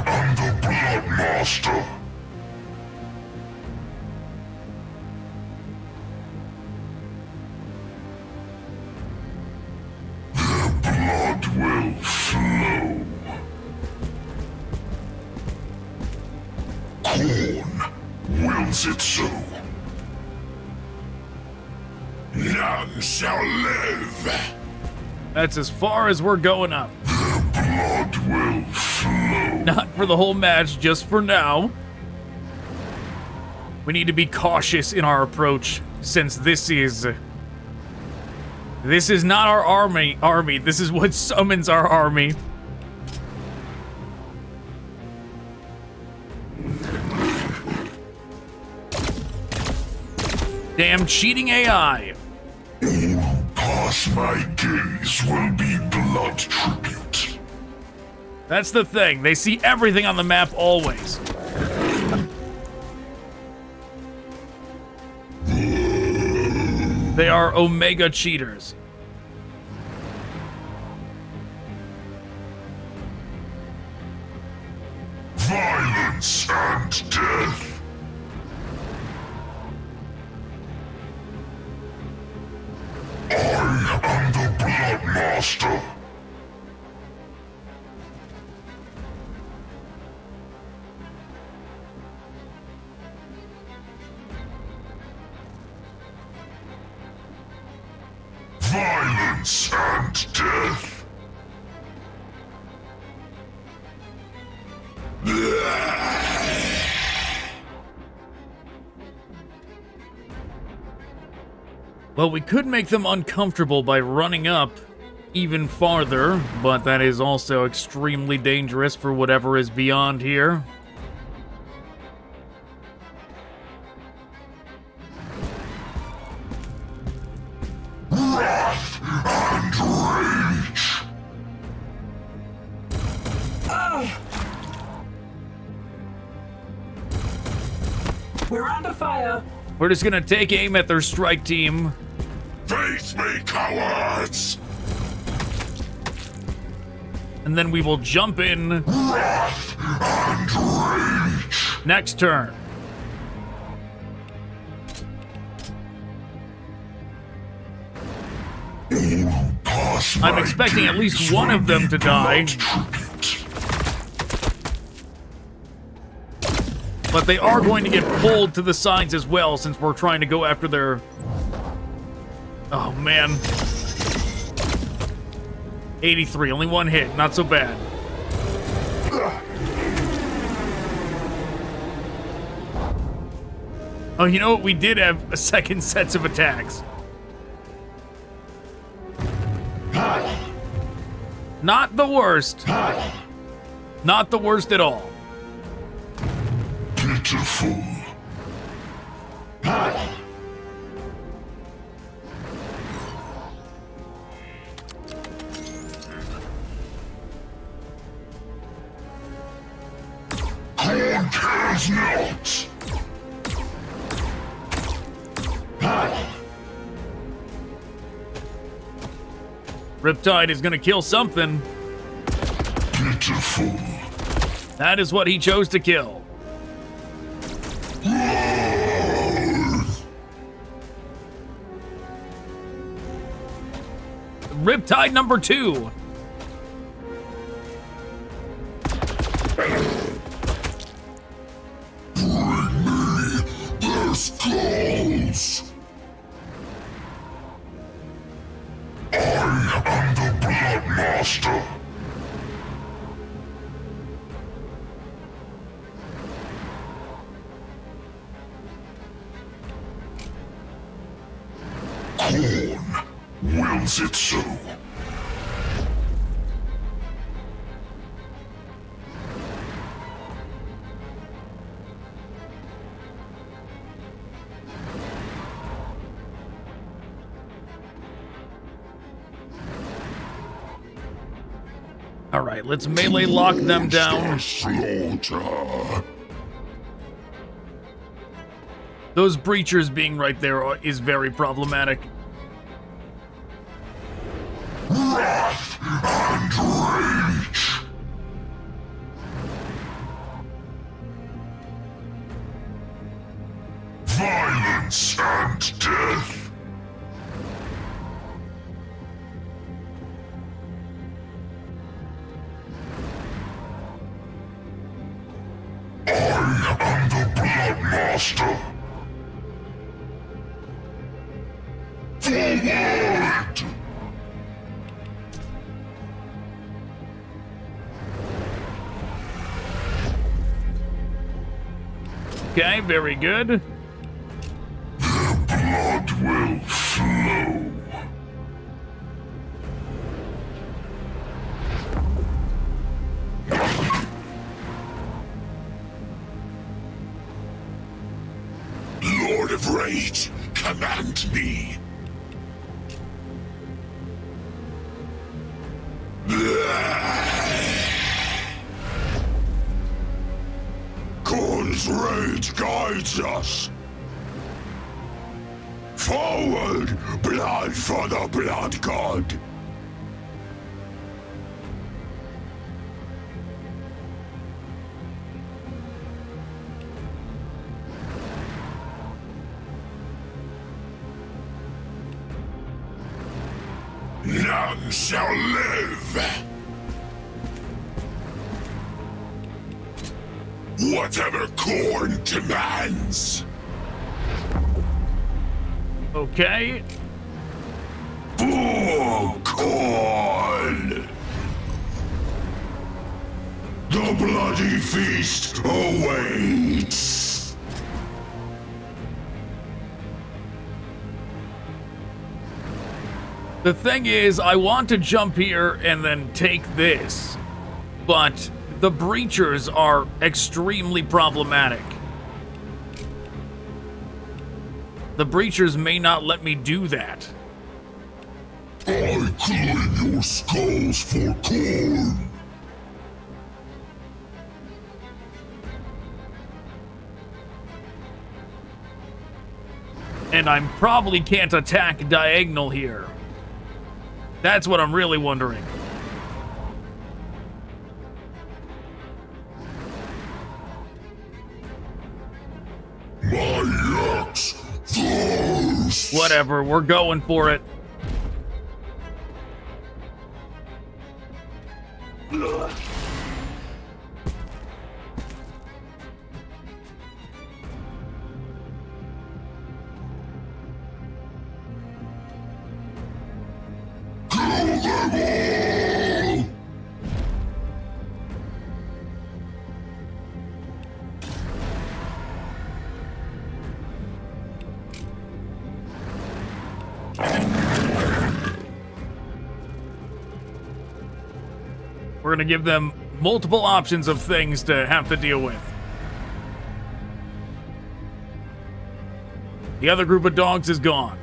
am the Blood Master. Their blood will flow. Khorne wills it so. None shall live. That's as far as we're going up. Their blood will flow. Not for the whole match, just for now. We need to be cautious in our approach, since this is not our army. This is what summons our army. Damn cheating AI. All who pass my gaze will be blood tribute. That's the thing. They see everything on the map always. They are Omega cheaters. Violence and death. I am the Blood Master. Violence and death. Well, we could make them uncomfortable by running up even farther, but that is also extremely dangerous for whatever is beyond here. Wrath and rage. We're under fire. We're just gonna take aim at their strike team. Face me, cowards! And then we will jump in Wrath and rage. next turn. All who pass I'm my expecting at least gaze one will of them be to die. blood tribute. But they are going to get pulled to the sides as well, since we're trying to go after their... Oh, man. 83, only one hit, not so bad. Oh, you know what? We did have a second sets of attacks. Not the worst. Not the worst at all. Pitiful. Khorne cares not. Riptide is gonna kill something. Pitiful. That is what he chose to kill. Riptide number 2. Bring me their skulls. I am the Blood Master. Khorne wills it so. All right, let's melee lock them down. Slaughter. Those breachers being right there is very problematic. Wrath and rage. Violence and death. I am the Blood Master. Forward! Okay, very good. Their blood will flow. Lord of Rage, command me. Khorne's rage guides us. Forward, blood for the Blood God. None shall live. Whatever Khorne demands. Okay. For Khorne. The bloody feast awaits. The thing is, I want to jump here and then take this, but the breachers are extremely problematic. The breachers may not let me do that. I claim your skulls for Khorne. And I probably can't attack diagonal here. That's what I'm really wondering. My axe thirsts. Whatever, we're going for it. Kill them all. We're gonna give them multiple options of things to have to deal with. The other group of dogs is gone.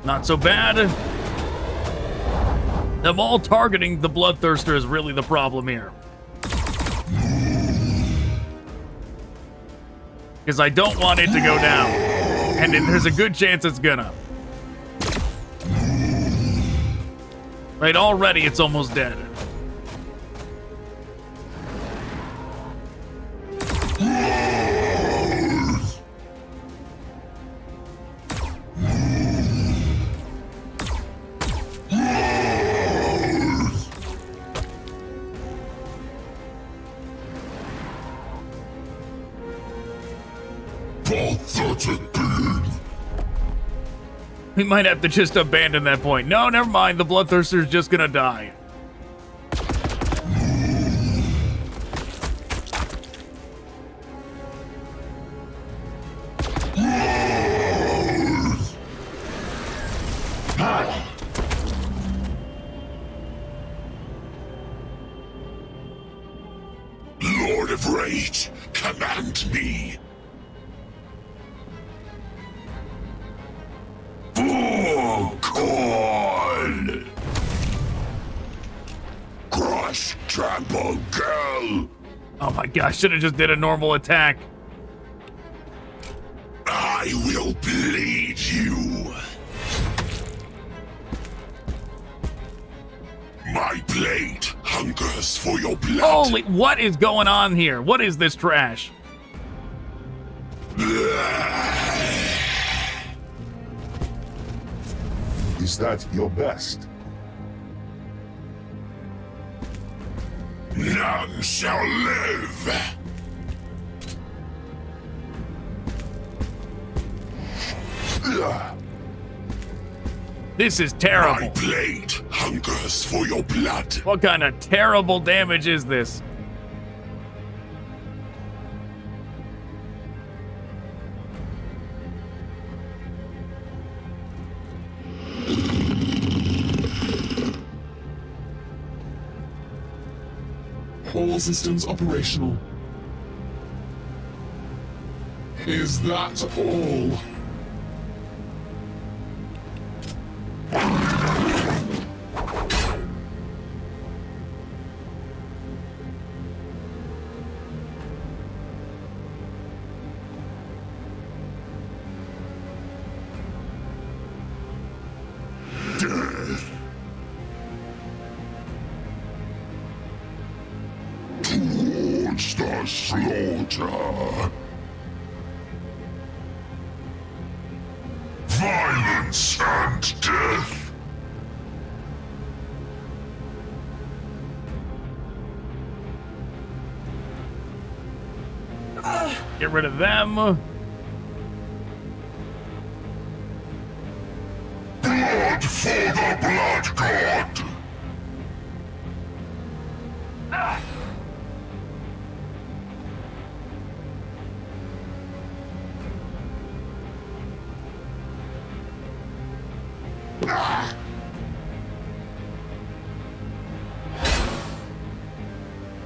Not so bad. Them all targeting the Bloodthirster is really the problem here. Because I don't want it to go down. And there's a good chance it's gonna. Right, already it's almost dead. We might have to just abandon that point. No, never mind. The Bloodthirster's just gonna die. Lord of Rage, command me. For Khorne! Crush, trample, kill! Oh my gosh, should have just did a normal attack. I will bleed you. My blade hungers for your blood. Holy, what is going on here? What is this trash? Is that your best? None shall live. This is My terrible. blade hungers for your blood. What kind of terrible damage is this? All systems operational. Is that all? Towards the slaughter. Violence and death. Get rid of them. Blood for the Blood God.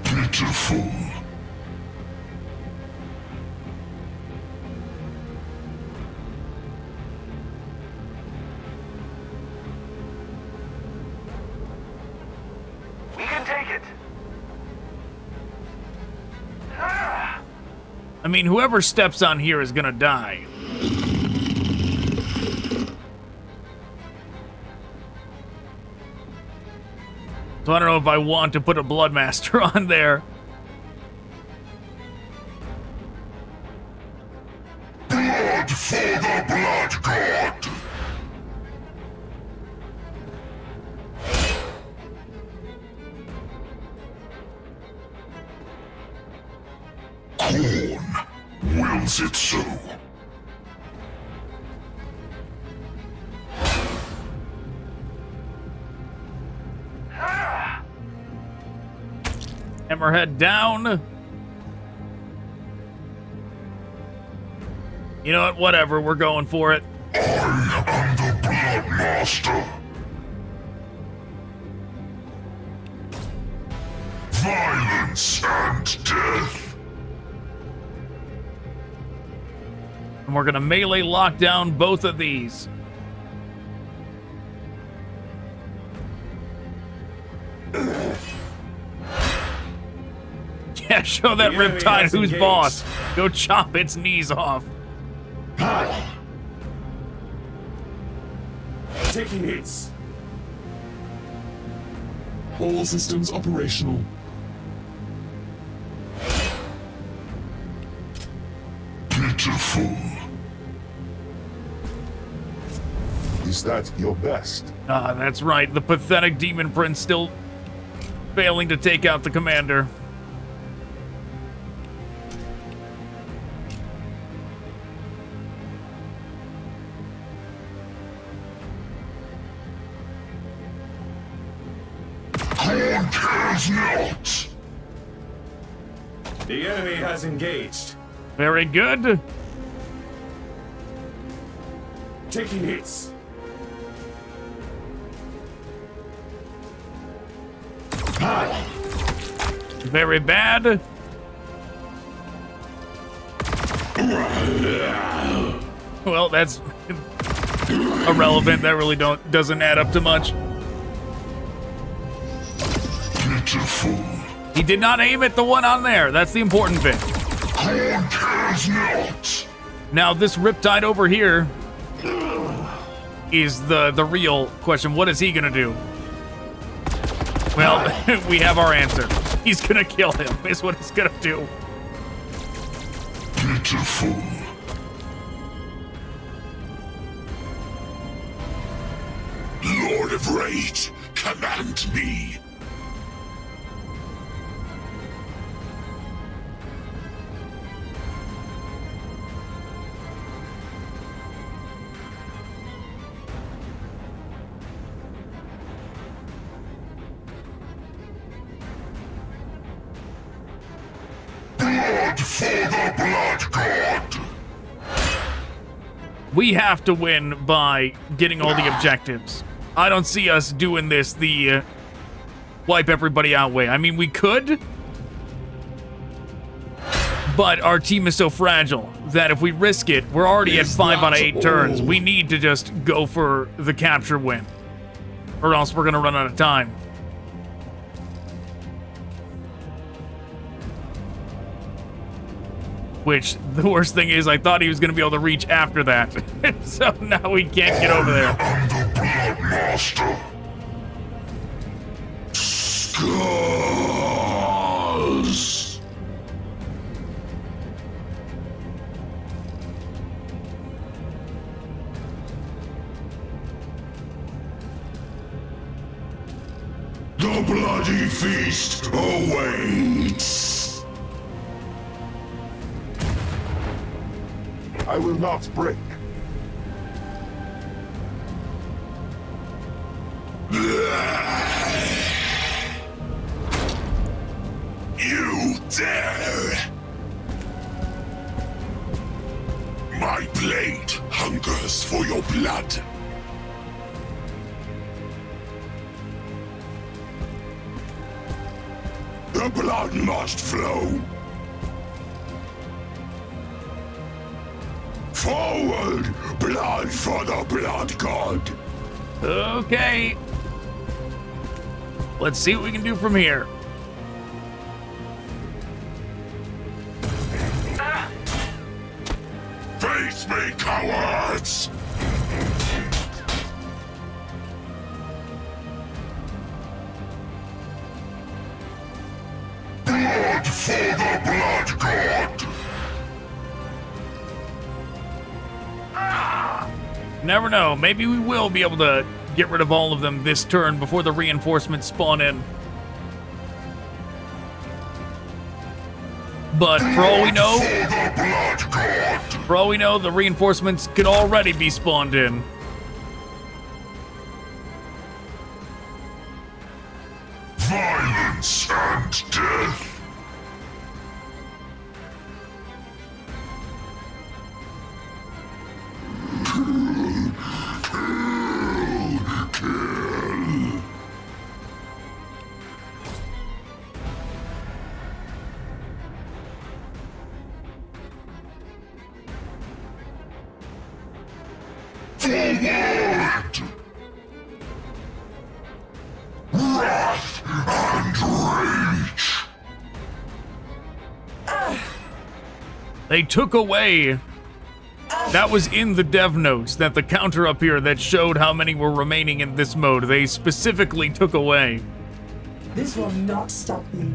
Pitiful. We can take it. I mean, whoever steps on here is gonna die. So I don't know if I want to put a Bloodmaster on there. for the Blood God! Khorne wills it so. Hammerhead down. You know what? Whatever. We're going for it. I am the Blood Master. Violence and death. And we're going to melee lock down both of these. Yeah, show that Riptide who's boss. Go chop its knees off. Taking hits. All systems operational. Pitiful. Is that your best? Ah, that's right. The pathetic Demon Prince still failing to take out the commander. Khorne cares not. The enemy has engaged. Very good. Taking hits. Very bad. Well, that's irrelevant. That really doesn't add up to much. Pitiful. He did not aim at the one on there. That's the important thing. Khorne cares not. Now, this Riptide over here is the real question. What is he gonna do? Well, we have our answer. He's gonna kill him, is what he's gonna do. Pitiful. Lord of Rage, command me. Blood for the Blood God. We have to win by getting all the objectives. I don't see us doing this the wipe everybody out way. I mean, we could, but our team is so fragile that if we risk it, we're already at 5 out of 8 turns. We need to just go for the capture win, or else we're gonna run out of time. Which, the worst thing is, I thought he was going to be able to reach after that. So now we can't get over there. I'm the Blood Master. Scars. The bloody feast awaits. I will not break. You dare! My blade hungers for your blood. The blood must flow. Forward! Blood for the Blood God! Okay. Let's see what we can do from here. Face me, cowards! Blood for the Blood God! Never know. Maybe we will be able to get rid of all of them this turn before the reinforcements spawn in. But for all we know, the reinforcements could already be spawned in. Violence and death. Forward! Wrath and rage! They took away... That was in the dev notes, that the counter up here that showed how many were remaining in this mode, they specifically took away. This will not stop me.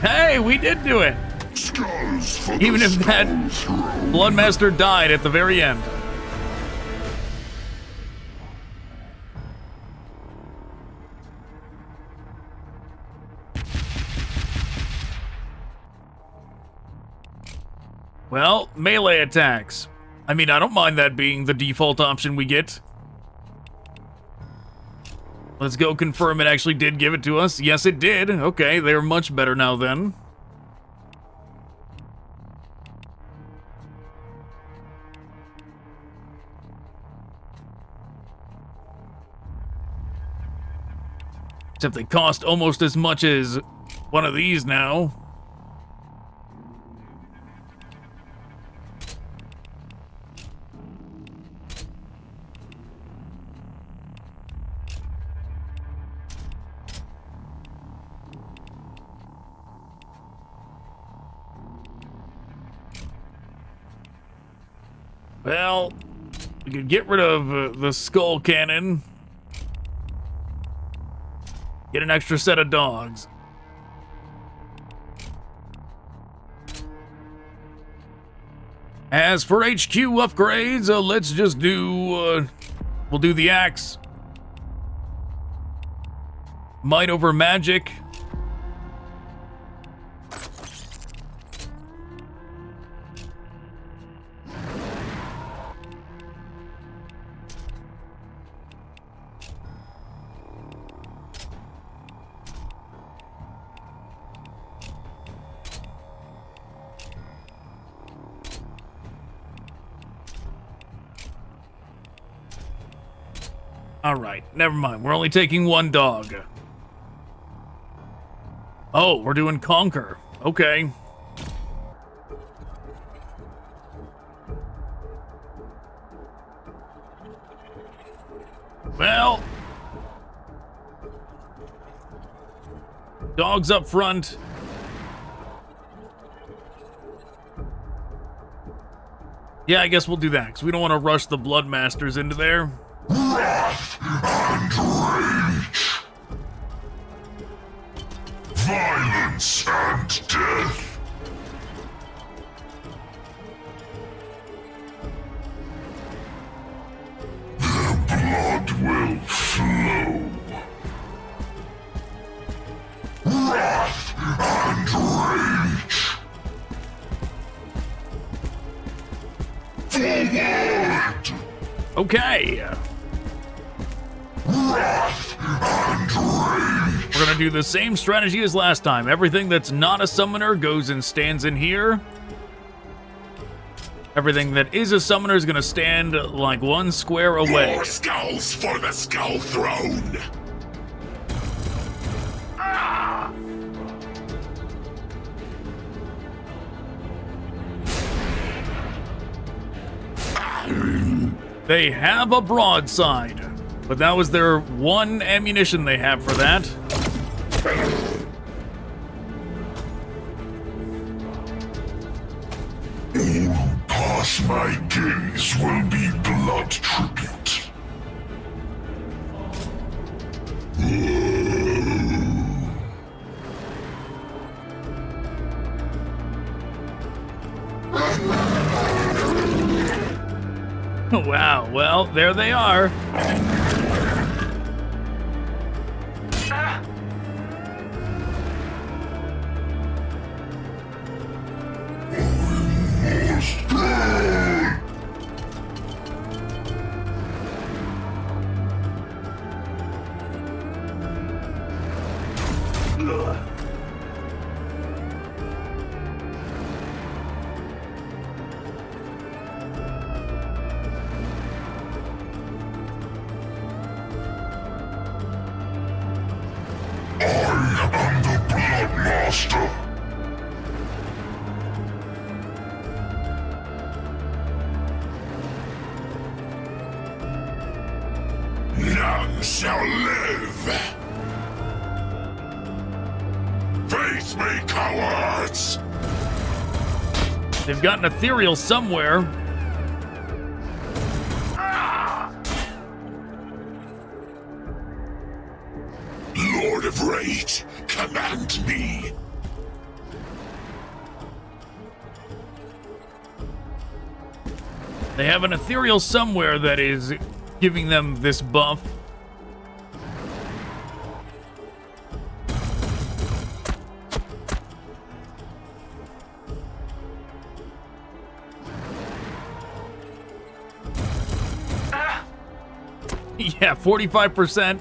Hey, we did do it! Skulls for Even the if that Skull Throne. Bloodmaster died at the very end. Well, melee attacks. I mean, I don't mind that being the default option we get. Let's go confirm it actually did give it to us. Yes, it did. Okay, they're much better now then. Except they cost almost as much as one of these now. Well, we could get rid of the skull cannon. Get an extra set of dogs. As for HQ upgrades, let's just do, we'll do the axe. Might over magic. Alright, never mind. We're only taking one dog. Oh, we're doing Conquer. Okay. Well. Dogs up front. Yeah, I guess we'll do that, because we don't want to rush the Bloodmasters into there. Wrath and rage. Violence and death. Their blood will flow. Wrath and rage. Forward. Okay. Wrath and rage. We're gonna do the same strategy as last time. Everything that's not a summoner goes and stands in here. Everything that is a summoner is going to stand like one square away. More skulls for the Skull Throne! They have a broadside, but that was their one ammunition they have for that. All who pass my gaze will be blood tribute. Wow, well, there they are. I am the Blood Master. None shall live. Face me, cowards! They've got an ethereal somewhere. Lord of Rage, command me. They have an ethereal somewhere that is giving them this buff. Yeah, 45%.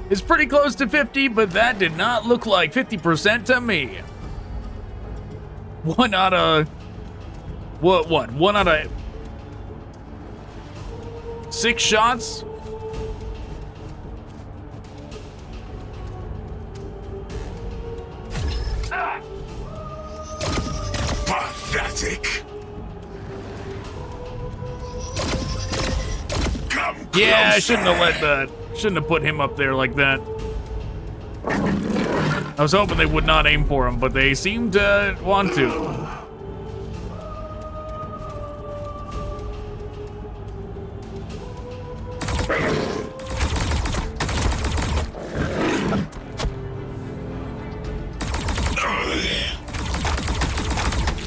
It's pretty close to 50, but that did not look like 50% to me. One out of... What? One out of... 6 shots? Pathetic. Come Yeah, I closer. shouldn't have let that. Shouldn't have put him up there like that. I was hoping they would not aim for him, but they seem to want to.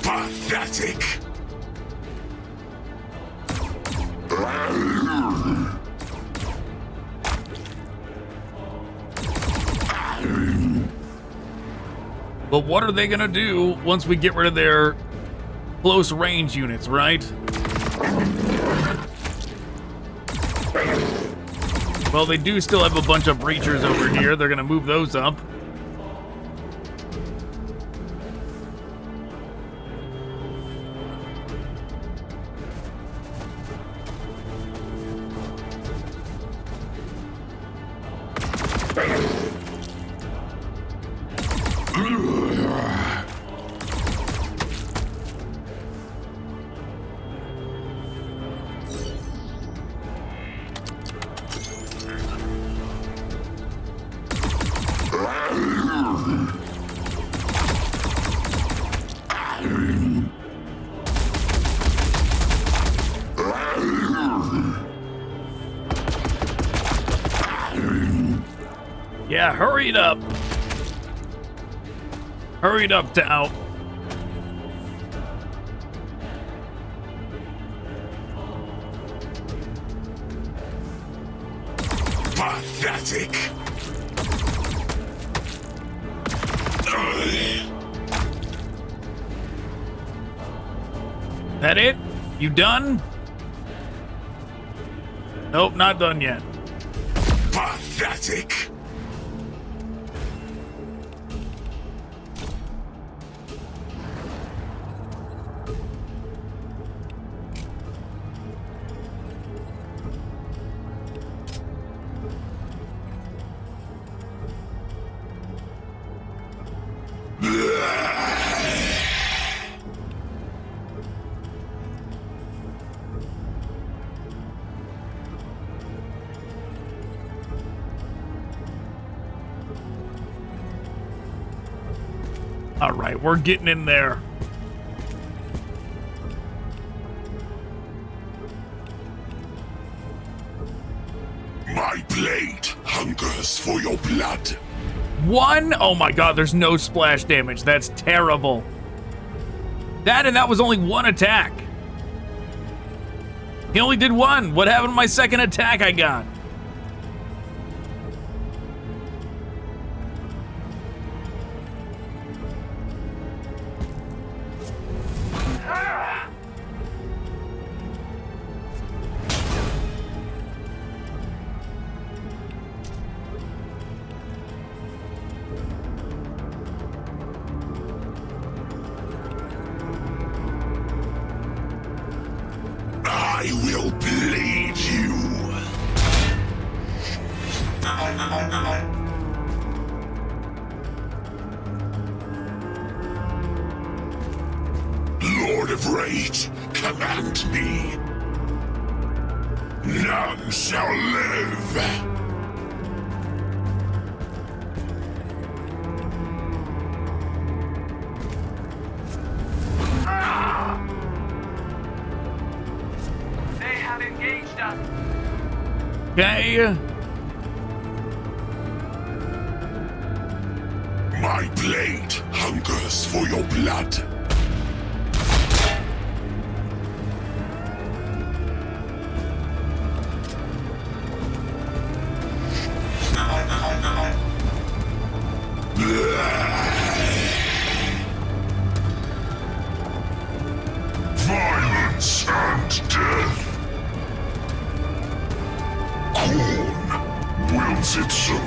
Pathetic. But what are they gonna do once we get rid of their close range units, right? Well, they do still have a bunch of breachers over here. They're gonna move those up. Yeah, hurry it up. Hurry it up to out. Pathetic. That it? You done? Nope, not done yet. Pathetic. right, we're getting in there. My blade hungers for your blood. One? Oh my god, there's no splash damage. That's terrible. That was only one attack. He only did one. What happened to my second attack I got? I will bleed you. Lord of Rage, command me. None shall live. Okay. My blade hungers for your blood. Violence and death. Khorne wills it so.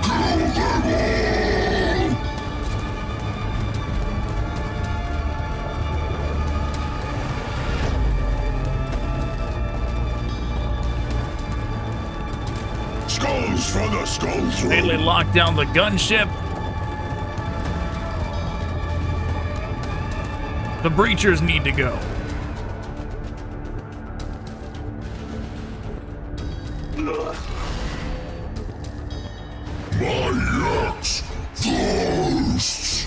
Kill them all! Skulls for the skull throne. Immediately lock down the gunship. The breachers need to go. My axe thirsts.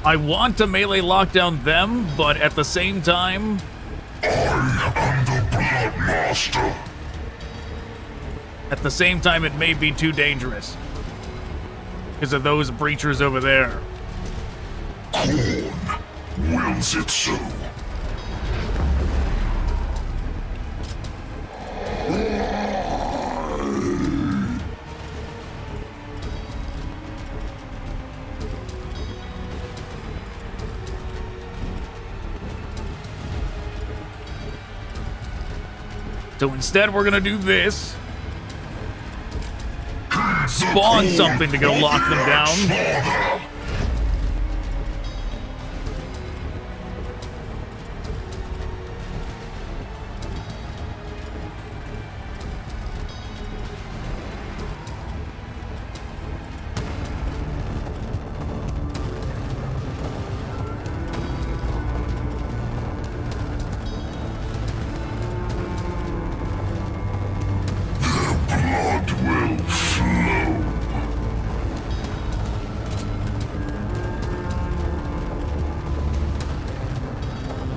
I want to melee lock down them, but at the same time, I am the Blood Master. At the same time, it may be too dangerous because of those breachers over there. Khorne wills it so. So instead, we're gonna do this. Spawn something to go lock them down. Blood will flow.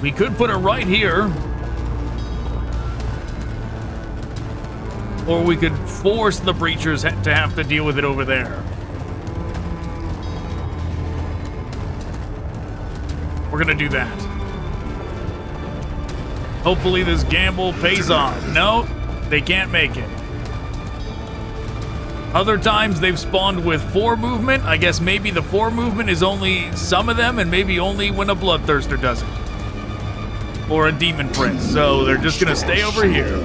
We could put it right here. Or we could force the breachers to have to deal with it over there. We're gonna do that. Hopefully this gamble pays off. No, they can't make it. Other times they've spawned with 4 movement. I guess maybe the 4 movement is only some of them and maybe only when a Bloodthirster does it. Or a Demon Prince. So they're just gonna stay over here.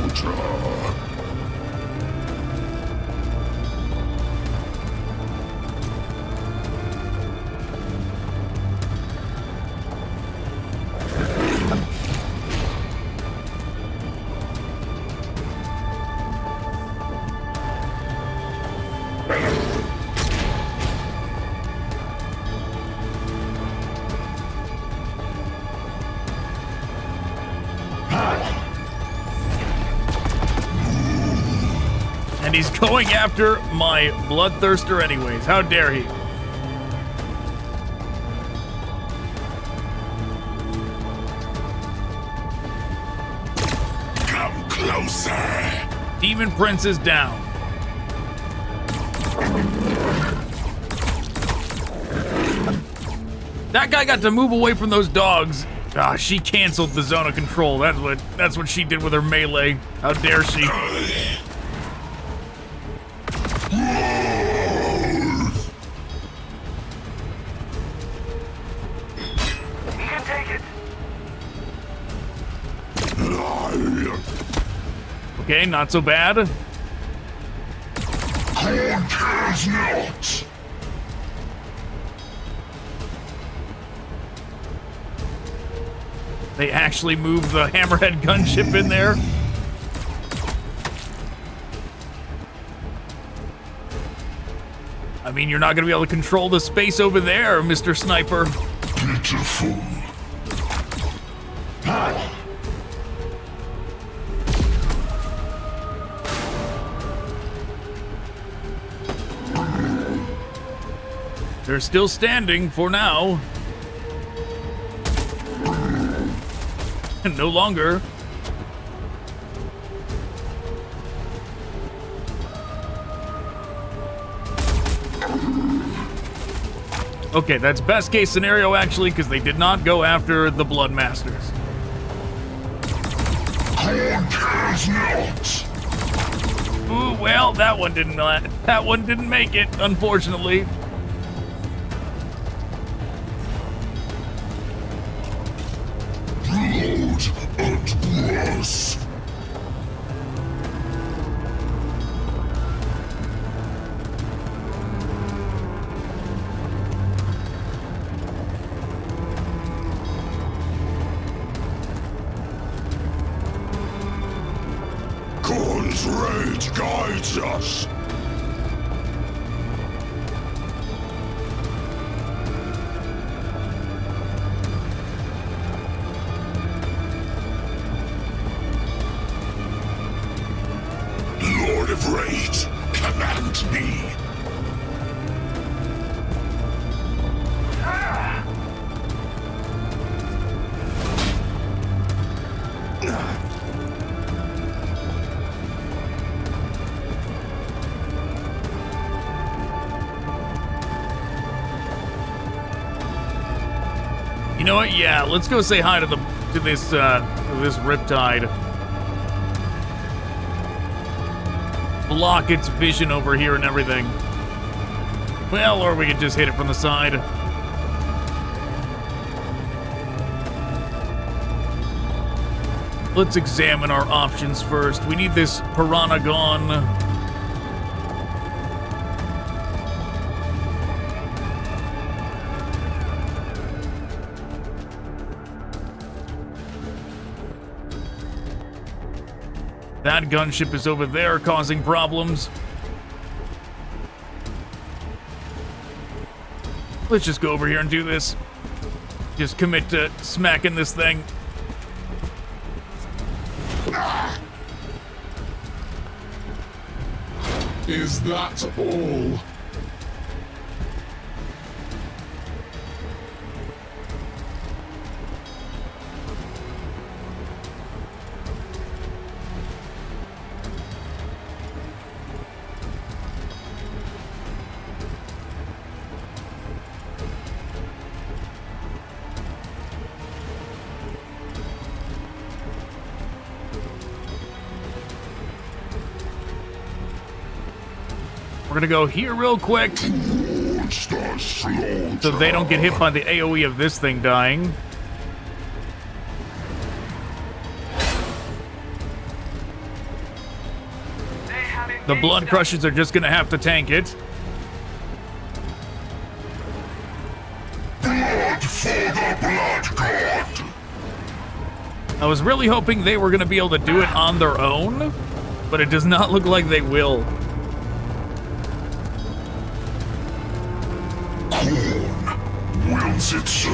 And he's going after my bloodthirster anyways. How dare he? Come closer. Demon Prince is down. That guy got to move away from those dogs. Ah, she canceled the zone of control. That's what she did with her melee. How dare she? You can take it. Okay, not so bad. Khorne cares not. They actually moved the Hammerhead gunship in there. I mean, you're not gonna be able to control the space over there, Mr. Sniper. Pitiful. They're still standing for now. No longer. Okay, that's best case scenario actually, because they did not go after the Blood Masters. Khorne cares not. Ooh, well, that one didn't make it, unfortunately. Blood and grass. Khorne's rage guides us. Lord of Rage, command me. You know what? Yeah, let's go say hi to this Riptide. Block its vision over here and everything. Well, or we could just hit it from the side. Let's examine our options first. We need this Piranha gone. That gunship is over there causing problems. Let's just go over here and do this. Just commit to smacking this thing. Is that all? We're gonna go here real quick so they don't get hit by the AoE of this thing dying. The Blood Crushers are just gonna have to tank it. Blood for the Blood God. I was really hoping they were gonna be able to do it on their own, but it does not look like they will. Khorne wills it so.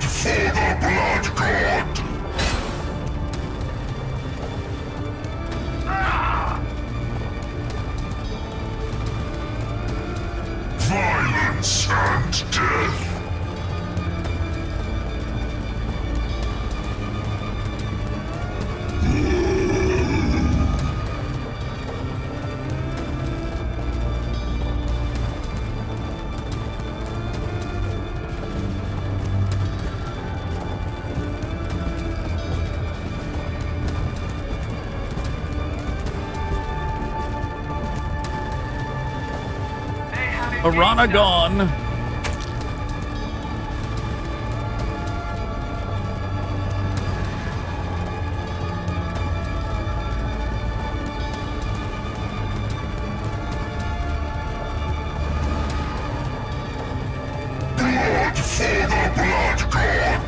Blood for the Blood God! Violence and death! Piranha gone. Blood for the Blood God!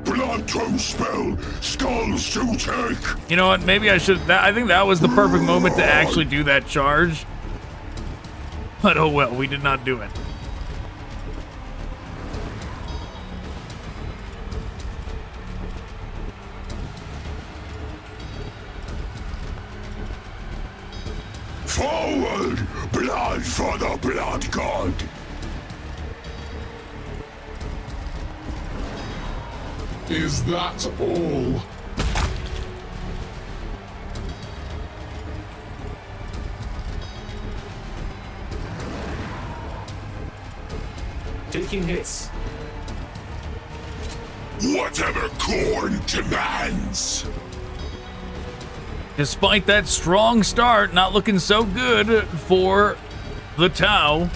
Blood to spell, skulls to take! You know what? Maybe I should. I think that was the perfect moment to actually do that charge. But oh well, we did not do it. Forward! Blood for the Blood God! Is that all? Taking hits. Whatever Khorne demands! Despite that strong start, not looking so good for the Tau.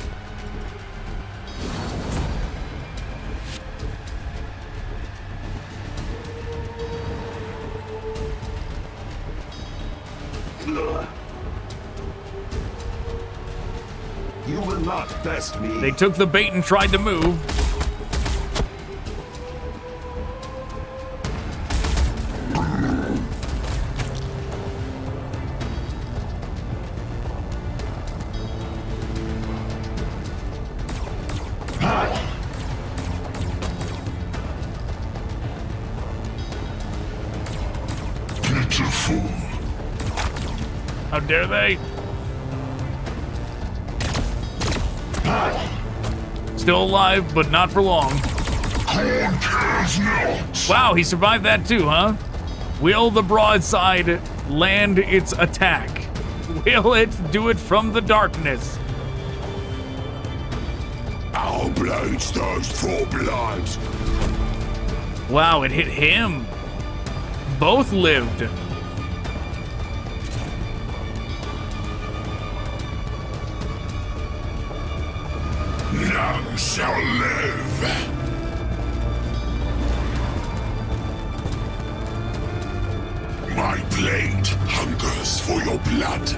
You will not best me. They took the bait and tried to move. Pitiful. How dare they? Still alive, but not for long. Khorne cares not! Wow, he survived that too, huh? Will the broadside land its attack? Will it do it from the darkness? Our blades thirst for blood! Wow, it hit him. Both lived. None shall live! My blade hungers for your blood.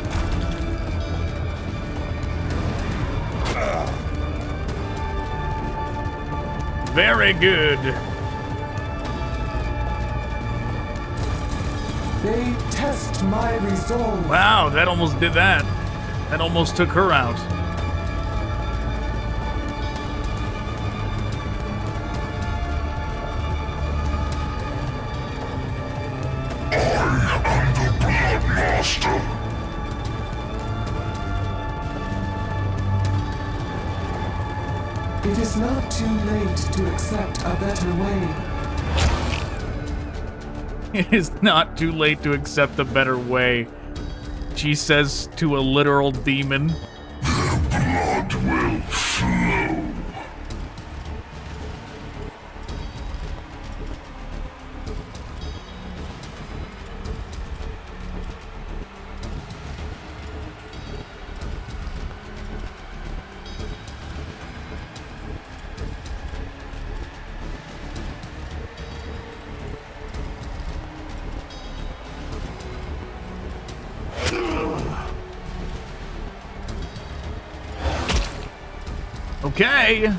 Very good. They test my resolve. Wow, that almost did that. That almost took her out. I am the Blood Master. It is not too late to accept a better way. It is not too late to accept a better way, she says to a literal demon. Their blood will flow. Okay.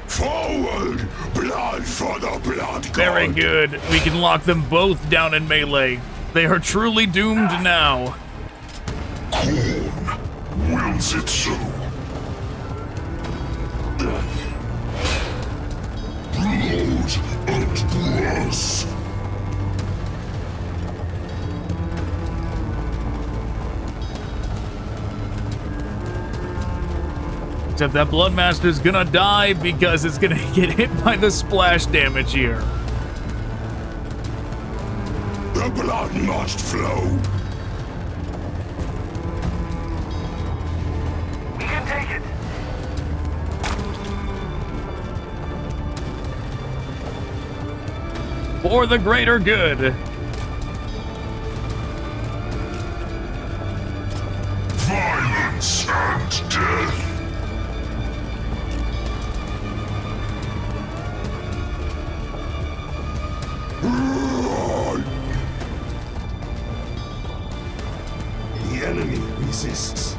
Forward! Blood for the blood god! Very good. We can lock them both down in melee. They are truly doomed now. Khorne wills it so. Blood and brass. Except that Bloodmaster's gonna die because it's gonna get hit by the splash damage here. The blood must flow. We can take it. For the greater good. Violence and death. The enemy resists.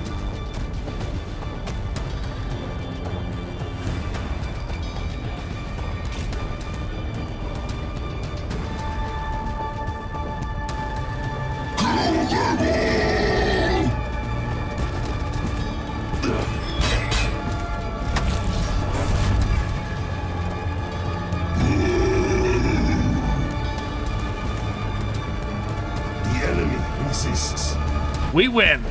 The enemy resists. We win.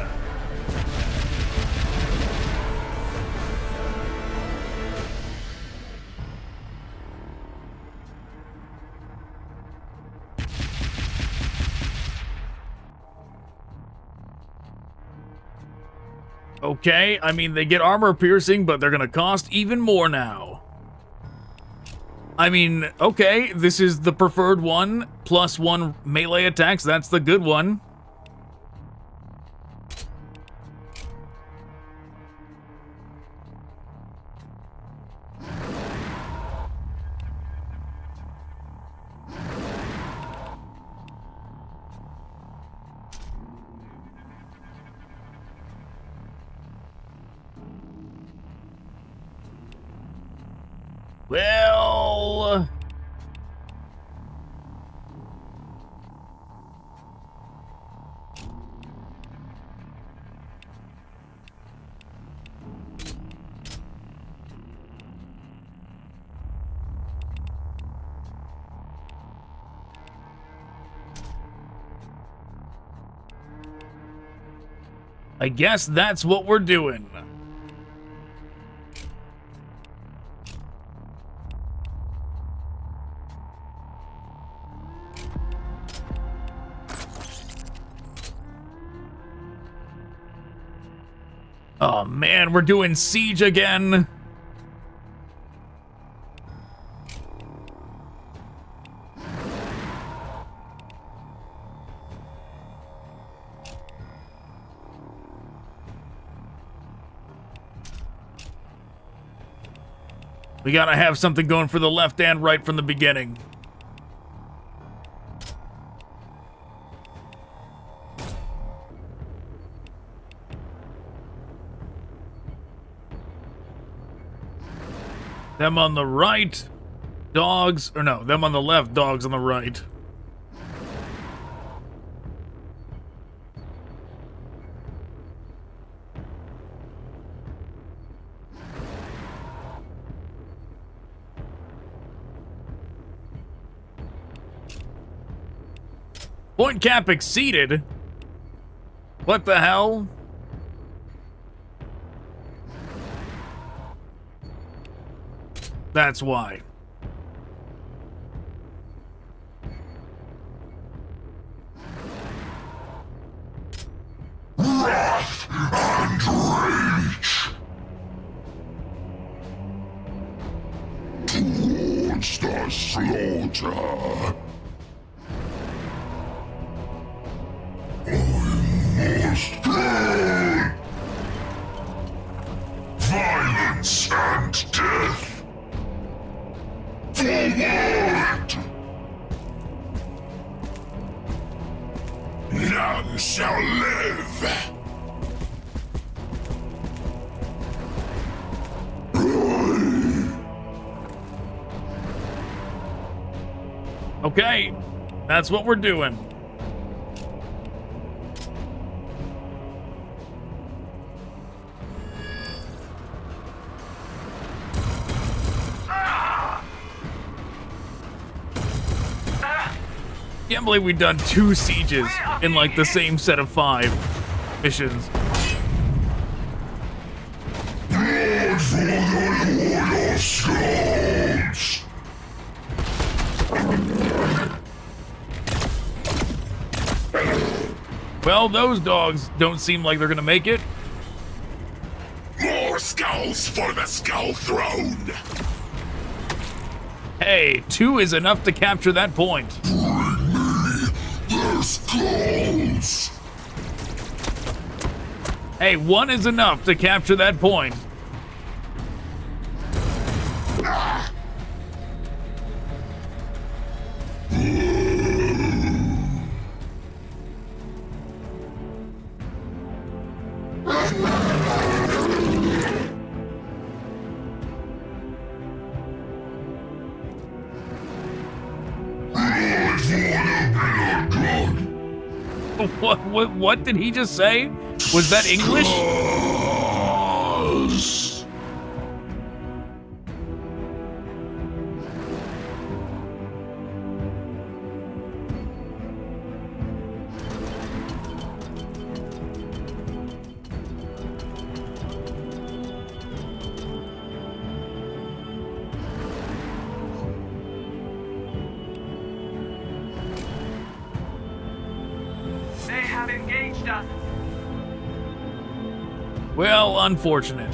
Okay, I mean, they get armor piercing, but they're gonna cost even more now. I mean, okay, this is the preferred one, +1 melee attacks, that's the good one. Well... I guess that's what we're doing. Oh man, we're doing siege again. We gotta have something going for the left and right from the beginning. Them on the right, dogs, or no, them on the left, dogs on the right. Point cap exceeded? What the hell? That's why. Wrath and rage. Towards the slaughter. I must go. Violence and death. Forward! None shall live! Okay, that's what we're doing. Can't believe we've done 2 sieges in like the same set of 5 missions. Blood for the warrior scouts! Well, those dogs don't seem like they're gonna make it. More skulls for the skull throne! Hey, 2 is enough to capture that point. Bring me their skulls! Hey, 1 is enough to capture that point. What did he just say? Was that English? They have engaged us. Well, unfortunate.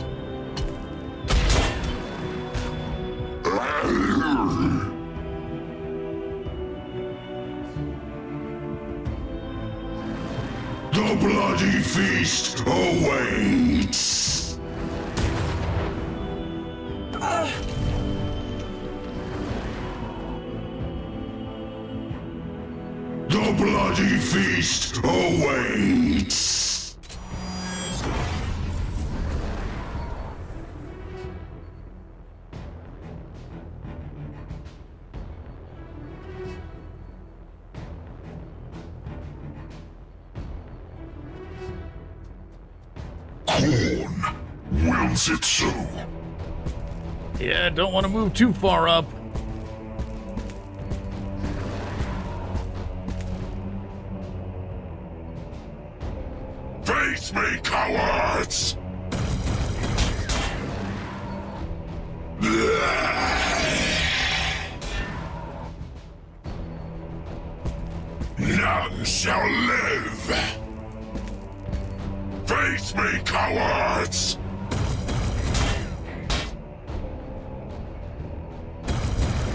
The bloody feast awaits! The bloody feast awaits! Khorne wills it so. Yeah, don't want to move too far up. Face me, cowards! None shall live! Face me, cowards!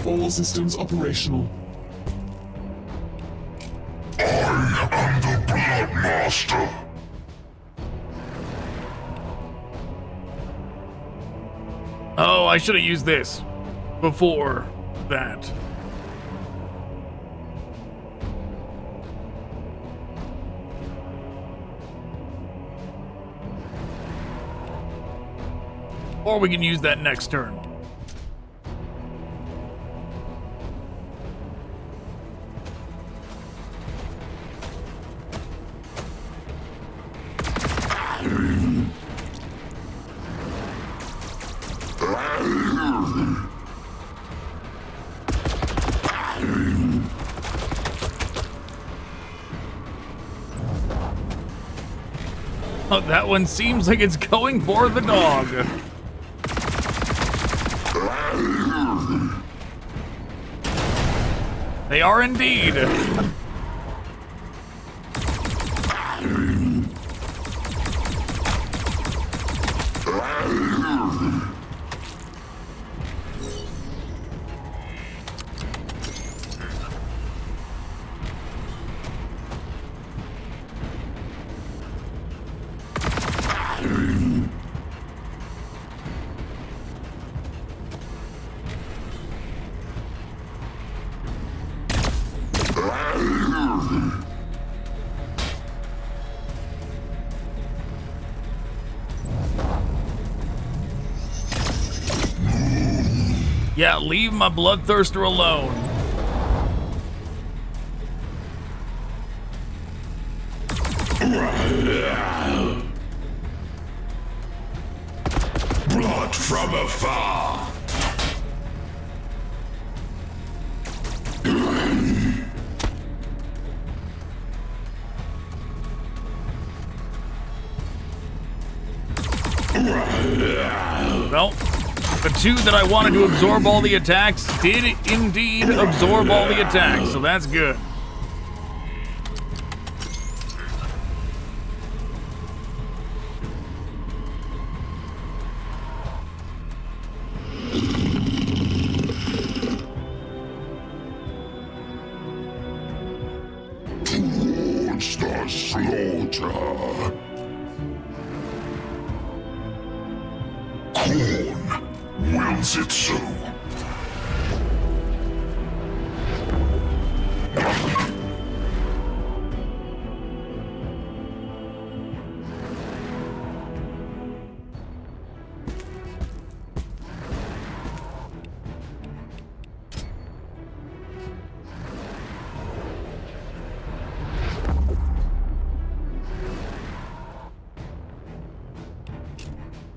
All systems operational. I am the Blood Master! Oh, I should have used this before that. Or we can use that next turn. Oh, that one seems like it's going for the dog. They are indeed. Yeah, leave my bloodthirster alone. not from afar. Well, the two that I wanted to absorb all the attacks did indeed absorb all the attacks, so that's good. Towards the slaughter. Khorne wills it so.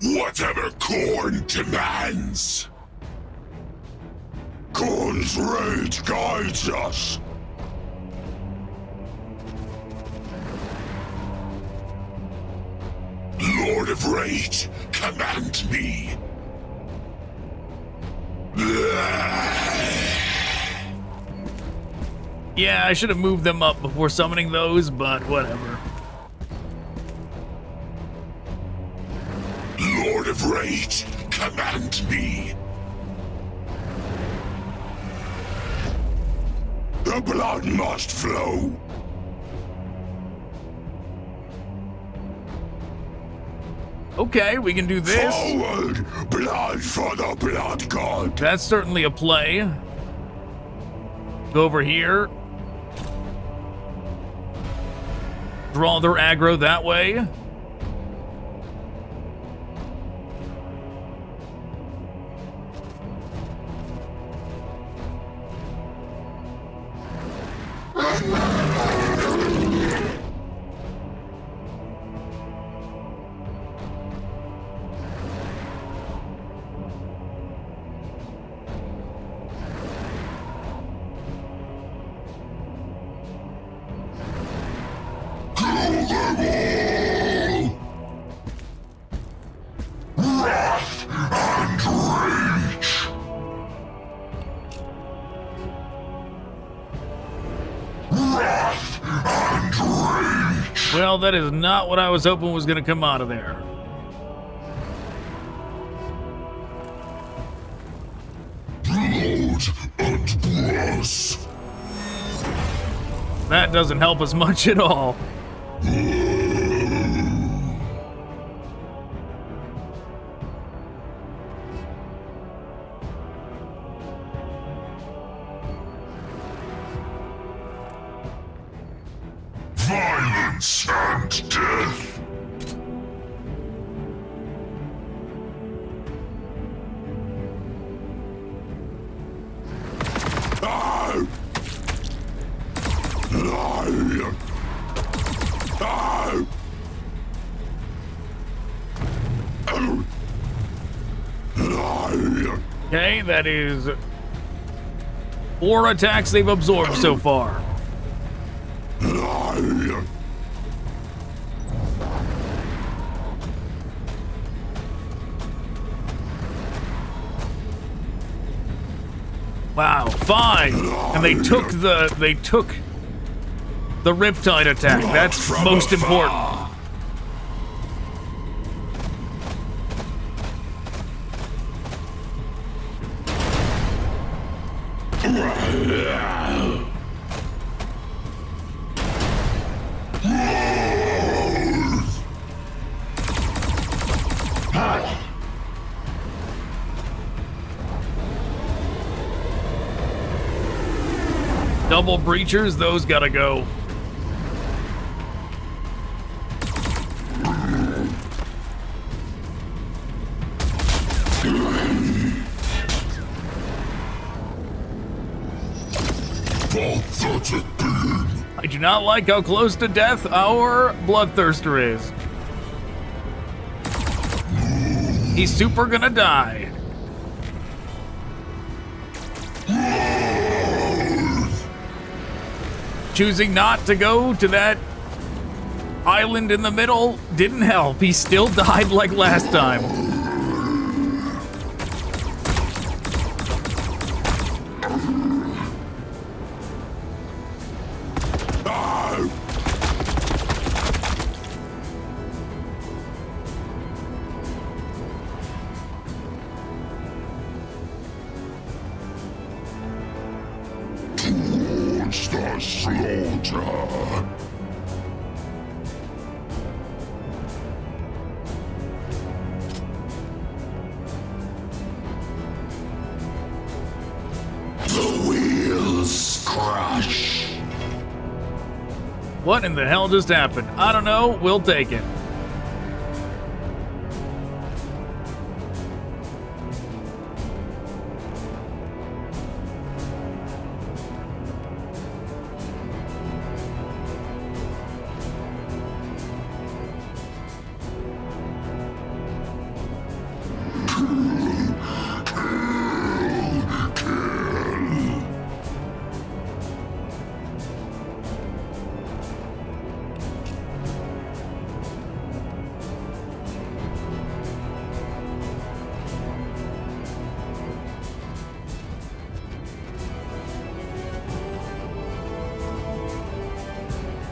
Whatever Khorne demands. Khorne's rage guides us. Lord of Rage, command me. Yeah, I should have moved them up before summoning those, but whatever. Lord of Rage, command me. The blood must flow. Okay, we can do this. Forward, blood for the blood god. That's certainly a play. Go over here. Draw their aggro that way. Well, that is not what I was hoping was going to come out of there. Blood and brass. That doesn't help us much at all. Violence and death. Ah! Okay, that is 4 attacks they've absorbed so far. Wow, 5, and they took the Riptide attack. That's most important. Double breachers, those gotta go. I do not like how close to death our Bloodthirster is. He's super gonna die. Choosing not to go to that island in the middle didn't help. He still died like last time. Towards the slaughter. The wheels crash. What in the hell just happened? I don't know. We'll take it.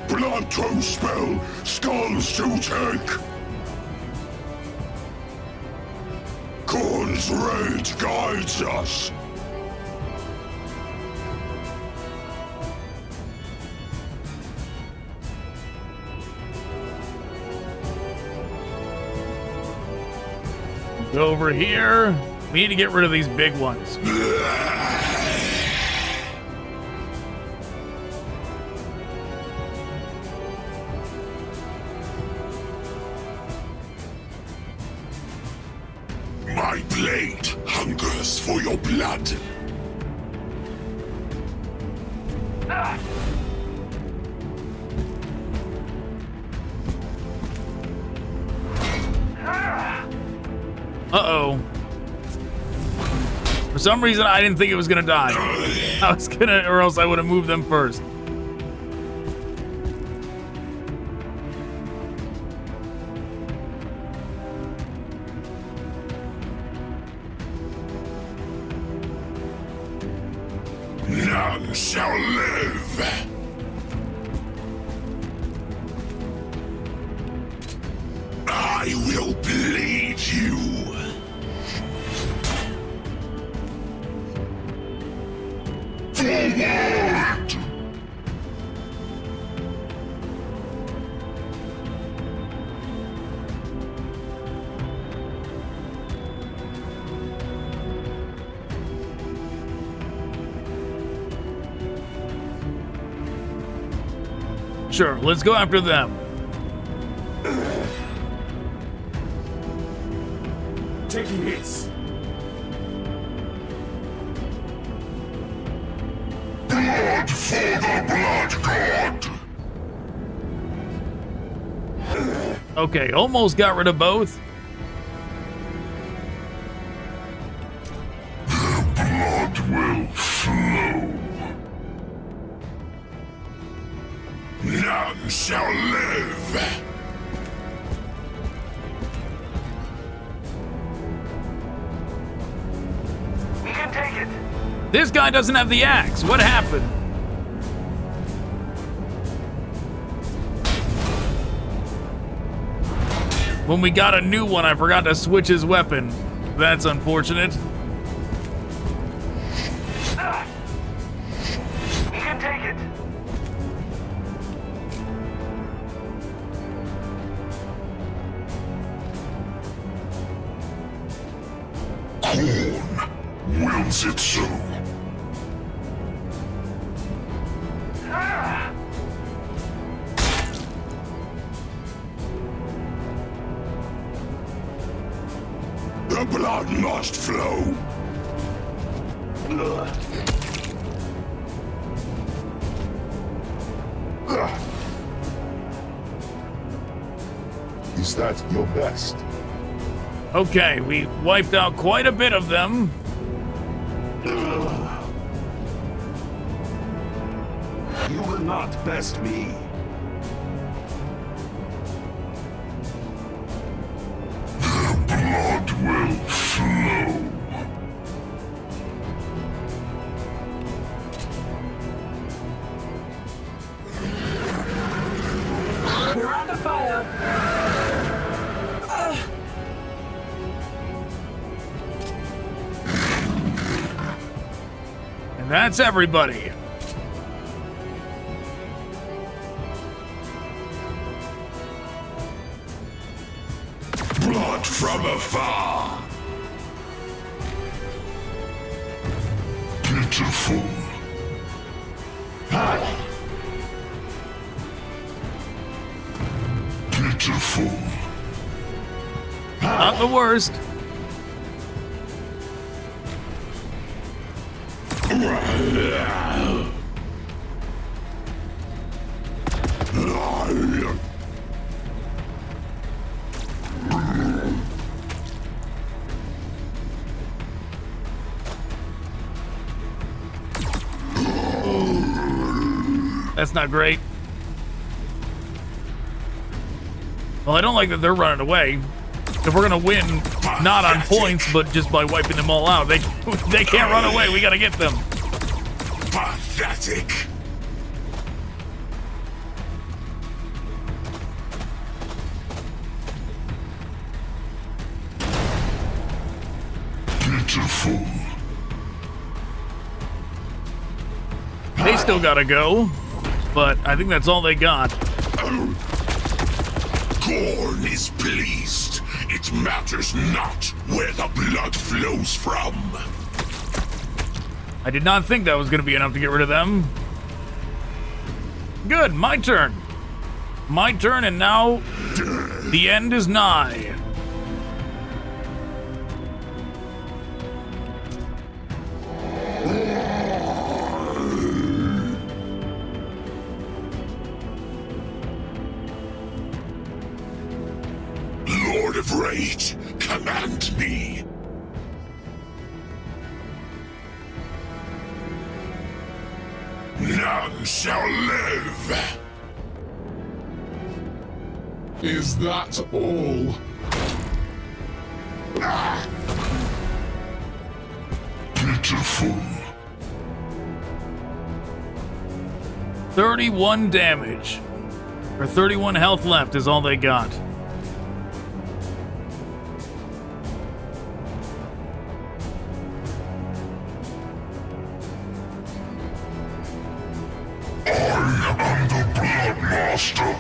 Plateau spell, skulls to take. Khorne's rage guides us. Go over here. We need to get rid of these big ones. My blade hungers for your blood. Uh-oh. For some reason, I didn't think it was gonna die. I was gonna, or else I would have moved them first. None shall live. I will bleed you. Forward! Sure, let's go after them. Taking hits. Blood for the blood god. Okay, almost got rid of both. Blood will flow. None shall live. We can take it. This guy doesn't have the axe. What happened? When we got a new one, I forgot to switch his weapon. That's unfortunate. We can take it. Khorne wills it so. The blood must flow. Is that your best? Okay, we wiped out quite a bit of them. You will not best me. Blood will flow. We're under fire. And that's everybody. Blood from afar. Pitiful. Pitiful. Not the worst. That's not great. Well, I don't like that they're running away. If we're gonna win, not on points, but just by wiping them all out, they can't run away. We gotta get them. Pathetic. Pitiful. They still gotta go, but I think that's all they got. Khorne is pleased. It matters not where the blood flows from. I did not think that was gonna be enough to get rid of them. Good, my turn. My turn, and now the end is nigh. Lord of Rage, command me. None shall live. Is that all? Pitiful. 31 damage. Or 31 health left is all they got. I am the Blood Master.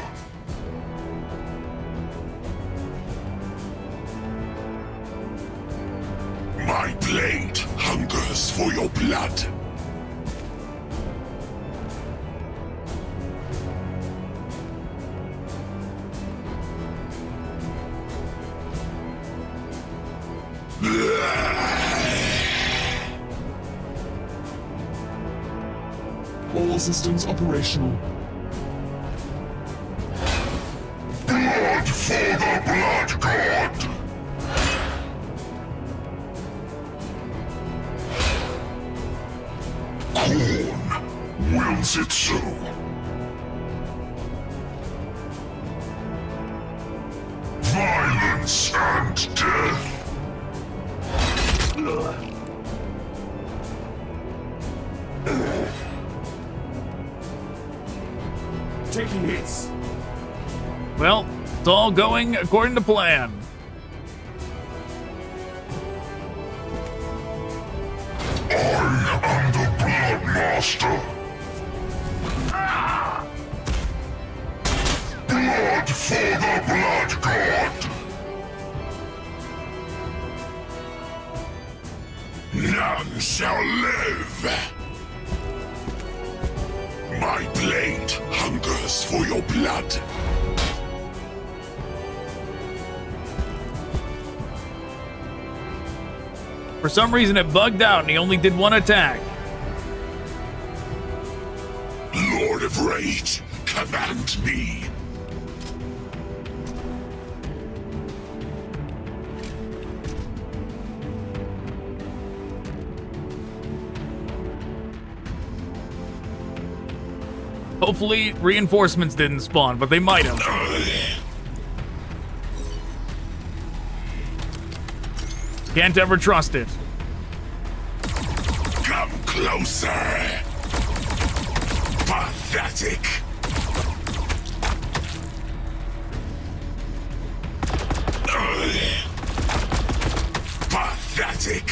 My blade hungers for your blood. All systems operational. Blood for the Blood God! Khorne wills it so. Violence and death. Taking hits. Well, it's all going according to plan. I am the Blood Master. Blood for the Blood God. None shall live. My blade hungers for your blood. For some reason, it bugged out and he only did one attack. Lord of Rage, command me. Hopefully reinforcements didn't spawn, but they might have. Can't ever trust it. Come closer. Pathetic. Pathetic.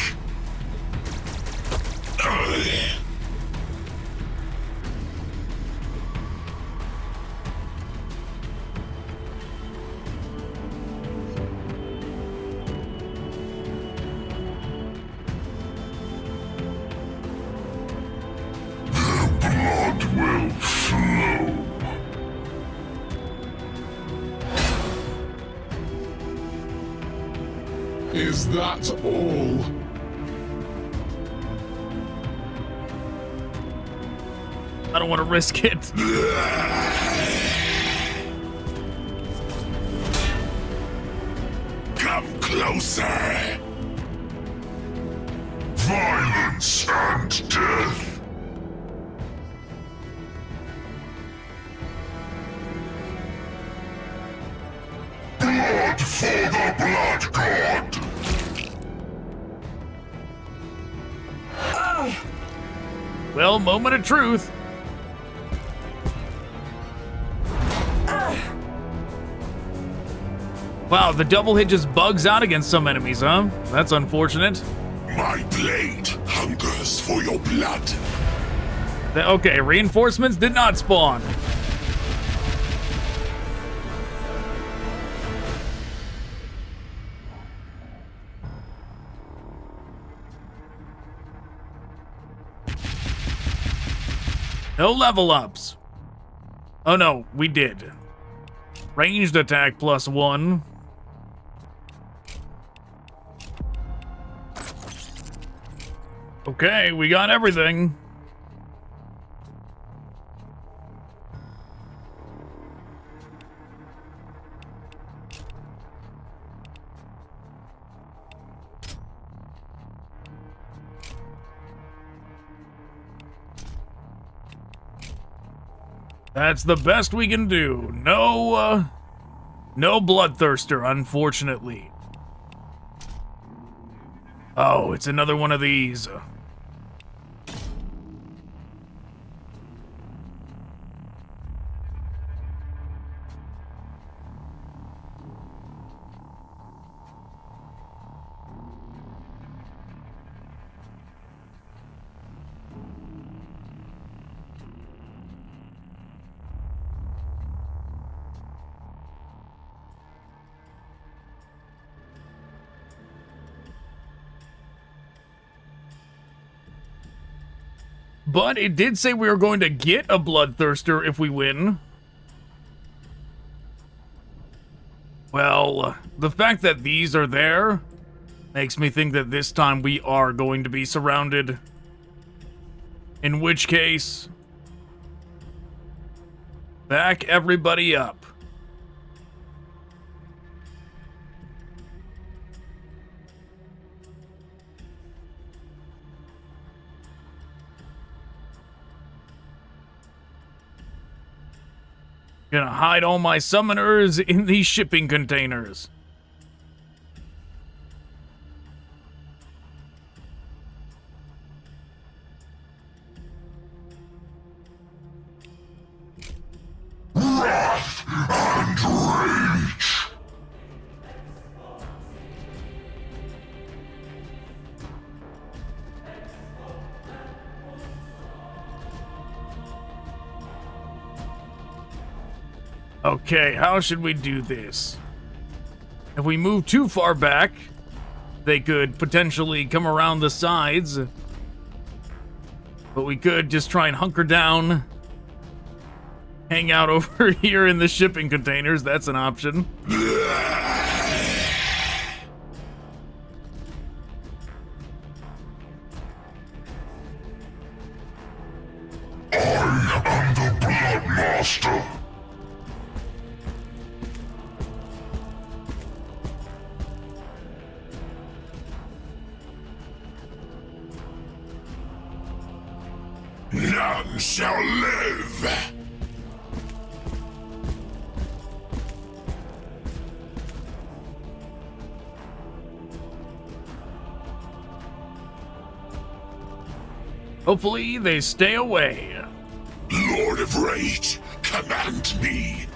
Blood will flow. Is that all? I don't want to risk it. Come closer. Violence and death. Blood for the Blood God. Well, moment of truth. Wow, the double hit just bugs out against some enemies, huh? That's unfortunate. My blade hungers for your blood. Okay, reinforcements did not spawn. No level ups. Oh no, we did. Ranged attack +1. Okay, we got everything. That's the best we can do. No Bloodthirster, unfortunately. Oh, it's another one of these. But it did say we were going to get a Bloodthirster if we win. Well, the fact that these are there makes me think that this time we are going to be surrounded. In which case, back everybody up. Gonna hide all my summoners in these shipping containers. Wrath and rage. Okay, how should we do this? If we move too far back, they could potentially come around the sides. But we could just try and hunker down. Hang out over here in the shipping containers. That's an option. I am the Blood Master. None shall live. Hopefully they stay away. Lord of Rage, command me.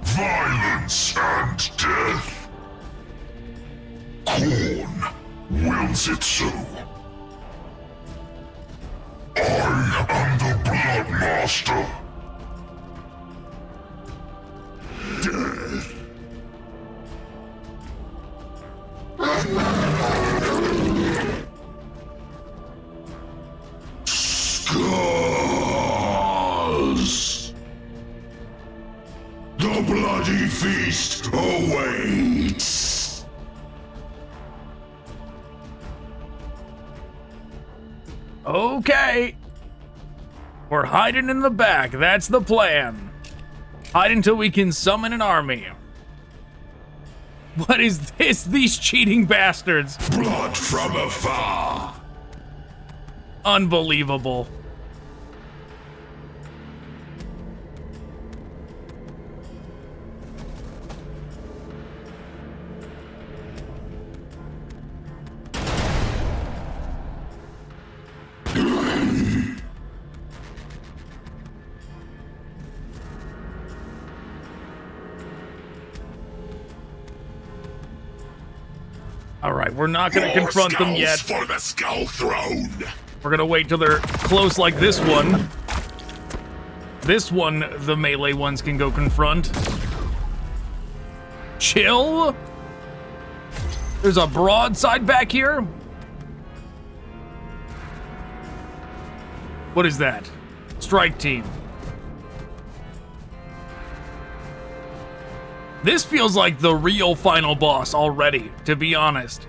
Violence and death. Khorne wills it so. I am the Blood Master. Death. Scars. The bloody feast awaits. Okay. We're hiding in the back. That's the plan. Hide until we can summon an army. What is this? These cheating bastards. Blood from afar. Unbelievable. All right, we're not going to confront them yet. For the Skull Throne. We're going to wait till they're close like this one. This one, the melee ones can go confront. Chill. There's a broadside back here. What is that? Strike team. This feels like the real final boss already, to be honest.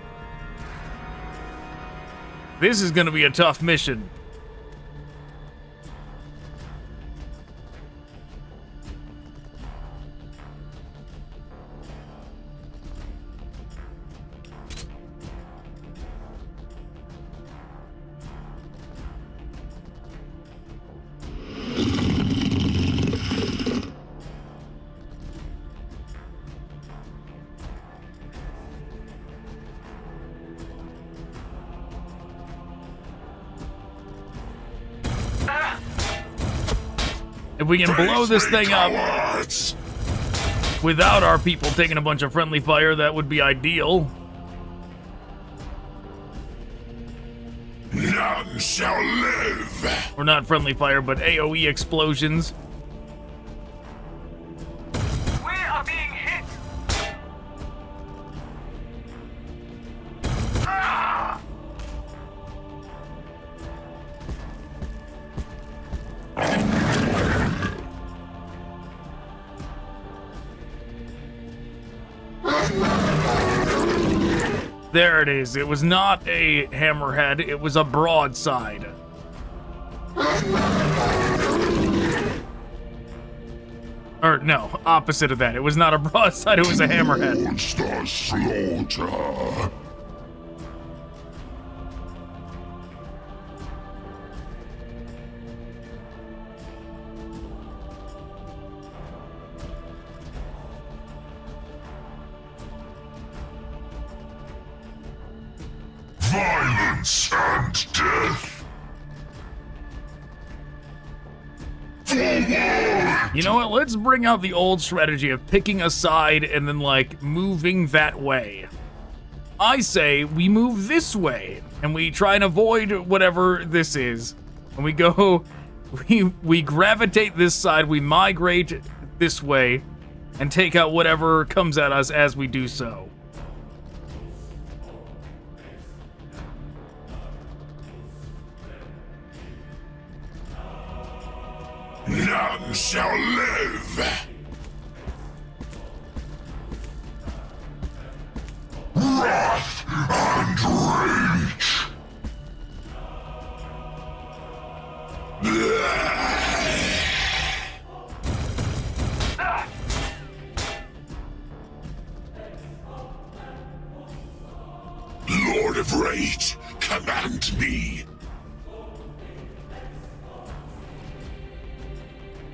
This is gonna be a tough mission. If we can blow this thing up without our people taking a bunch of friendly fire, that would be ideal. None shall live. Or not friendly fire, but AoE explosions. We are being hit. Ah! There it is. It was not a hammerhead, it was a broadside. Or no, opposite of that. It was not a broadside, it was a hammerhead. Monster slaughter. Violence and death. Forward! You know what? Let's bring out the old strategy of picking a side and then, like, moving that way. I say we move this way, and we try and avoid whatever this is. And we go, we gravitate this side, we migrate this way, and take out whatever comes at us as we do so. None shall live. Wrath and rage. Lord of Rage, command me.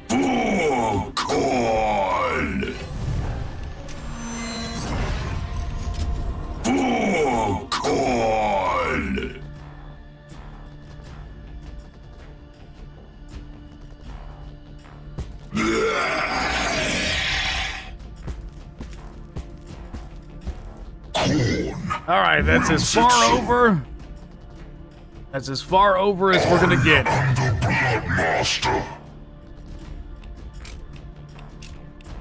For Khorne! For Khorne! All right, that's as far over. That's as far over as we're gonna get. I'm the Blood Master.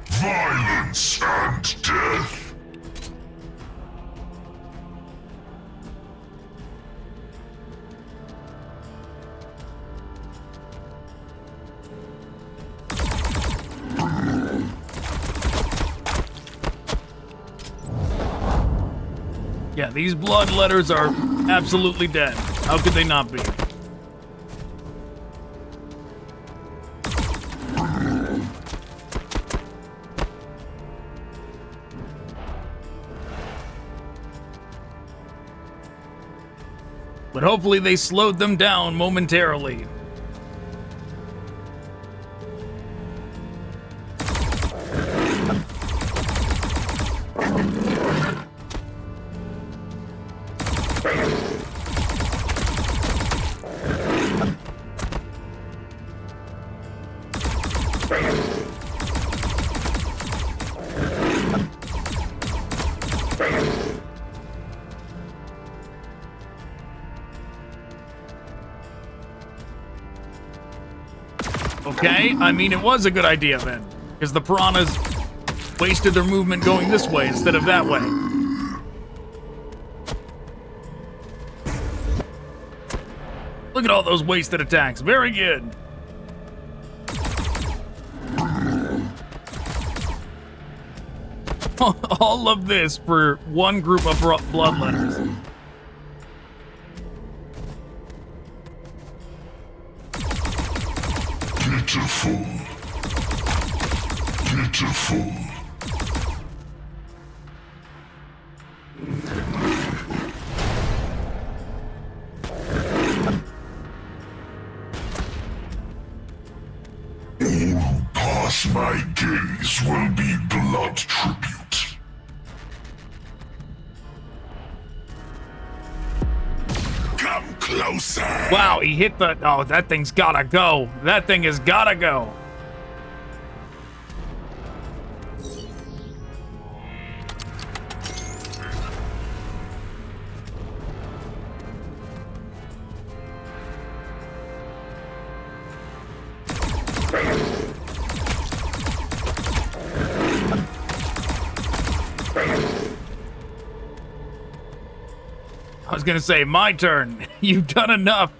Violence and death. Yeah, these bloodletters are absolutely dead. How could they not be? But hopefully they slowed them down momentarily. Okay, I mean, it was a good idea then, because the piranhas wasted their movement going this way instead of that way. Look at all those wasted attacks. Very good. All of this for one group of bloodletters. Pitiful. Pitiful. All who pass my gaze will be blood tribute. Come closer. Wow, he hit the... Oh, that thing's gotta go. That thing has gotta go. I was gonna say, my turn. You've done enough.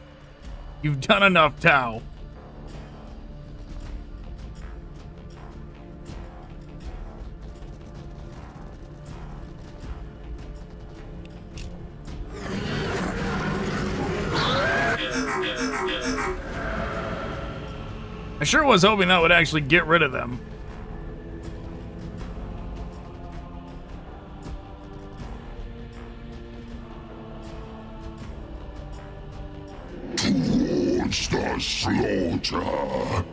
You've done enough, Tau. I sure was hoping that would actually get rid of them. Towards the slaughter.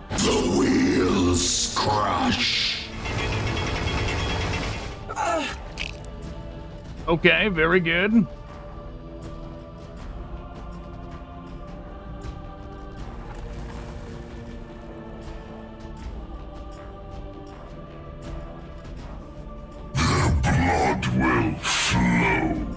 The wheels crash. Okay, very good. Their blood will flow.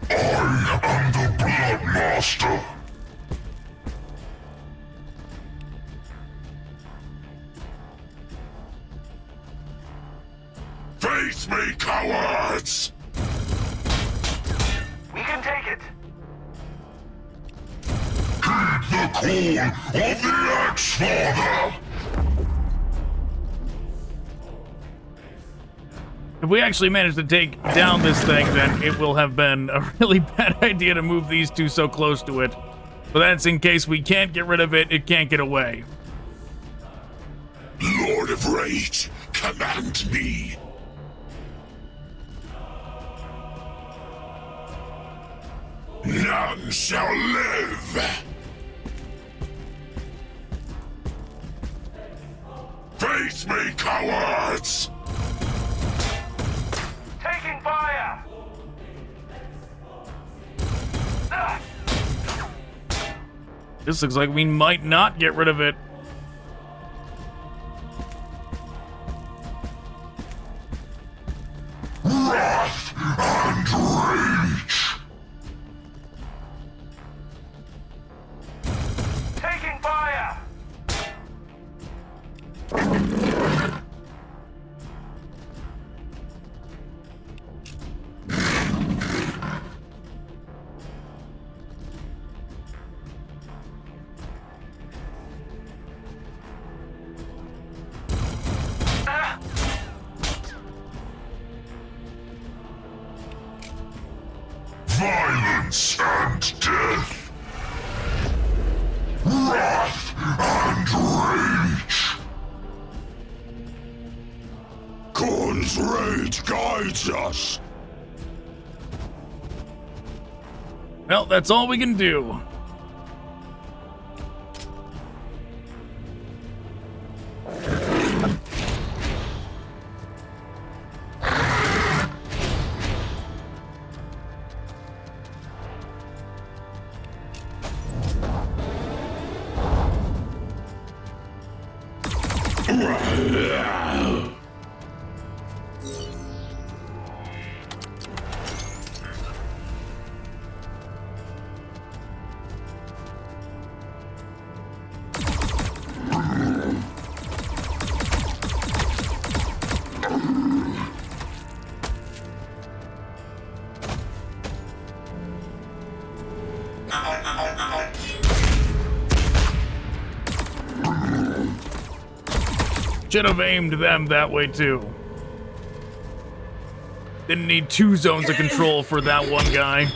I am the Blood Master. Face me, cowards! We can take it. Heed the call of the Axe-Father! If we actually manage to take down this thing, then it will have been a really bad idea to move these two so close to it. But that's in case we can't get rid of it, it can't get away. Lord of Rage, command me. None shall live. Face me, cowards! Taking fire! Ah! This looks like we might not get rid of it. Wrath and rage! Taking fire! Violence and death! Wrath and rage! Khorne's rage guides us! Well, that's all we can do. Should have aimed them that way too. Didn't need 2 zones of control for that one guy.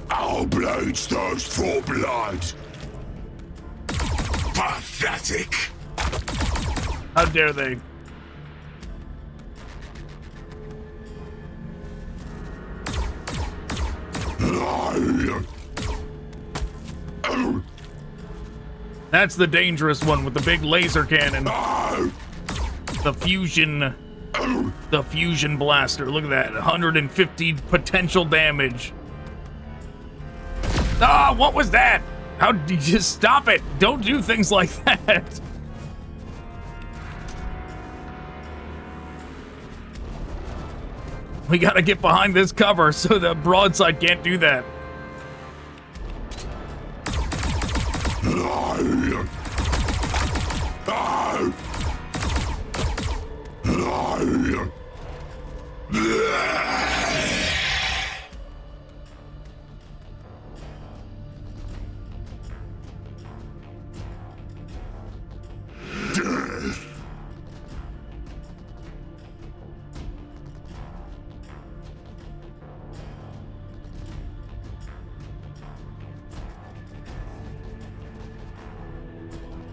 Our blades thirst for blood! Pathetic! How dare they? That's the dangerous one with the big laser cannon. The fusion blaster. Look at that. 150 potential damage. Ah, what was that? How did you just stop it? Don't do things like that. We gotta get behind this cover so the broadside can't do that.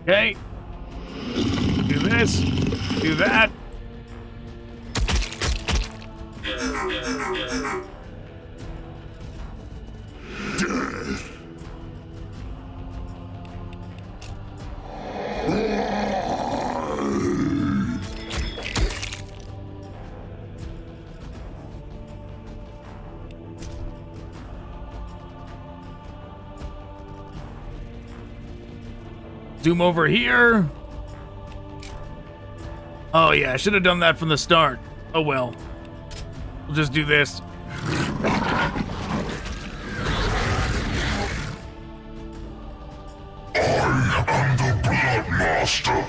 Okay. Do this. Do that. Zoom over here. Oh yeah, I should have done that from the start. Oh well. We'll just do this. I am the Blood Master.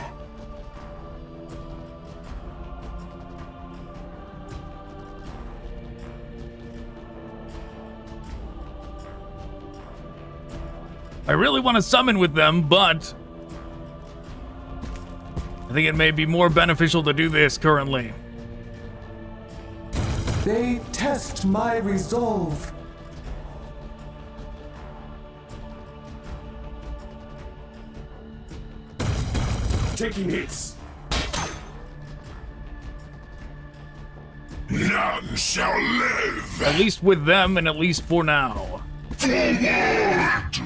I really want to summon with them, but I think it may be more beneficial to do this currently. They test my resolve. Taking hits. None shall live. At least with them, and at least for now. Forward.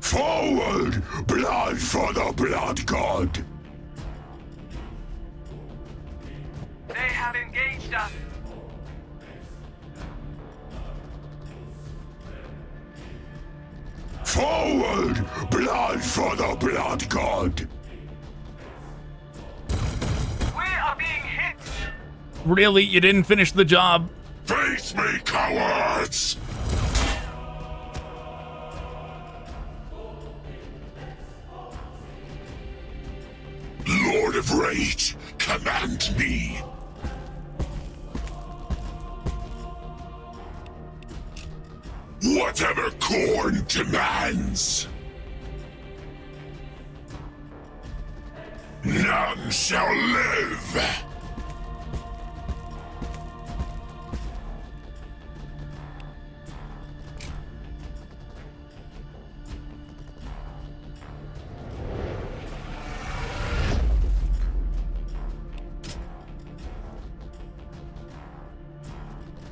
Forward! Blood for the blood god! They have engaged us. Forward! Blood for the blood god! We are being hit. Really? You didn't finish the job? Face me, cowards! Lord of Rage, command me! Whatever Khorne demands! None shall live!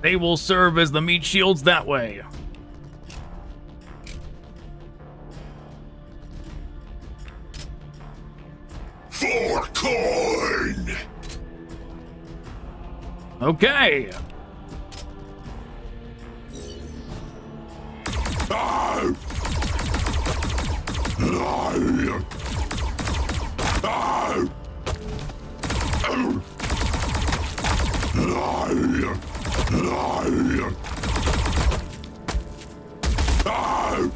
They will serve as the meat shields that way. For Khorne! Okay. Ah! Ah! Ah!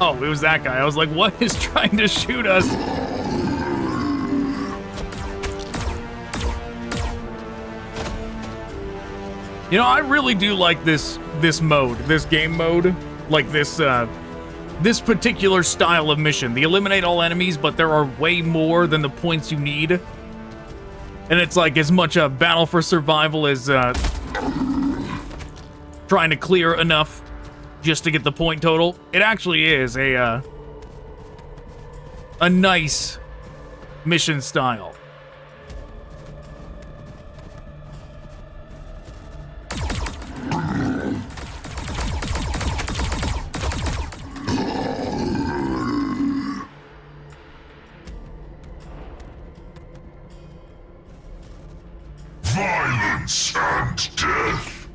Oh, it was that guy. I was like, what is trying to shoot us? You know, I really do like this mode, this game mode, like this particular style of mission. The eliminate all enemies, but there are way more than the points you need. And it's like as much a battle for survival as trying to clear enough just to get the point total. It actually is a nice mission style. Violence and death.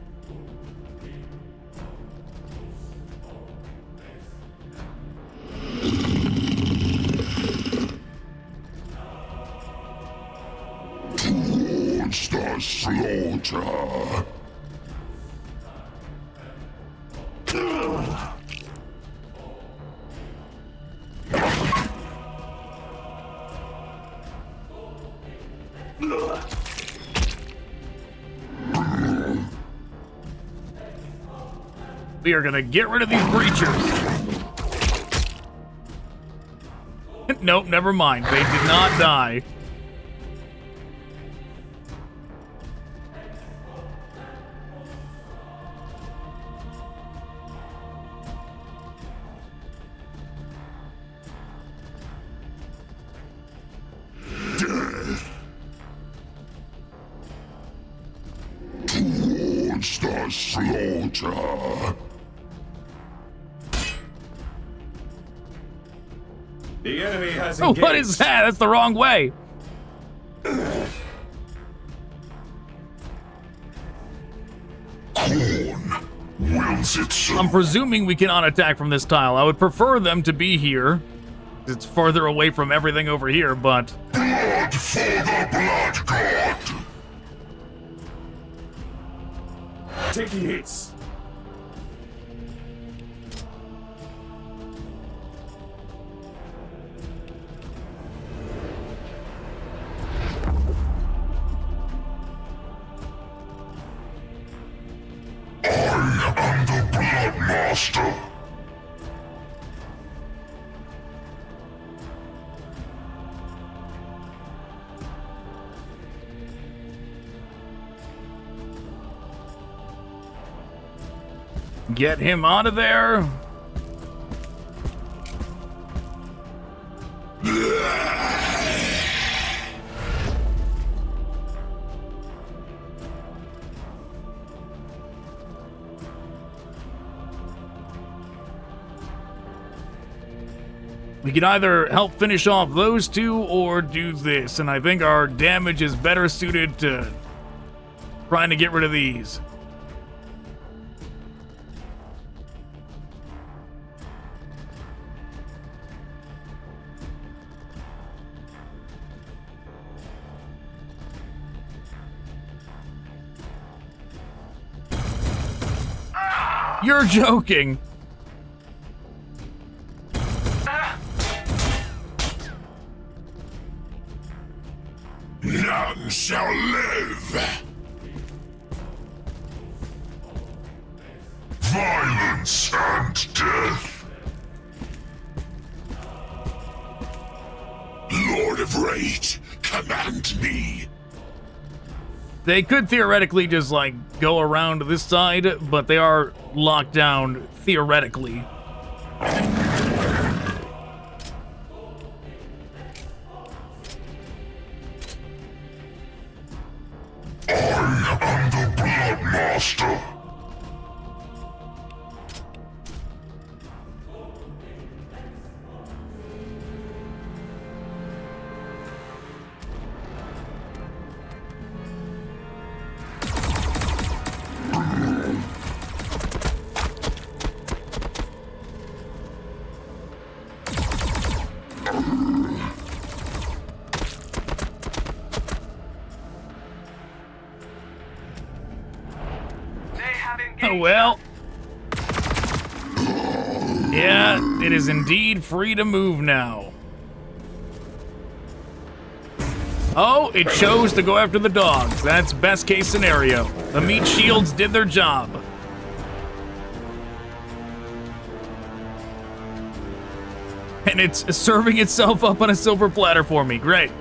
Towards the slaughter. We are gonna get rid of these breachers. Nope, never mind. They did not die. Towards the slaughter. The enemy has Oh, engaged. what is that? That's the wrong way. Khorne will wills it so. I'm presuming we cannot attack from this tile. I would prefer them to be here. It's further away from everything over here, but... Blood for the Blood God! Taking hits. I am the Blood Master. Get him out of there. We can either help finish off those two or do this, and I think our damage is better suited to trying to get rid of these. You're joking. None shall live. Violence and death. Lord of Rage, command me. They could theoretically just, like, go around to this side, but they are locked down, theoretically. I am the Blood Master. Oh, well. Yeah, it is indeed free to move now. Oh, it chose to go after the dogs. That's best case scenario. The meat shields did their job. And it's serving itself up on a silver platter for me. Great.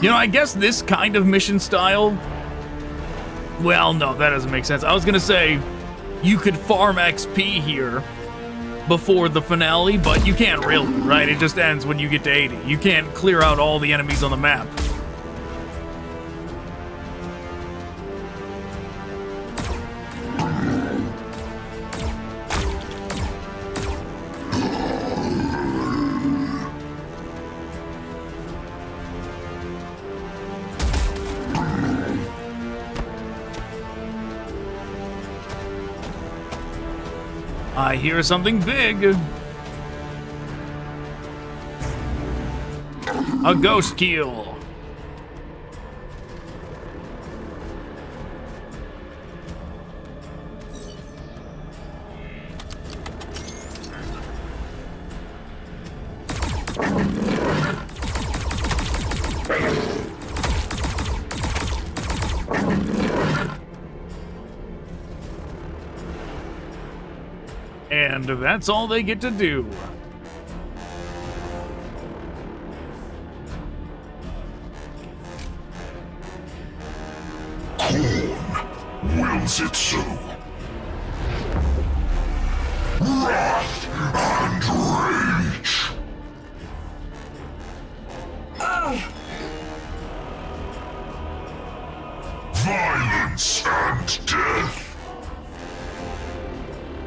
You know, I guess this kind of mission style... Well, no, that doesn't make sense. I was gonna say, you could farm XP here before the finale, but you can't really, right? It just ends when you get to 80. You can't clear out all the enemies on the map. I hear something big. A ghost kill. And that's all they get to do. Khorne wills it so. Wrath and rage. Violence and death.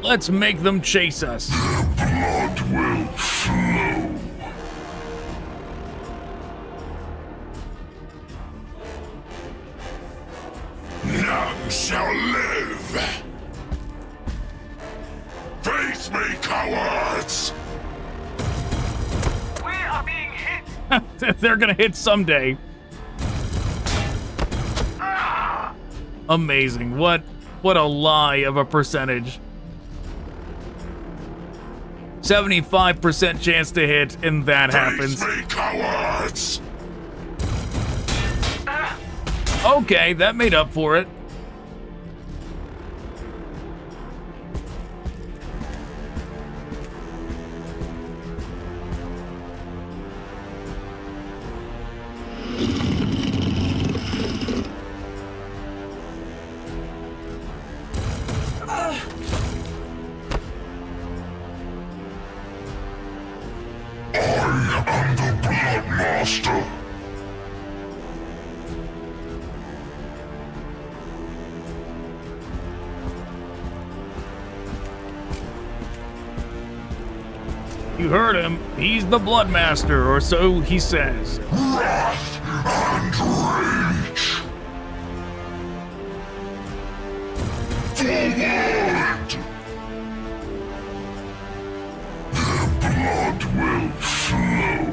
Let's make them chase us. Blood will flow. None shall live. Face me, cowards! We are being hit! They're gonna hit someday. Amazing. What a lie of a percentage. 75% chance to hit, and that happens. Face me, cowards! Okay, that made up for it. I'm the Blood Master. You heard him. He's the Blood Master, or so he says. Wrath and rage. Forward! The blood will flow.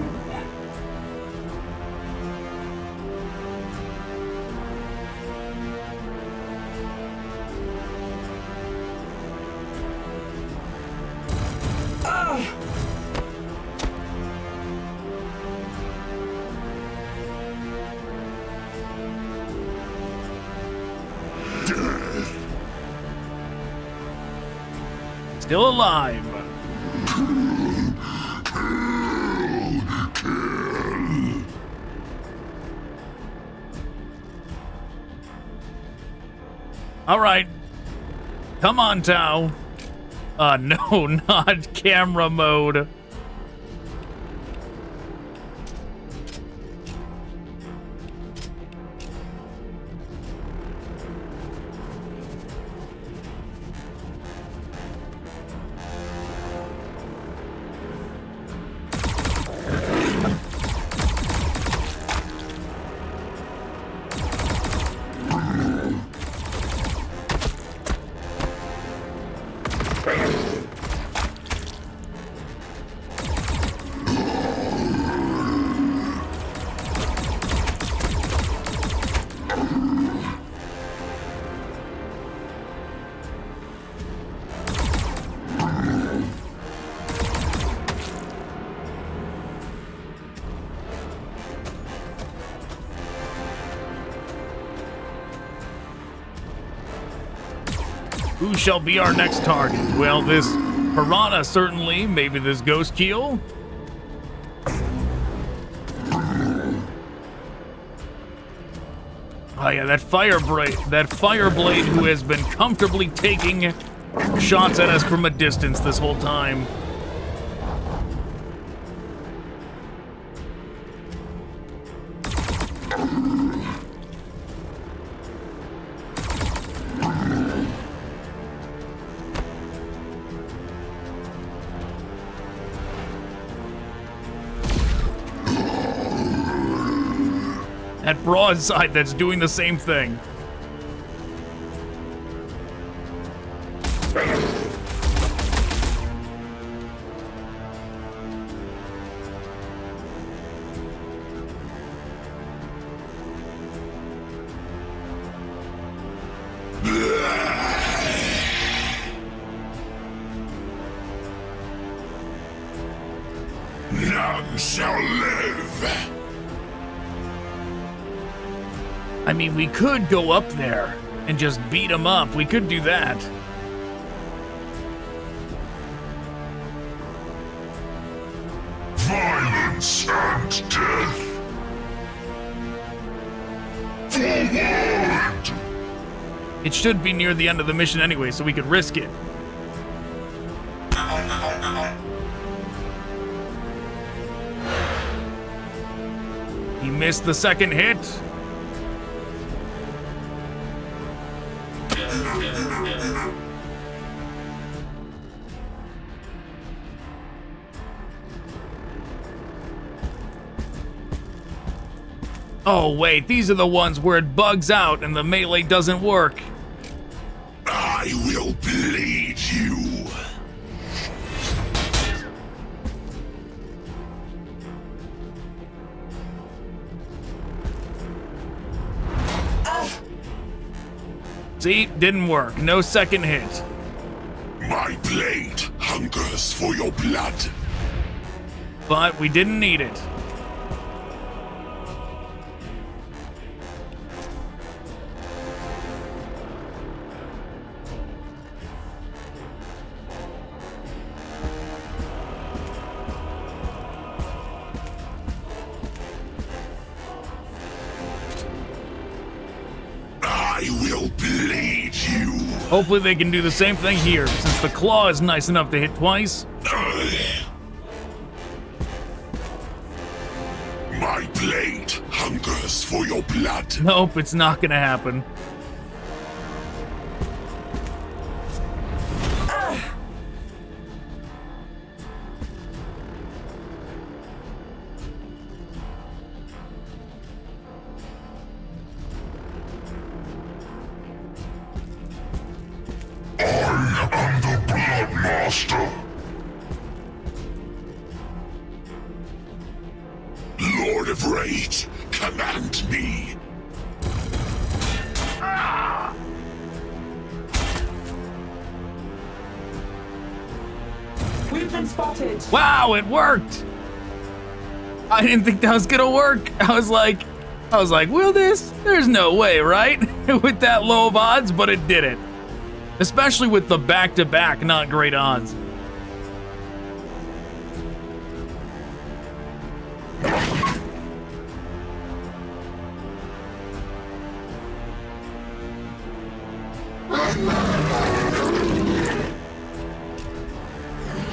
Death. Still alive. All right. Come on, Tau. No, not camera mode. Who shall be our next target? Well, this piranha certainly. Maybe this ghost keel. Oh yeah, that fireblade who has been comfortably taking shots at us from a distance this whole time. That broadside that's doing the same thing. None shall live. I mean, we could go up there and just beat them up. We could do that. Violence and death. Forward! It should be near the end of the mission anyway, so we could risk it. He missed the second hit. Oh, wait, these are the ones where it bugs out and the melee doesn't work. I will bleed you. See, didn't work. No second hit. My blade hungers for your blood. But we didn't need it. I will bleed you. Hopefully they can do the same thing here, since the claw is nice enough to hit twice. My blade hungers for your blood. Nope, it's not gonna happen. I am the Blood Master. Lord of Rage, command me. We've been spotted. Wow, it worked! I didn't think that was gonna work. I was like, will this? There's no way, right? With that low of odds, but it did it. Especially with the back-to-back, not great odds.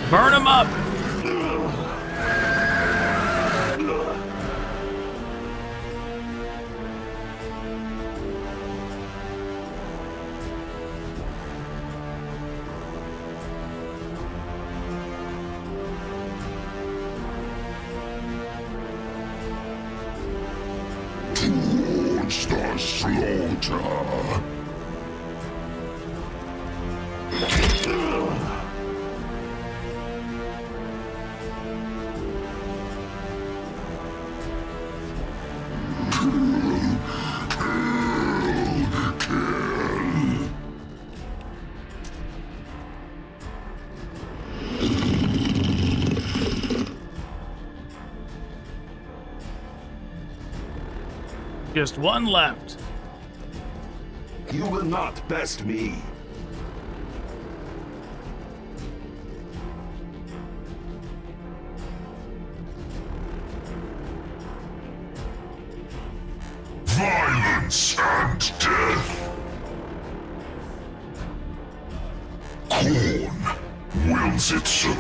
Burn him up! Towards the slaughter. Just one left. You will not best me. Violence and death. Khorne wills it so.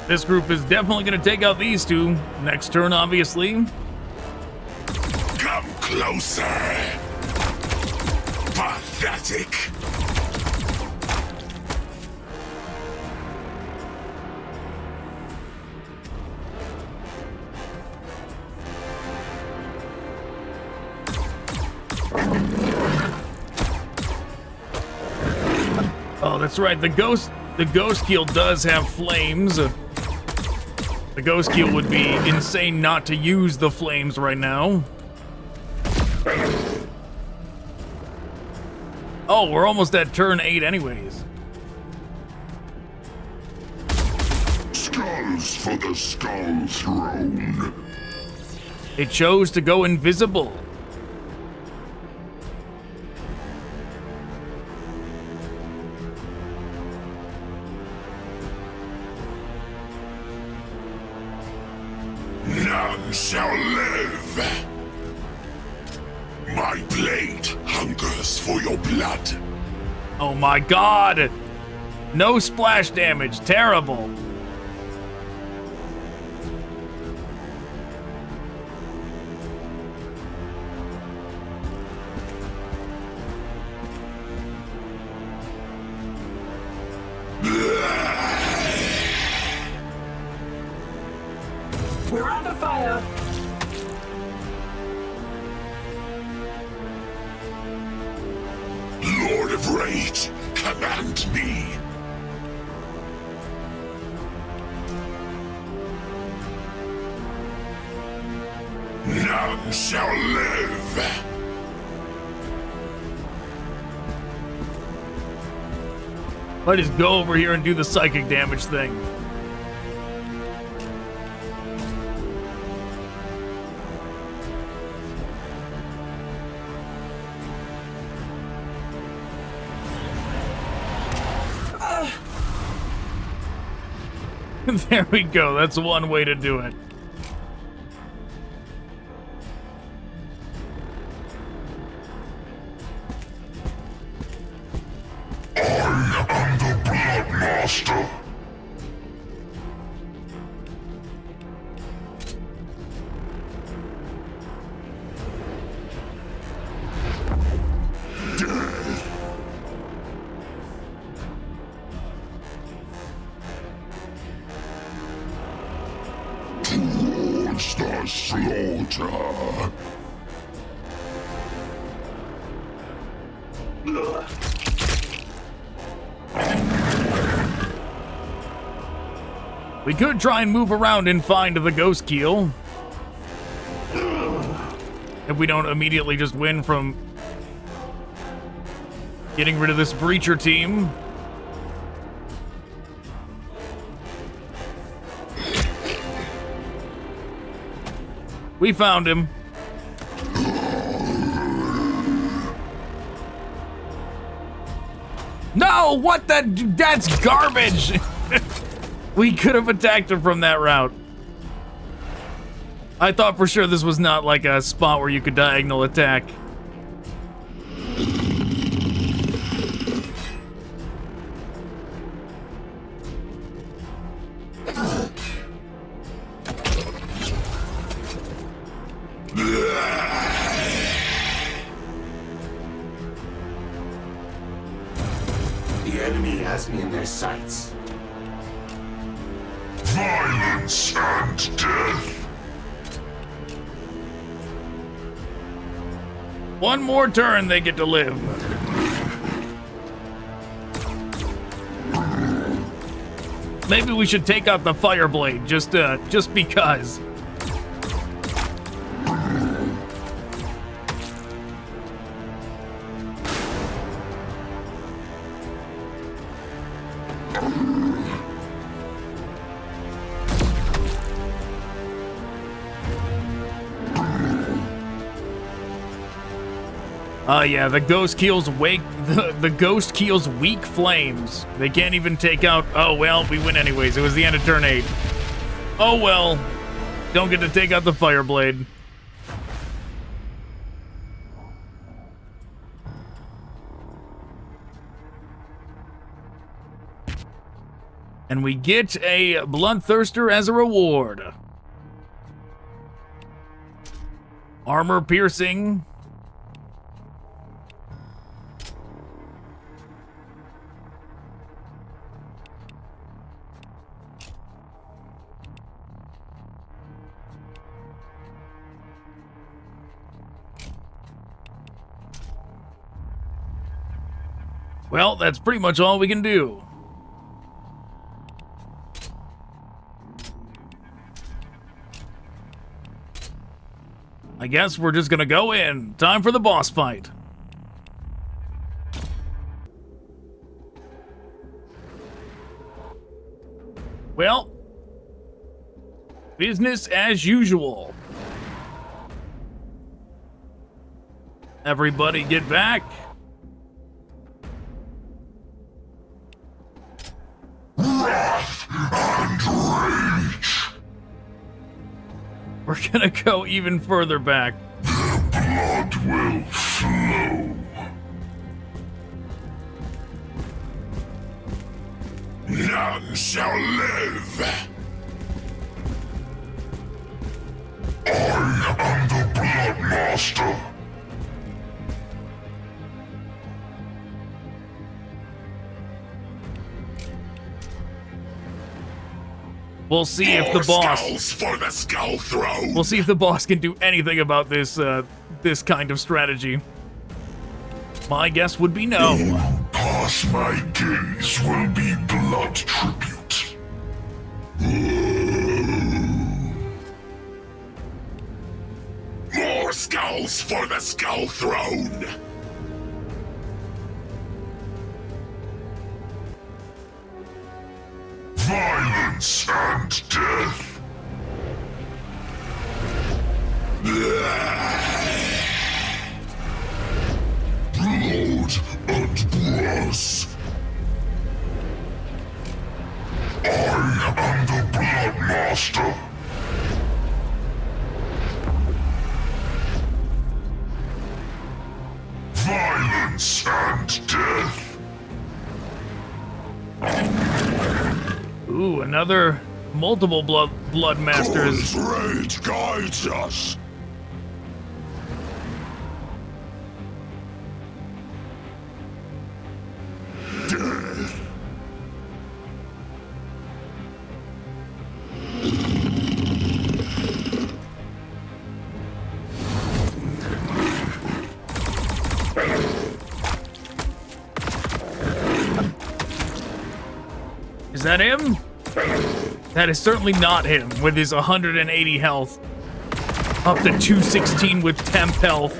This group is definitely going to take out these two. Next turn, obviously. Come closer. Pathetic. Oh, that's right. The ghost keel does have flames. The ghost keel would be insane not to use the flames right now. Oh, we're almost at turn 8 anyways. Skulls for the Skull Throne. It chose to go invisible. None shall live. My blade hungers for your blood. Oh my god! No splash damage. Terrible. We're under fire. Lord of Rage, command me. None shall live. I just go over here and do the psychic damage thing. There we go. That's one way to do it. I am the Blood Master. Towards the slaughter. We could try and move around and find the ghost keel. If we don't immediately just win from getting rid of this breacher team. We found him. No, what the? That's garbage. We could have attacked him from that route. I thought for sure this was not like a spot where you could diagonal attack. The enemy has me in their sights. Violence and death. One more turn, they get to live. Maybe we should take out the Fireblade, just because. Yeah, the ghost keel's the ghost keel's weak flames. They can't even take out. Oh well, we win anyways. It was the end of turn 8. Oh well, don't get to take out the Fireblade. And we get a Bloodthirster as a reward. Armor piercing. Well, that's pretty much all we can do. I guess we're just gonna go in. Time for the boss fight. Well, business as usual. Everybody get back. Wrath and rage. We're gonna go even further back. Their blood will flow. None shall live. I am the Blood Master. We'll see if the More boss. skulls for the Skull Throne. We'll see if the boss can do anything about this this kind of strategy. My guess would be no. Pass my gaze will be blood tribute. More skulls for the Skull Throne. Violence and death. Blood and brass. I am the Blood Master. Violence and death. Ooh, another multiple blood masters. Khorne's rage guides us. Death. Is that him? That is certainly not him with his 180 health. Up to 216 with temp health.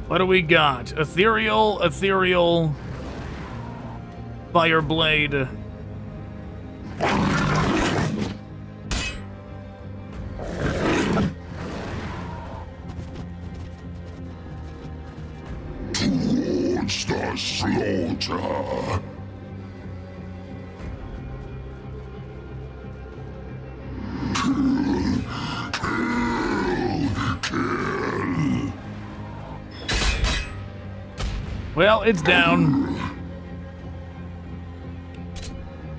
What do we got? Ethereal, Fireblade. Towards the slaughter. Kill. Well, it's down.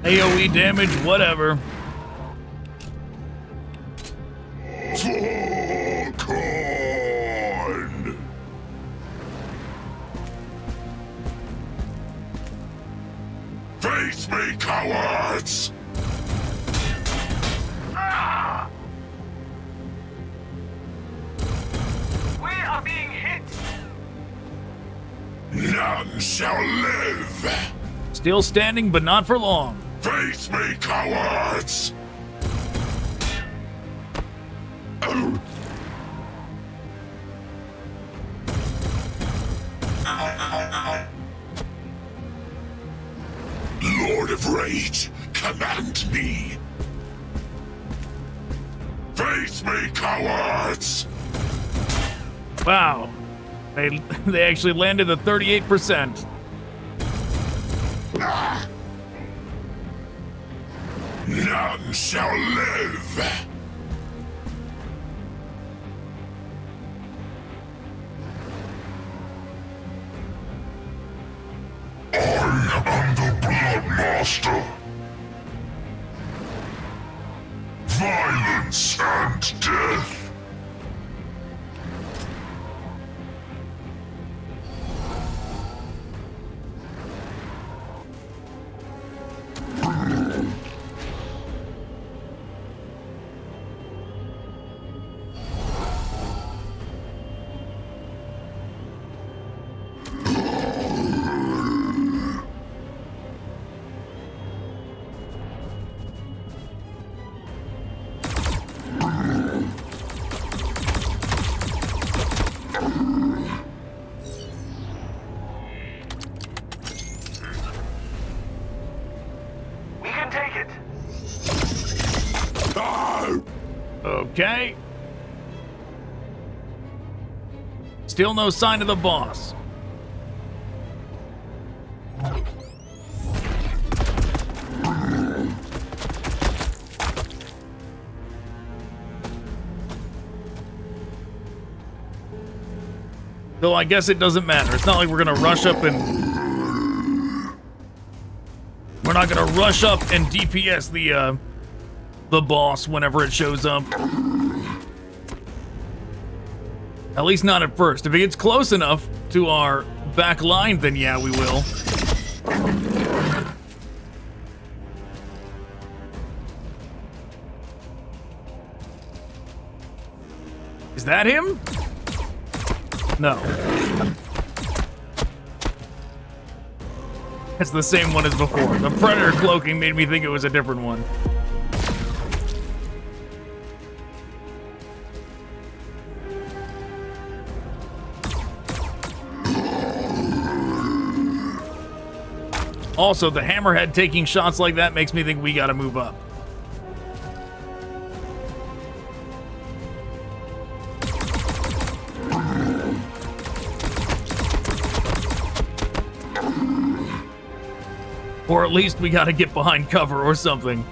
AoE damage, whatever. For Khorne. Face me, cowards! We are being hit. None shall live! Still standing, but not for long. Face me, cowards! Lord of Rage, command me! Face me, cowards! Wow. They actually landed the 38%. None shall live! I am the Blood Master. Violence and death. Okay. Still no sign of the boss. Though I guess it doesn't matter. It's not like we're gonna rush up and... We're not gonna rush up and DPS the boss whenever it shows up. At least not at first. If it gets close enough to our back line, then yeah, we will. Is that him? No. It's the same one as before. The predator cloaking made me think it was a different one. Also, the hammerhead taking shots like that makes me think we gotta move up. Or at least we gotta get behind cover or something.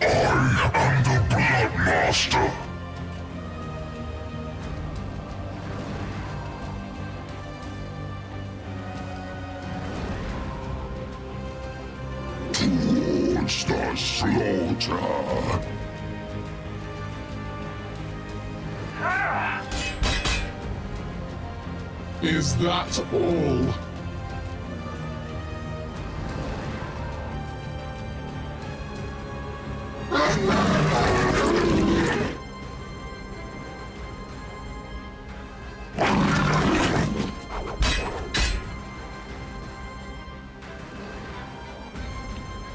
I am the Blood Master. Towards the slaughter. Is that all?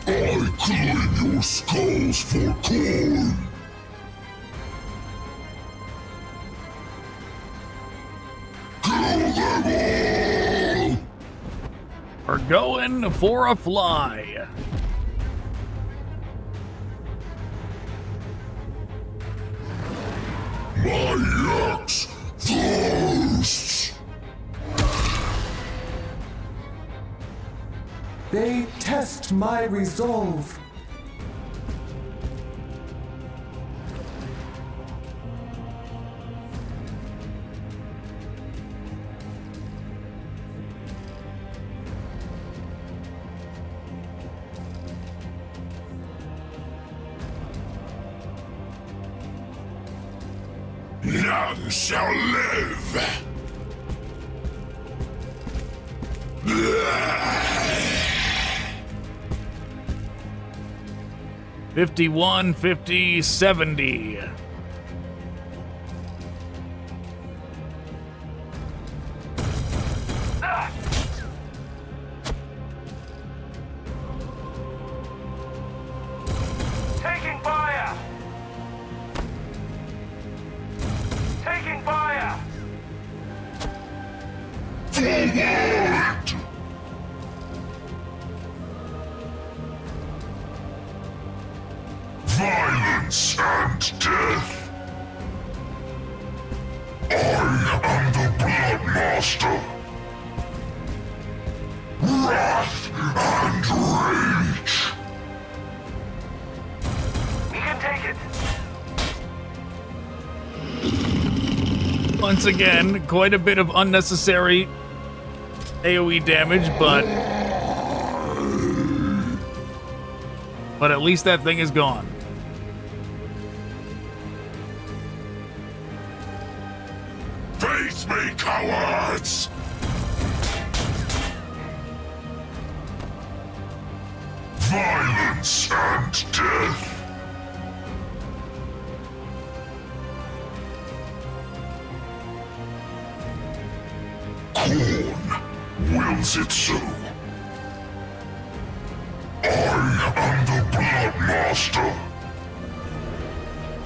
I claim your skulls for Khorne. Kill them all! We're going for a fly. My axe thirsts. They test my resolve. None shall live. 51, 50, 70. Taking fire! Taking fire! Forward! Violence and death. I am the Blood Master. Wrath and rage. We can take it. Once again, quite a bit of unnecessary AoE damage, but at least that thing is gone. Face me, cowards! Violence and death. Khorne wills it so. I am the Master.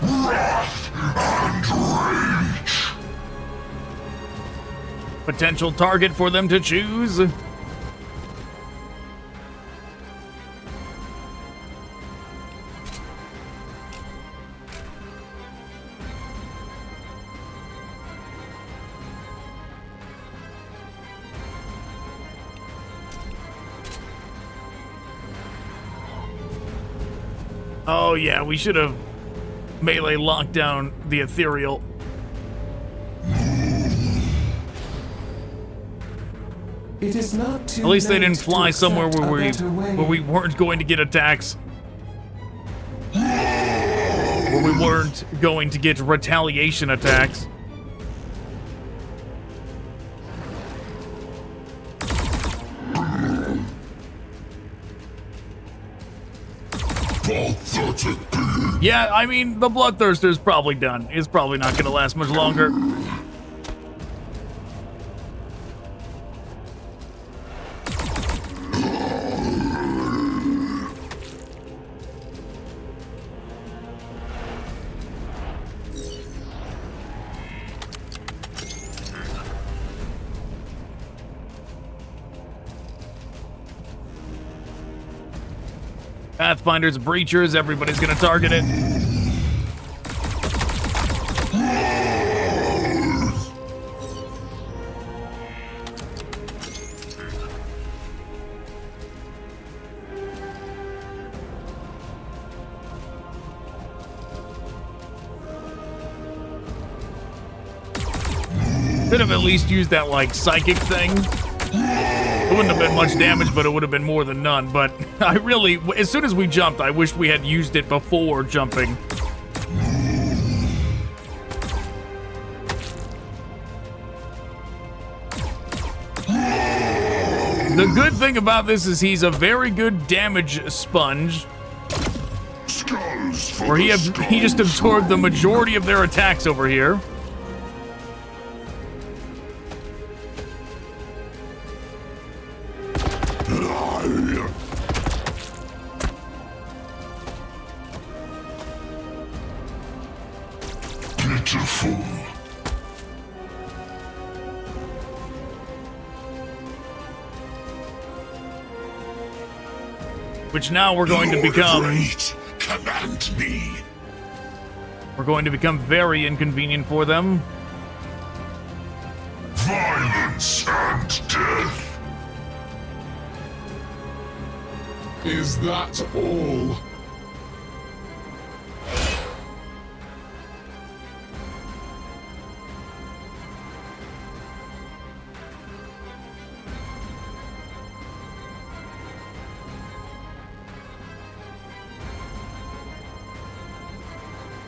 Wrath and rage. Potential target for them to choose. Oh yeah, we should have melee locked down the ethereal. It is not too At least they late didn't to fly somewhere accept where a better way. we weren't going to get attacks. Where we weren't going to get retaliation attacks. Yeah, I mean, the Bloodthirster's probably done. It's probably not going to last much longer. Pathfinders, Breachers, everybody's gonna target it. Could have at least used that, like, psychic thing. It wouldn't have been much damage, but it would have been more than none. But I really, as soon as we jumped, I wished we had used it before jumping. The good thing about this is he's a very good damage sponge. Where he just absorbed the majority of their attacks over here. Which now we're going to become. Command me. We're going to become very inconvenient for them. Violence and death. Is that all?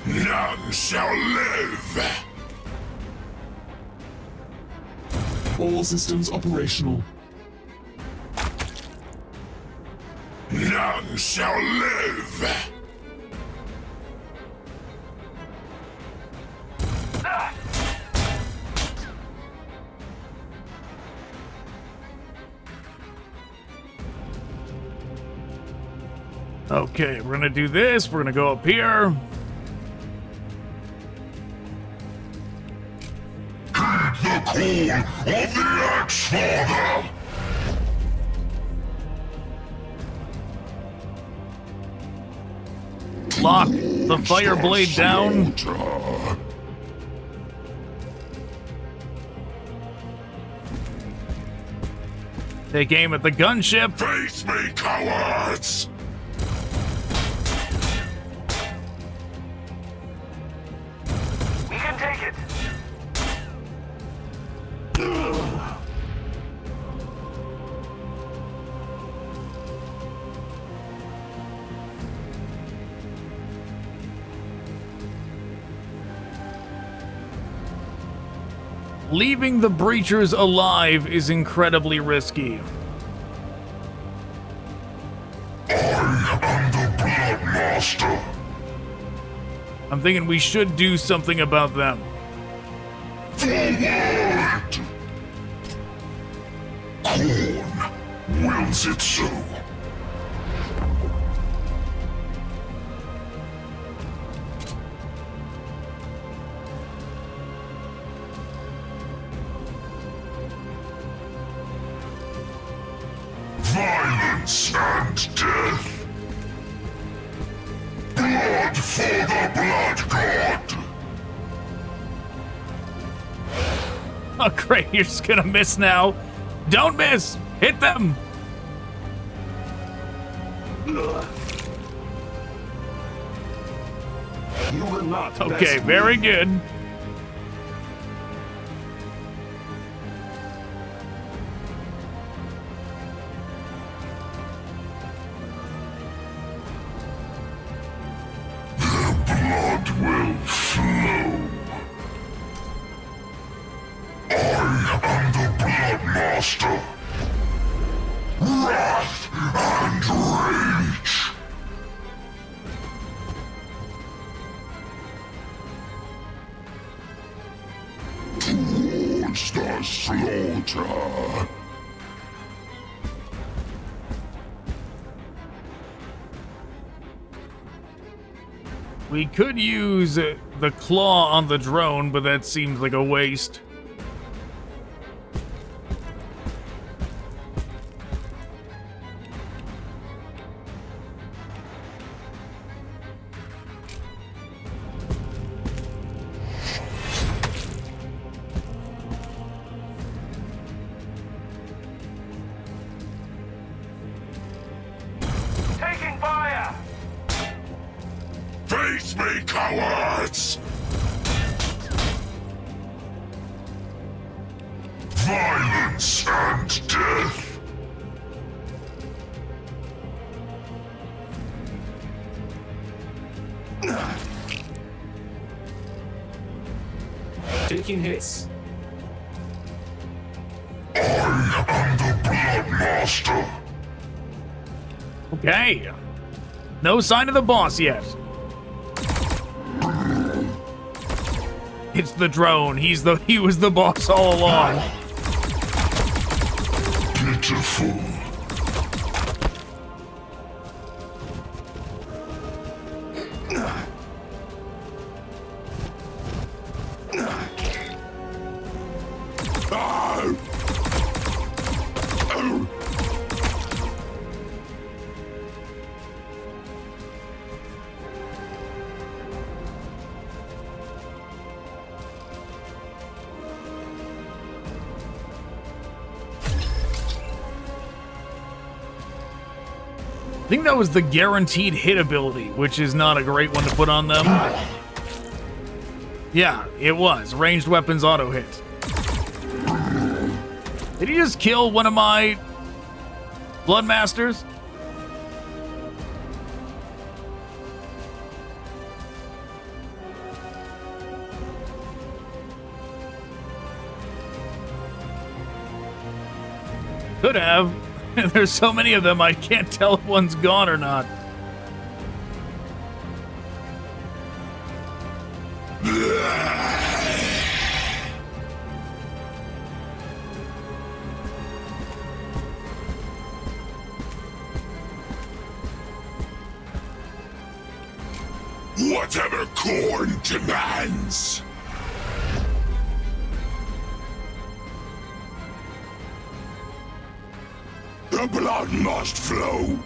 None shall live. All systems operational. None shall live. Okay, we're gonna do this. We're gonna go up here. The call of the Axe-Father. Lock the fire blade down. Take aim at the gunship. Face me, cowards! We can take it. Leaving the Breachers alive is incredibly risky. I am the Blood Master. I'm thinking we should do something about them. Forward! Khorne wills it so. Violence and death. Blood for the Blood God. Oh, great. You're just gonna miss now. Don't miss. Hit them. You will not Okay, best very me. good. Blood will flow. I am the Blood Master. Wrath and rage. Towards the slaughter. We could use the claw on the drone, but that seems like a waste. Taking fire! Face me, cowards! Violence and death. Taking hits. I am the Blood Master. Okay. No sign of the boss yet. It's the drone. He was the boss all along. Pitiful. Ah! Oh! I think that was the guaranteed hit ability, which is not a great one to put on them. Yeah, it was. Ranged weapons auto hit. Did he just kill one of my Bloodmasters? Could have. There's so many of them, I can't tell if one's gone or not. Whatever Khorne demands. The blood must flow.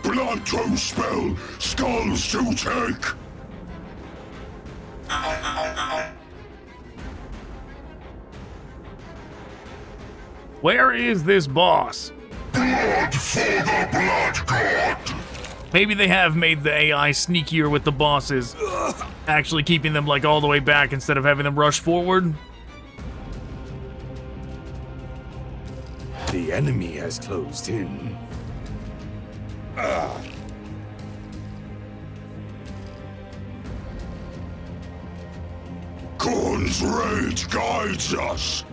Blood to spill, skulls to take. Where is this boss? Blood for the Blood God. Maybe they have made the AI sneakier with the bosses, actually keeping them like all the way back instead of having them rush forward. The enemy has closed in. Khorne's rage guides us.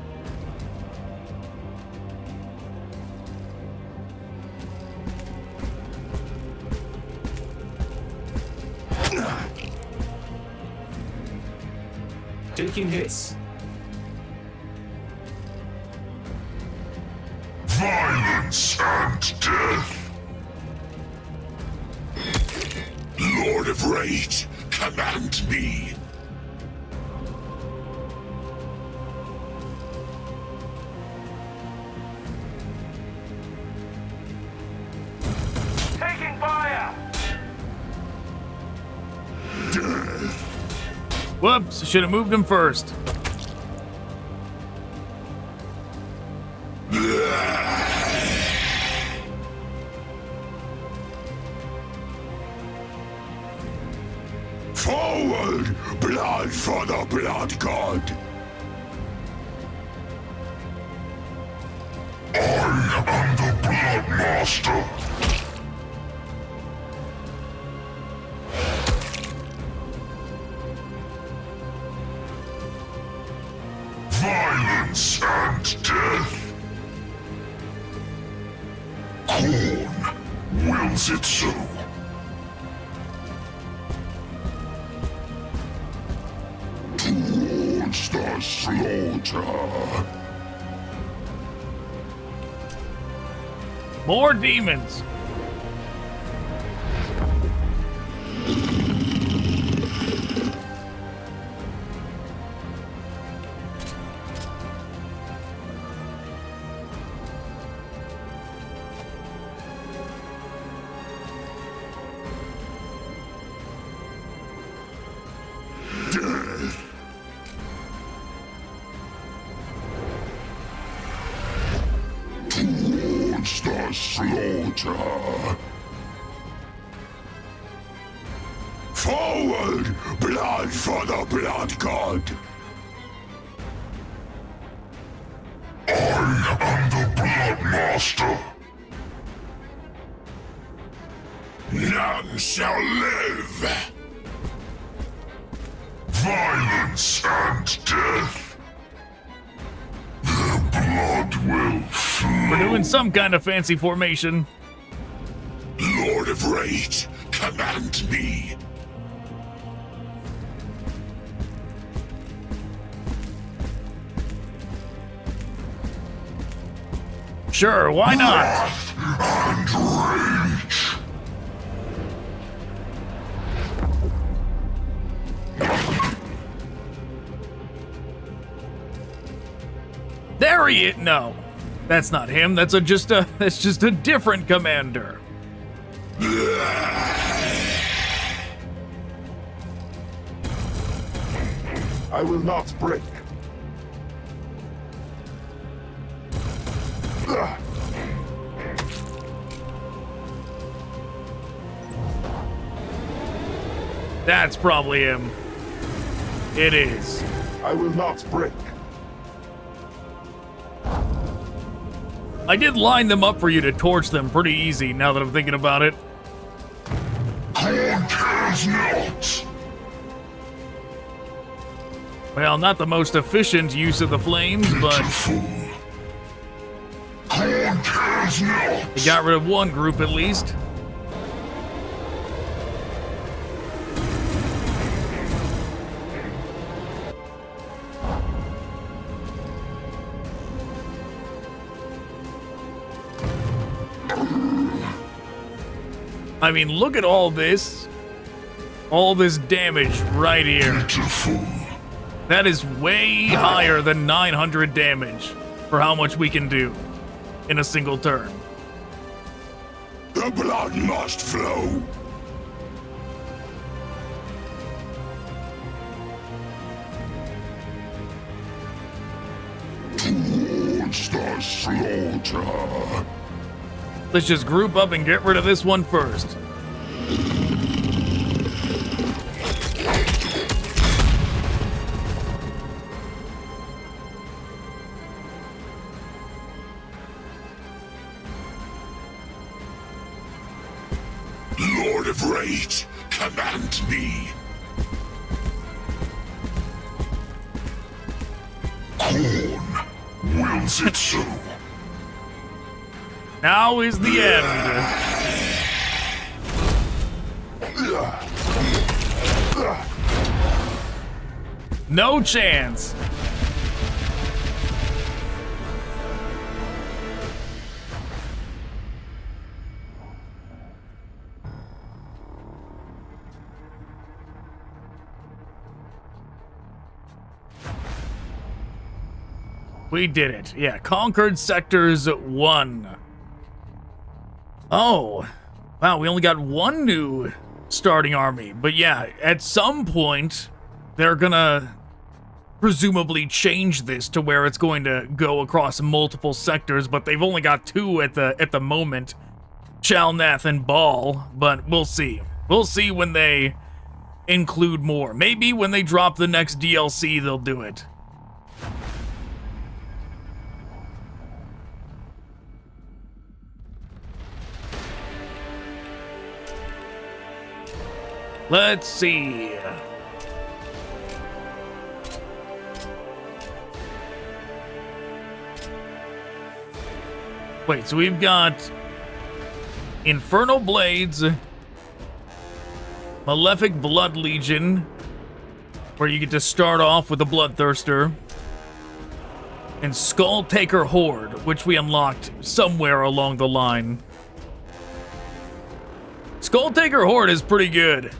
Taking hits. Violence and death. Lord of Rage, command me. Whoops, should have moved him first. Forward! Blood for the Blood God! I am the Blood Master! Violence and death! Khorne wills it so. Towards the slaughter. More demons. Towards the slaughter. Forward! Blood for the Blood God! I am the Blood Master! None shall live! Violence and death! Their blood will flow! We're doing some kind of fancy formation. Lord of Rage, command me! Sure, why not? Wrath and rage! There he is. No, that's not him. That's just a different commander. I will not break. That's probably him. It is. I will not break. I did line them up for you to torch them pretty easy now that I'm thinking about it. Khorne cares not! Well, not the most efficient use of the flames, but Pitiful. Khorne cares not! they got rid of one group at least. I mean, look at all this. All this damage right here. Pitiful. That is way higher than 900 damage for how much we can do in a single turn. The blood must flow! Towards the slaughter. Let's just group up and get rid of this one first. Lord of Rage, command me! Khorne wills it so. Now is the end. No chance. We did it. Yeah, conquered sectors 1. Oh, wow, we only got one new starting army. But yeah, at some point, they're gonna presumably change this to where it's going to go across multiple sectors, but they've only got 2 at the moment, Chalnath and Baal, but we'll see. We'll see when they include more. Maybe when they drop the next DLC, they'll do it. Let's see. Wait, so we've got Infernal Blades, Malefic Blood Legion, where you get to start off with a Bloodthirster, and Skull Taker Horde, which we unlocked somewhere along the line. Skull Taker Horde is pretty good.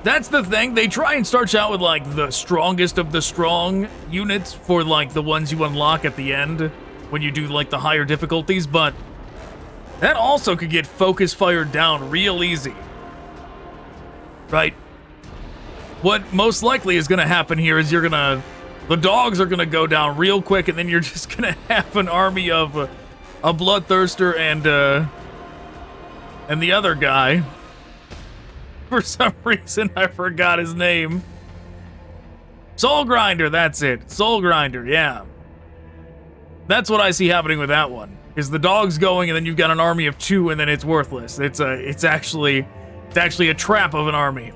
That's the thing, they try and start you out with like the strongest of the strong units for like the ones you unlock at the end when you do like the higher difficulties, but that also could get focus fired down real easy. Right? What most likely is gonna happen here is the dogs are gonna go down real quick, and then you're just gonna have an army of a Bloodthirster and the other guy. For some reason, I forgot his name. Soul Grinder, that's it. Soul Grinder, yeah. That's what I see happening with that one. Is the dogs going, and then you've got an army of 2, and then it's worthless. It's actually a trap of an army.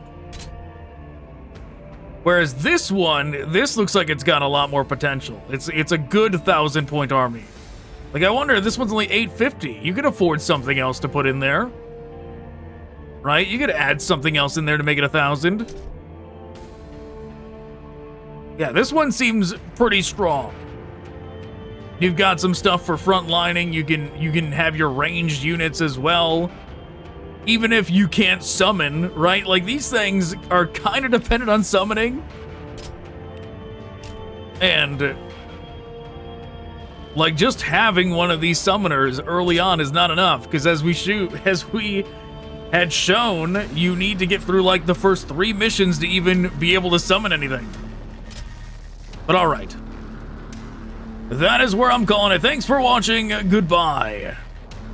Whereas this one, this looks like it's got a lot more potential. It's a good 1,000-point army. Like, I wonder, this one's only 850. You could afford something else to put in there. Right? You could add something else in there to make it 1,000. Yeah, this one seems pretty strong. You've got some stuff for front lining. You can have your ranged units as well. Even if you can't summon, right? Like, these things are kind of dependent on summoning. And like, just having one of these summoners early on is not enough, because as we had shown, you need to get through like the first 3 missions to even be able to summon anything. But all right. That is where I'm calling it. Thanks for watching. Goodbye.